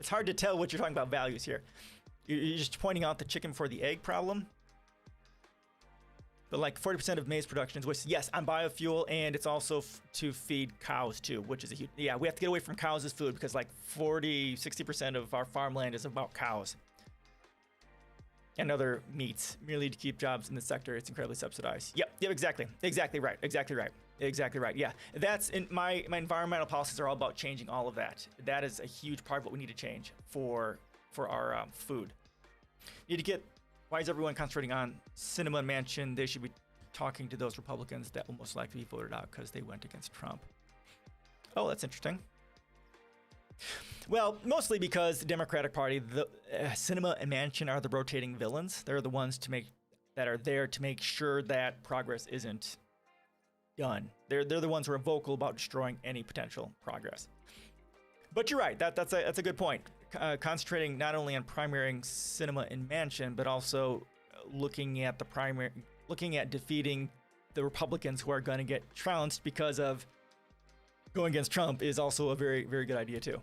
A: It's hard to tell what you're talking about values here. You're just pointing out the chicken before the egg problem. But like 40% of maize production is waste. Yes, on biofuel, and it's also to feed cows too, which is a huge, we have to get away from cows as food because like 60% of our farmland is about cows and other meats, merely to keep jobs in the sector. It's incredibly subsidized. Yep, exactly right. Yeah, that's in my environmental policies are all about changing all of that. That is a huge part of what we need to change for our food. You need to get. Why is everyone concentrating on Sinema and Manchin? They should be talking to those Republicans that will most likely be voted out because they went against Trump. Oh, that's interesting. Well, mostly because the Democratic Party, the Sinema and Manchin are the rotating villains. They're the ones that are there to make sure that progress isn't done. They're the ones who are vocal about destroying any potential progress. But you're right. That's a good point. Concentrating not only on primarying Sinema and Manchin, but also looking at defeating the Republicans who are going to get trounced because of going against Trump is also a very, very good idea too.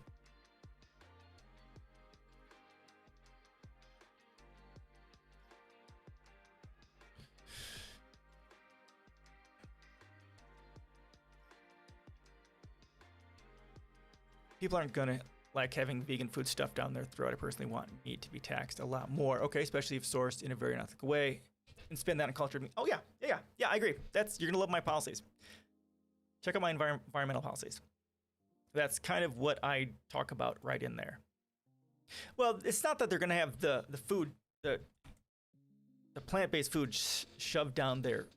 A: People aren't going to like having vegan food stuffed down their throat. I personally want meat to be taxed a lot more. Okay, especially if sourced in a very unethical way, and spend that on cultured meat. Oh yeah, I agree. You're gonna love my policies. Check out my environmental policies. That's kind of what I talk about right in there. Well, it's not that they're gonna have the food, the plant-based food shoved down their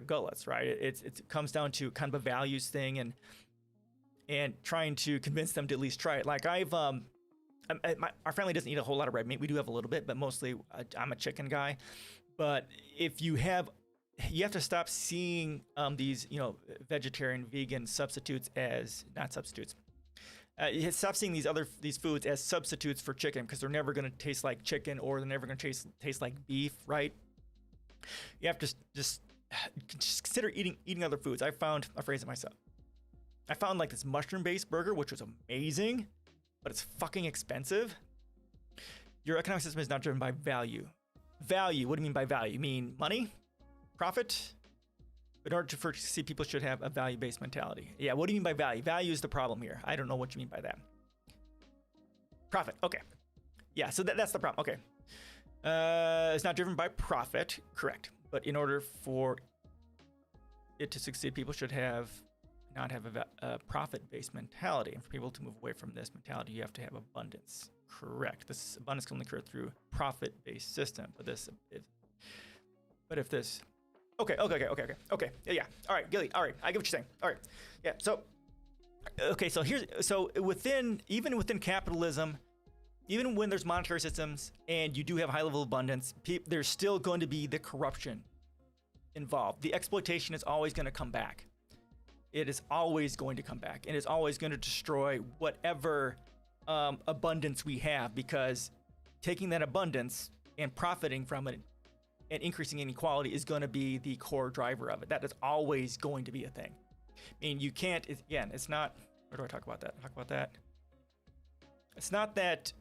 A: gullets, right? It comes down to kind of a values thing and trying to convince them to at least try it. Like our family doesn't eat a whole lot of red meat. We do have a little bit, but mostly I'm a chicken guy. But if you have to stop seeing these, vegetarian, vegan substitutes as not substitutes. You stop seeing these foods as substitutes for chicken because they're never going to taste like chicken or they're never going to taste like beef, right? You have to just consider eating other foods. I'll phrase it myself. I found like this mushroom-based burger, which was amazing, but it's fucking expensive. Your economic system is not driven by value. Value, what do you mean by value? You mean money? Profit? In order to see, people should have a value-based mentality. Yeah, what do you mean by value? Value is the problem here. I don't know what you mean by that. Profit, okay. Yeah, so that's the problem, okay. It's not driven by profit, correct. But in order for it to succeed, people should not have a profit-based mentality. And for people to move away from this mentality, you have to have abundance. Correct. This abundance can only occur through profit-based system. But if this, okay. Yeah. All right, Gilly. All right, I get what you're saying. All right. Yeah. So, okay. So even within capitalism, even when there's monetary systems and you do have high level abundance, there's still going to be the corruption involved. The exploitation is always going to come back. It is always going to come back, and it's always going to destroy whatever abundance we have, because taking that abundance and profiting from it and increasing inequality is going to be the core driver of it. That is always going to be a thing. I mean, you can't, it's not, where do I talk about that? It's not that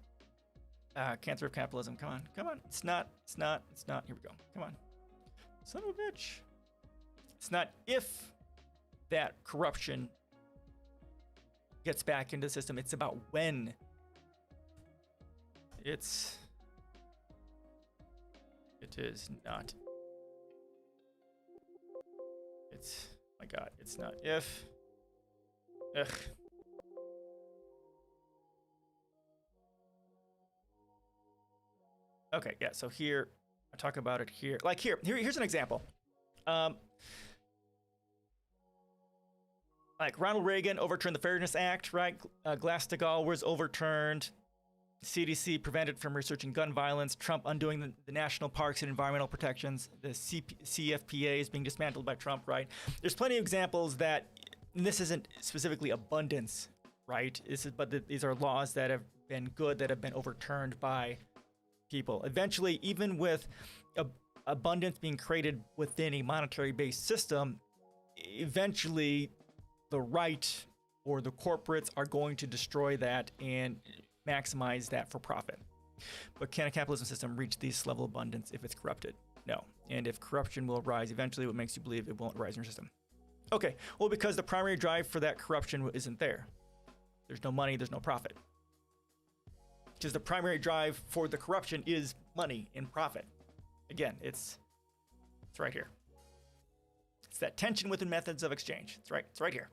A: cancer of capitalism. Come on. It's not. Here we go. Come on. Son of a bitch. It's not if that corruption gets back into the system. It's about when. It is not. My God, it's not if. Ugh. Okay, yeah, so here, I talk about it here. Like here's an example. Like Ronald Reagan overturned the Fairness Act, right? Glass-Steagall was overturned. CDC prevented from researching gun violence. Trump undoing the national parks and environmental protections. The CFPA is being dismantled by Trump, right? There's plenty of examples that, and this isn't specifically abundance, right? These are laws that have been good, that have been overturned by people. Eventually, even with abundance being created within a monetary-based system, eventually the right or the corporates are going to destroy that and maximize that for profit. But can a capitalism system reach this level of abundance if it's corrupted? No. And if corruption will rise eventually, what makes you believe it won't rise in your system? Okay, well, because the primary drive for that corruption isn't there. There's no money, there's no profit. Because the primary drive for the corruption is money and profit. Again, it's right here. It's that tension within methods of exchange. It's right here.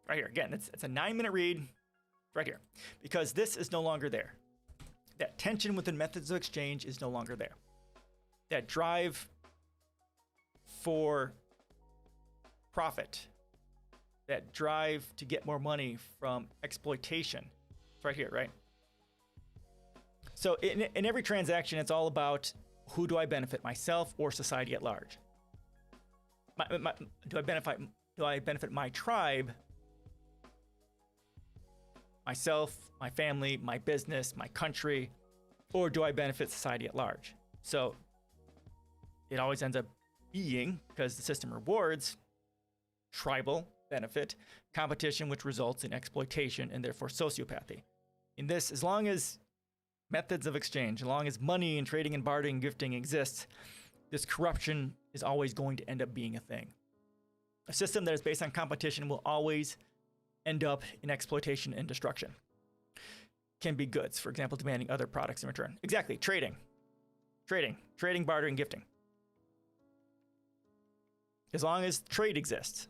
A: Right here. Again, it's a 9-minute read. Right here. Because this is no longer there. That tension within methods of exchange is no longer there. That drive for profit, that drive to get more money from exploitation. It's right here, right? So in every transaction, it's all about, who do I benefit, myself or society at large? do I benefit my tribe, myself, my family, my business, my country, or do I benefit society at large? So it always ends up being, because the system rewards tribal benefit, competition, which results in exploitation and therefore sociopathy. In this, as long as methods of exchange, as long as money and trading and bartering and gifting exists, this corruption is always going to end up being a thing. A system that is based on competition will always end up in exploitation and destruction. Can be goods, for example, demanding other products in return. Exactly, trading, bartering, gifting. As long as trade exists,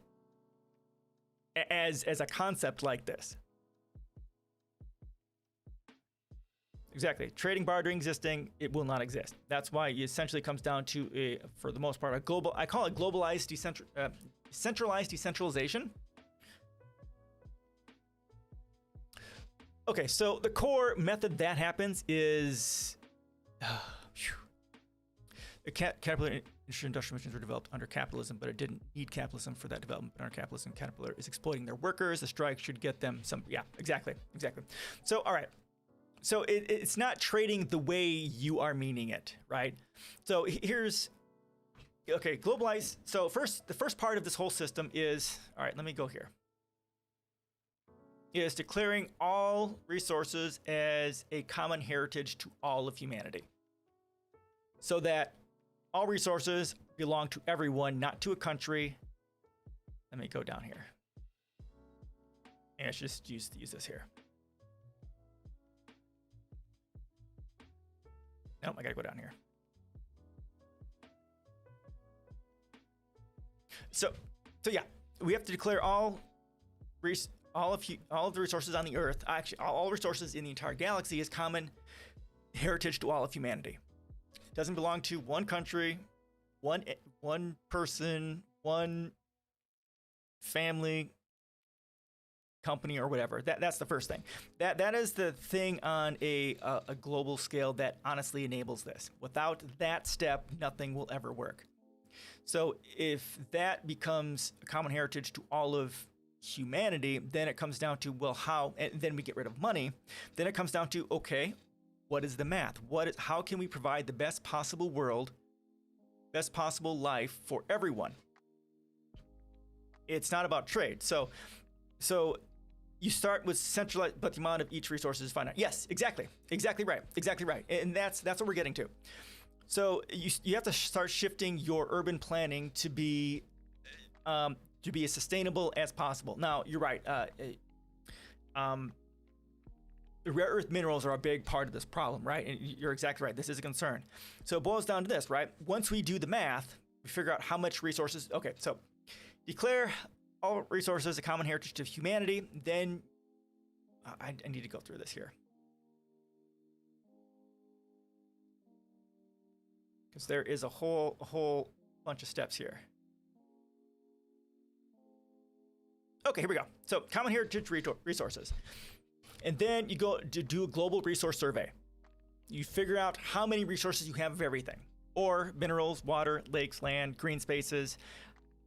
A: as a concept like this. Exactly. Trading, bartering, existing, it will not exist. That's why it essentially comes down to, for the most part, a global, I call it globalized centralized decentralization. Okay, so the core method that happens is, the caterpillar industrial machines were developed under capitalism, but it didn't need capitalism for that development. But under capitalism, Caterpillar is exploiting their workers. The strike should get them some, yeah, exactly. So, all right. So it's not trading the way you are meaning it, right? So here's, okay, globalize. So the first part of this whole system is, all right, let me go here, is declaring all resources as a common heritage to all of humanity. So that all resources belong to everyone, not to a country. Let me go down here. And let's just use this here. Nope, I gotta go down here. So yeah, we have to declare all of the resources on the Earth, actually all resources in the entire galaxy, as common heritage to all of humanity. It doesn't belong to one country, one person, one family, company, or whatever. That's the first thing. That is the thing on a global scale that honestly enables this. Without that step, nothing will ever work. So if that becomes a common heritage to all of humanity, then it comes down to, well, how, and then we get rid of money. Then it comes down to, okay, what is the math? How can we provide the best possible world, best possible life for everyone? It's not about trade. So you start with centralized, but the amount of each resource is finite. Yes, exactly right. And that's what we're getting to. So you have to start shifting your urban planning to be as sustainable as possible. Now, you're right. The rare earth minerals are a big part of this problem, right? And you're exactly right. This is a concern. So it boils down to this, right? Once we do the math, we figure out how much resources. Okay, so declare all resources a common heritage to humanity. Then I need to go through this here, because there is a whole bunch of steps here. Okay, here we go. So common heritage resources. And then you go to do a global resource survey. You figure out how many resources you have of everything. Ore, minerals, water, lakes, land, green spaces,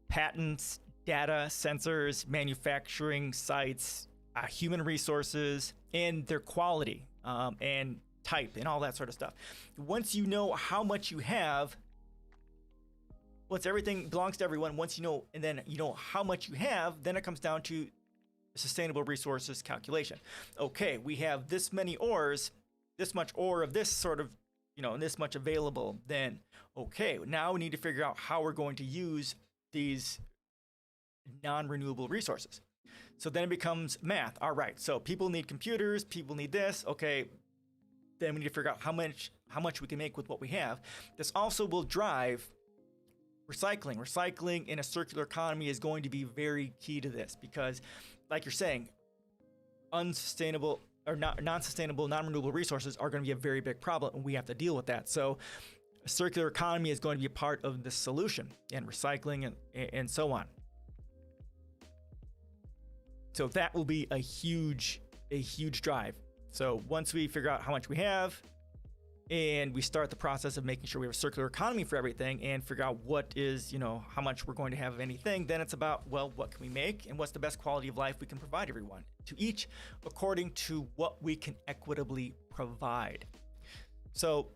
A: patents, data, sensors, manufacturing sites, human resources, and their quality and type and all that sort of stuff. Once you know how much you have, once everything belongs to everyone, once you know, and then you know how much you have, then it comes down to sustainable resources calculation. Okay, we have this many ores, this much ore of this sort of, and this much available. Then, okay, now we need to figure out how we're going to use these non-renewable resources. So then it becomes math. All right, so people need computers, people need this. Okay, then we need to figure out how much we can make with what we have. This also will drive recycling. Recycling in a circular economy is going to be very key to this, because like you're saying, unsustainable or non-sustainable, non-renewable resources are going to be a very big problem, and we have to deal with that. So a circular economy is going to be a part of the solution, and recycling and so on. So that will be a huge drive. So once we figure out how much we have, and we start the process of making sure we have a circular economy for everything and figure out what is, how much we're going to have of anything, then it's about, well, what can we make and what's the best quality of life we can provide everyone, to each according to what we can equitably provide. So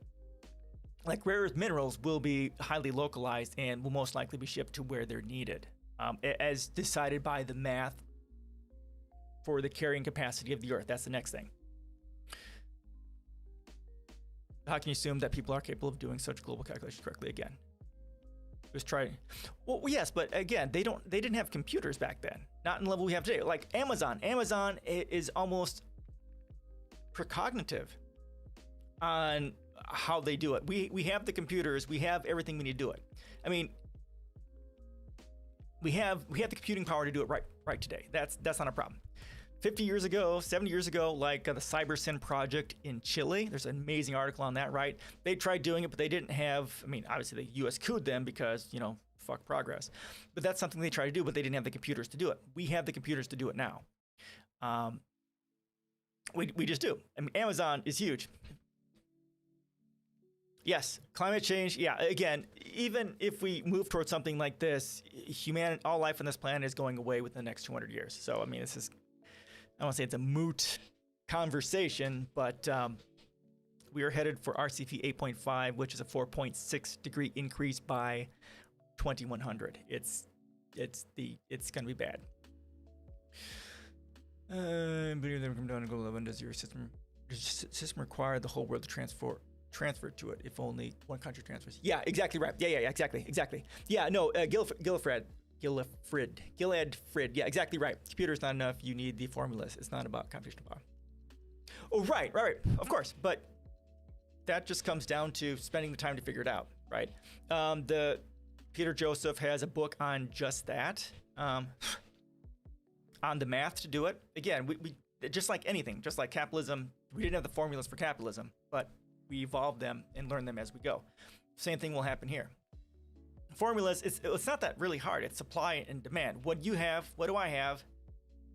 A: like rare earth minerals will be highly localized and will most likely be shipped to where they're needed, as decided by the math for the carrying capacity of the earth. That's the next thing. How can you assume that people are capable of doing such global calculations correctly? Again, just try. Well, yes, but again, they didn't have computers back then, not in the level we have today. Like Amazon is almost precognitive on how they do it. We have the computers, we have everything we need to do it. I mean, we have the computing power to do it right today. That's not a problem. 50 years ago, 70 years ago, like the CyberSyn project in Chile, there's an amazing article on that, right? They tried doing it, but they didn't have, I mean, obviously the US could them because, fuck progress. But that's something they tried to do, but they didn't have the computers to do it. We have the computers to do it now. We just do. I mean, Amazon is huge. Yes, climate change. Yeah, again, even if we move towards something like this, all life on this planet is going away within the next 200 years. So, I mean, this is, I don't want to say it's a moot conversation, but we are headed for RCP 8.5, which is a 4.6 degree increase by 2100. It's going to be bad. But never come down to global level. Does your system require the whole world to transfer to it if only one country transfers? Yeah, exactly right. Yeah, exactly. Yeah, no, Gillifred. Yeah, exactly right. Computer's not enough. You need the formulas. It's not about computational power. Oh, right. Of course, but that just comes down to spending the time to figure it out, right? The Peter Joseph has a book on just that, on the math to do it. Again, we just like anything, just like capitalism, we didn't have the formulas for capitalism, but we evolve them and learn them as we go. Same thing will happen here. Formulas, it's not that really hard. It's supply and demand. What do you have? What do I have?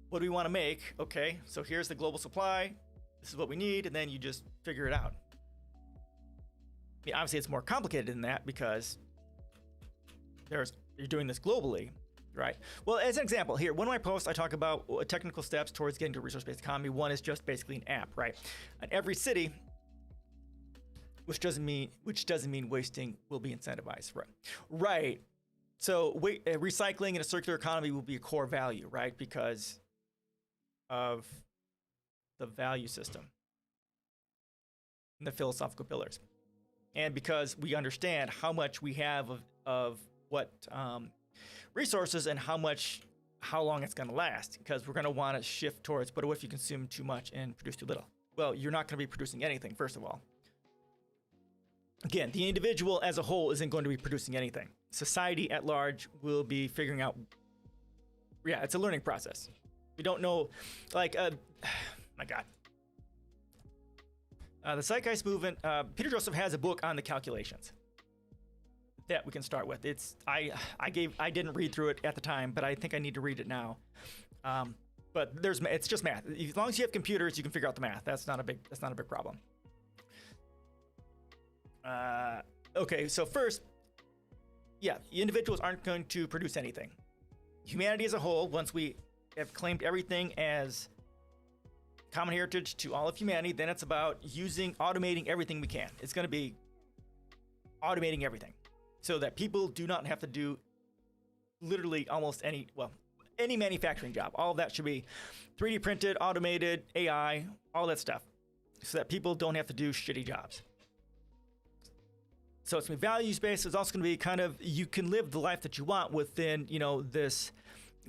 A: What do we want to make? Okay, so here's the global supply. This is what we need, and then you just figure it out. I mean, obviously, it's more complicated than that because you're doing this globally, right? Well, as an example, here, one of my posts, I talk about technical steps towards getting to a resource-based economy. One is just basically an app, right? And every city, which doesn't mean wasting will be incentivized, right? So recycling in a circular economy will be a core value, right? Because of the value system and the philosophical pillars, and because we understand how much we have of what resources and how long it's going to last. Because we're going to want to shift towards, but what if you consume too much and produce too little? Well, you're not going to be producing anything, first of all. Again, the individual as a whole isn't going to be producing anything. Society at large will be figuring out. Yeah, it's a learning process. We don't know, like, my God. The Zeitgeist movement, Peter Joseph has a book on the calculations that we can start with. I didn't read through it at the time, but I think I need to read it now. But it's just math. As long as you have computers, you can figure out the math. That's not a big problem. Okay, so first, yeah, individuals aren't going to produce anything. Humanity as a whole, once we have claimed everything as common heritage to all of humanity, then it's about automating everything we can. It's going to be automating everything so that people do not have to do literally almost any manufacturing job. All of that should be 3D printed, automated, AI, all that stuff, so that people don't have to do shitty jobs. So it's going to be values-based. It's also going to be kind of, you can live the life that you want within,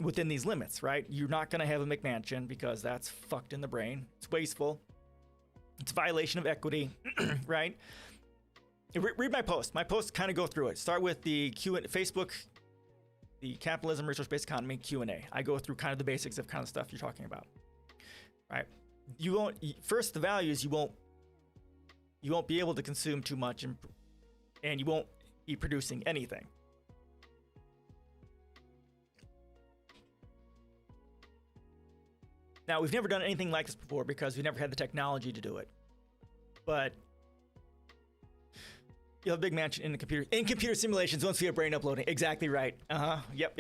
A: within these limits, right? You're not going to have a McMansion because that's fucked in the brain. It's wasteful. It's a violation of equity, right? Read my post. My posts kind of go through it. Start with the Facebook, the capitalism, resource-based economy Q&A. I go through kind of the basics of kind of stuff you're talking about, right? First, the values, you won't be able to consume too much and you won't be producing anything. Now, we've never done anything like this before because we never had the technology to do it. But You'll have a big mansion in computer simulations once we have brain uploading. Exactly right. Yep.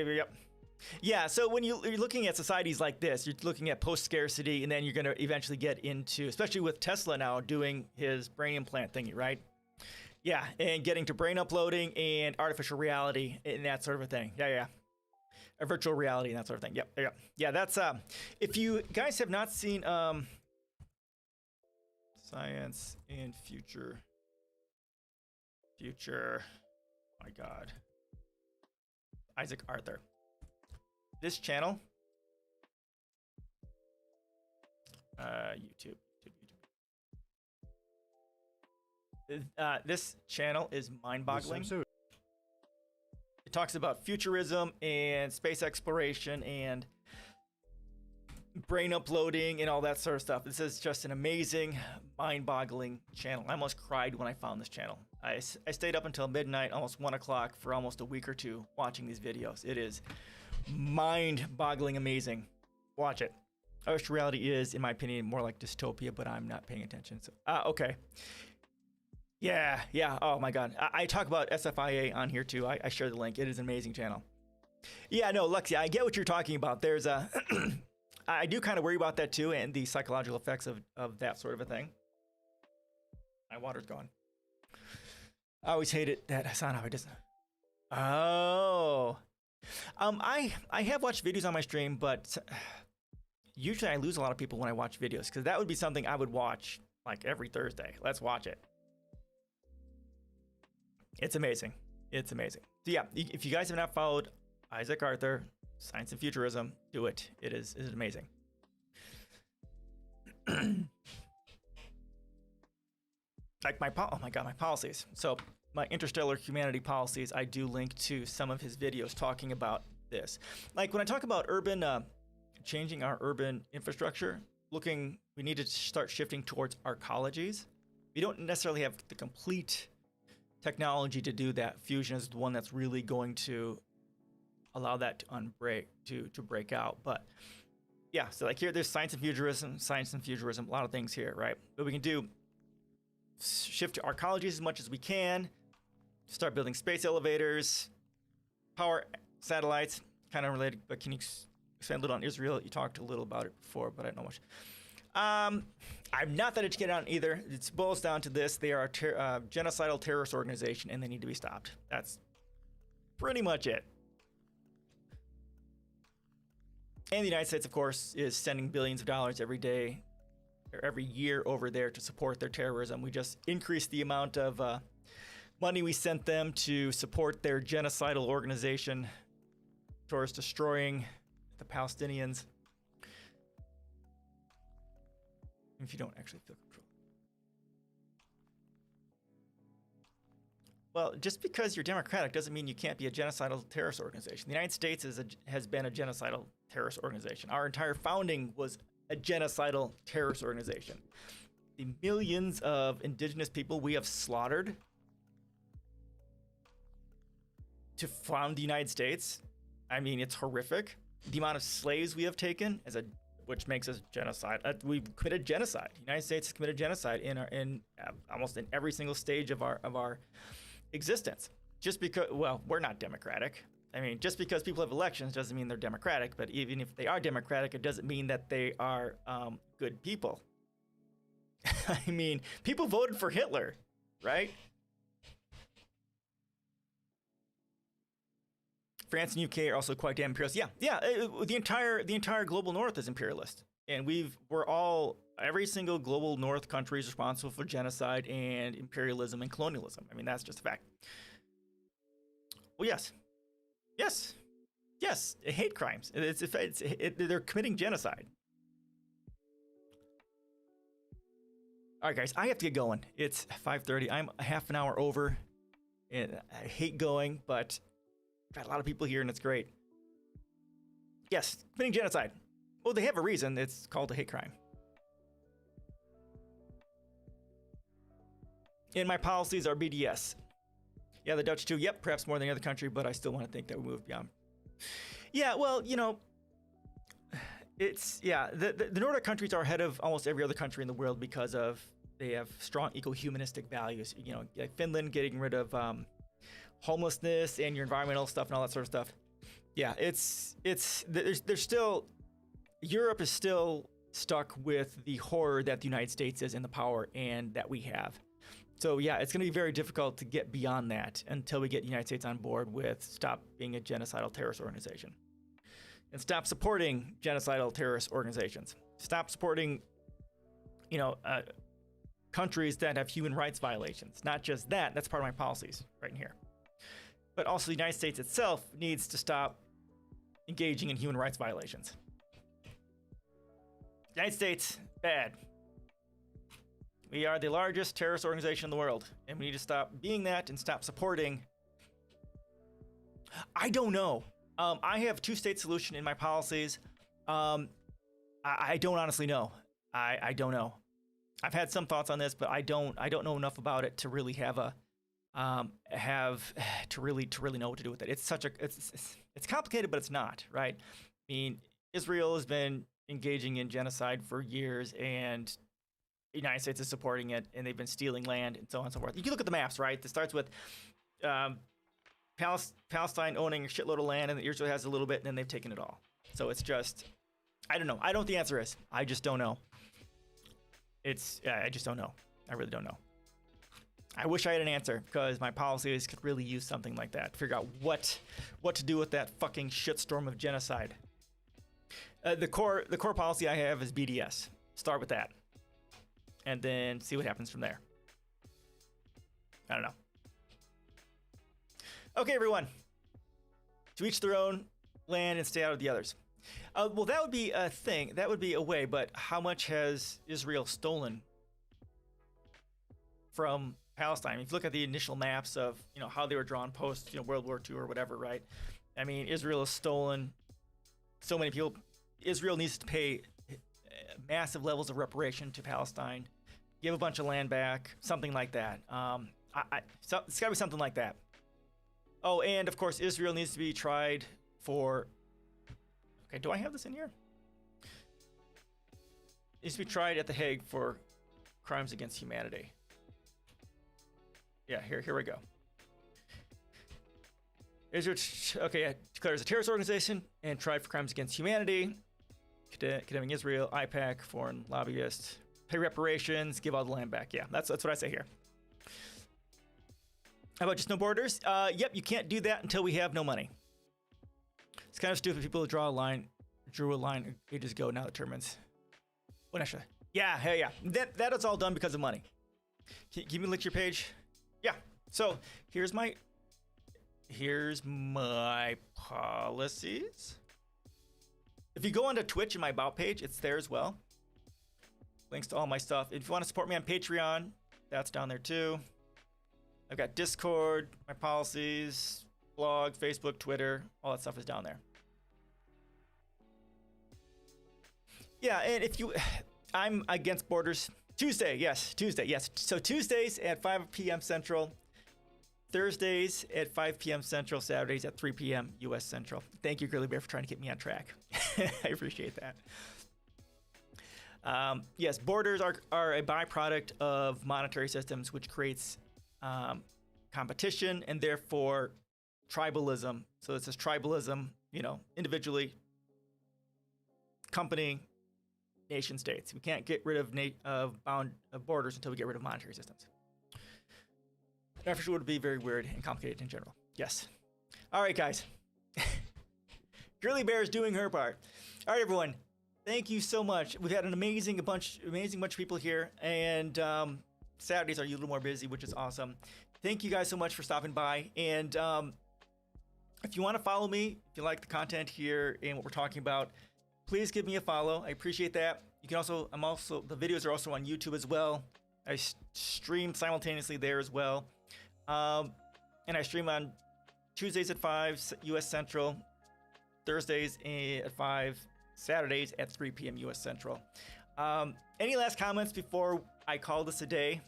A: Yeah, so when you're looking at societies like this, you're looking at post-scarcity, and then you're going to eventually get into, especially with Tesla now doing his brain implant thingy, right? Yeah, and getting to brain uploading and artificial reality and that sort of a thing. Yeah. A virtual reality and that sort of thing. Yep. Yeah, that's, if you guys have not seen Science and Future, my God, Isaac Arthur. This channel, YouTube. This channel is mind-boggling. It talks about futurism and space exploration and brain uploading and all that sort of stuff. This is just an amazing, mind-boggling channel. I almost cried when I found this channel. I stayed up until midnight, almost 1 o'clock, for almost a week or two watching these videos. It is mind-boggling amazing. Watch it. Artificial reality is, in my opinion, more like dystopia, but I'm not paying attention. So, okay. Yeah. Oh my God. I talk about SFIA on here too. I share the link. It is an amazing channel. Yeah, no, Lexi, I get what you're talking about. There's a, I do kind of worry about that too, and the psychological effects of that sort of a thing. My water's gone. I always hated that Hassan doesn't. Oh. I have watched videos on my stream, but usually I lose a lot of people when I watch videos, because that would be something I would watch like every Thursday. Let's watch it. It's amazing. It's amazing. So yeah, if you guys have not followed Isaac Arthur, Science and Futurism, do it. It is amazing. Like my policies. So my interstellar humanity policies, I do link to some of his videos talking about this. Like when I talk about urban, changing our urban infrastructure, we need to start shifting towards arcologies. We don't necessarily have the complete technology to do that. Fusion is the one that's really going to allow that to break out. But yeah, so like here, there's science and futurism, a lot of things here, right? But we can do shift to arcologies as much as we can, start building space elevators, power satellites, kind of related, but can you expand a little on Israel? You talked a little about it before, but I don't know much. I'm not that educated on either. It boils down to this. They are a genocidal terrorist organization, and they need to be stopped. That's pretty much it. And the United States, of course, is sending billions of dollars every day, or every year over there to support their terrorism. We just increased the amount of money we sent them to support their genocidal organization towards destroying the Palestinians. If you don't actually feel control. Well, just because you're Democratic doesn't mean you can't be a genocidal terrorist organization. The United States has been a genocidal terrorist organization. Our entire founding was a genocidal terrorist organization. The millions of indigenous people we have slaughtered to found the United States, I mean, it's horrific. The amount of slaves we have taken which makes us genocide. We've committed genocide. The United States has committed genocide in almost in every single stage of our existence. Just because, well, we're not democratic. I mean, just because people have elections doesn't mean they're democratic. But even if they are democratic, it doesn't mean that they are good people. I mean, people voted for Hitler, right? France and UK are also quite damn imperialist. Yeah. The entire global North is imperialist, and every single global North country is responsible for genocide and imperialism and colonialism. I mean, that's just a fact. Well, yes, hate crimes. They're committing genocide. All right, guys, I have to get going. It's 5:30. I'm a half an hour over, and I hate going, but got a lot of people here, and it's great. Yes, committing genocide. Well, they have a reason. It's called a hate crime. And my policies are BDS. Yeah, the Dutch too. Yep, perhaps more than any other country, but I still want to think that we moved beyond. Yeah, well, it's, the Nordic countries are ahead of almost every other country in the world because of They have strong eco-humanistic values. You know, like Finland getting rid of homelessness and your environmental stuff and all that sort of stuff. Yeah, there's still, Europe is still stuck with the horror that the United States is and the power and that we have. So yeah, it's going to be very difficult to get beyond that until we get the United States on board with stop being a genocidal terrorist organization and stop supporting genocidal terrorist organizations. Stop supporting, countries that have human rights violations. Not just that, that's part of my policies right in here. But also the United States itself needs to stop engaging in human rights violations. United States, bad. We are the largest terrorist organization in the world, and we need to stop being that and stop supporting. I don't know. I have two-state solution in my policies. I don't honestly know. I don't know. I've had some thoughts on this, but I don't know enough about it to really have a to really know what to do with it. It's complicated, but it's not, right? I mean, Israel has been engaging in genocide for years, and the United States is supporting it, and they've been stealing land and so on and so forth. You can look at the maps, right? It starts with Palestine owning a shitload of land, and Israel has a little bit, and then they've taken it all. So it's just, I don't know. I don't know what the answer is. I just don't know. I just don't know. I really don't know. I wish I had an answer, because my policies could really use something like that. Figure out what to do with that fucking shitstorm of genocide. The core policy I have is BDS. Start with that, and then see what happens from there. I don't know. Okay, everyone. To each their own land and stay out of the others. Well, that would be a thing. That would be a way. But how much has Israel stolen from Palestine? If you look at the initial maps of how they were drawn post World War II or whatever, right? I mean, Israel has stolen so many people. Israel needs to pay massive levels of reparation to Palestine, give a bunch of land back, something like that. So it's got to be something like that. Oh, and of course, Israel needs to be tried for. Okay, do I have this in here? It needs to be tried at The Hague for crimes against humanity. Yeah, here we go. Israel, declares a terrorist organization and tried for crimes against humanity, condemning Israel, IPAC, foreign lobbyists, pay reparations, give all the land back. Yeah, that's what I say here. How about just no borders? Yep, you can't do that until we have no money. It's kind of stupid. People drew a line ages ago. Now it determines. What actually? Yeah, hell yeah. That is all done because of money. Can you link your page? Yeah. So here's my policies. If you go onto Twitch in my About page, it's there as well. Links to all my stuff. If you want to support me on Patreon, that's down there too. I've got Discord, my policies, blog, Facebook, Twitter, all that stuff is down there. Yeah, and I'm against borders. Tuesday, yes. So Tuesdays at 5 p.m. Central, Thursdays at 5 p.m. Central, Saturdays at 3 p.m. U.S. Central. Thank you, Girly Bear, for trying to get me on track. I appreciate that. Yes, borders are a byproduct of monetary systems, which creates competition and therefore tribalism. So this is tribalism, individually, company, nation states. We can't get rid of borders until we get rid of monetary systems. That for sure would be very weird and complicated in general. Yes. All right, guys. Girly Bear is doing her part. All right, everyone. Thank you so much. We've had an amazing bunch of people here, and Saturdays are a little more busy, which is awesome. Thank you guys so much for stopping by. And if you want to follow me, if you like the content here and what we're talking about, please give me a follow. I appreciate that. You can also, the videos are also on YouTube as well. I stream simultaneously there as well. And I stream on Tuesdays at 5 U.S. Central, Thursdays at 5, Saturdays at 3 p.m. U.S. Central. Any last comments before I call this a day?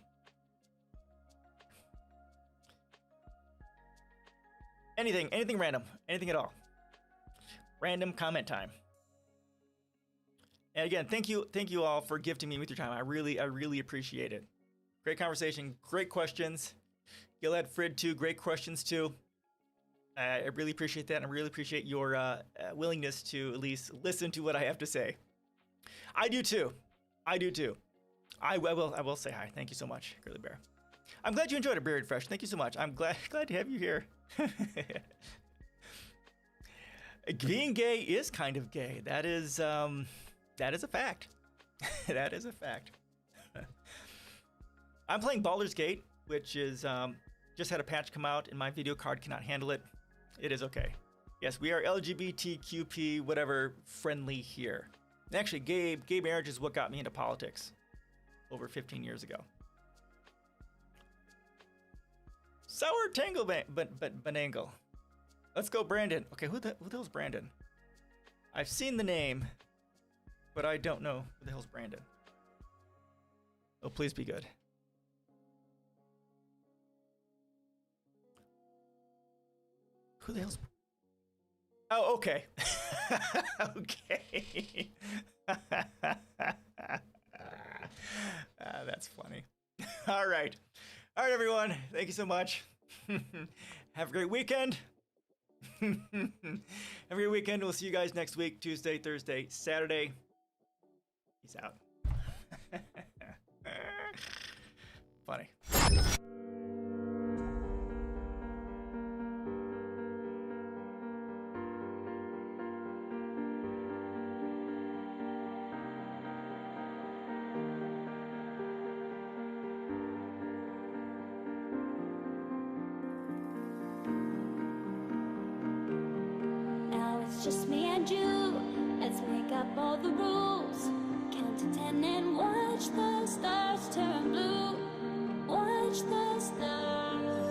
A: Anything random, anything at all. Random comment time. And again, thank you all for gifting me with your time. I really appreciate it. Great conversation. Great questions. Gilad, Frid, too. Great questions, too. I really appreciate that. And I really appreciate your willingness to at least listen to what I have to say. I do, too. I do, too. I will say hi. Thank you so much, Curly Bear. I'm glad you enjoyed it, Buried Fresh. Thank you so much. I'm glad to have you here. Being gay is kind of gay. That is a fact. That is a fact. I'm playing Baldur's Gate, which is just had a patch come out, and my video card cannot handle it. It is okay. Yes, we are LGBTQP whatever friendly here. And actually, gay marriage is what got me into politics over 15 years ago. Sour Tangle Banangle. Let's go, Brandon. Okay, who the hell's Brandon? I've seen the name, but I don't know who the hell's Brandon. Oh, please be good. Who the hell's... Oh, okay. Okay. That's funny. All right. All right, everyone. Thank you so much. Have a great weekend. Have a great weekend. We'll see you guys next week, Tuesday, Thursday, Saturday. Peace out. Funny.
B: Just me and you, let's make up all the rules. Count to 10 and watch the stars turn blue. Watch the stars.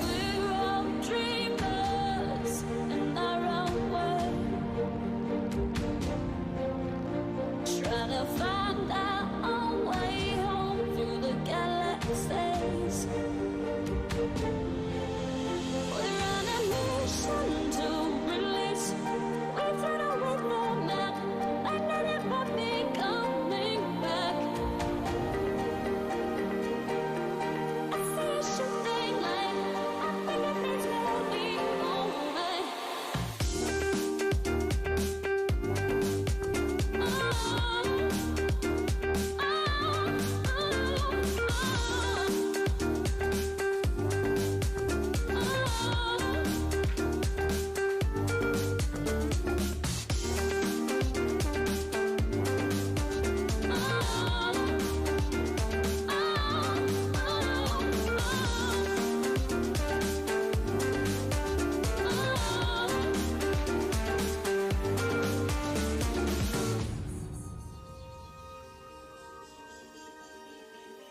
B: We're all dreamers in our own way, trying to find out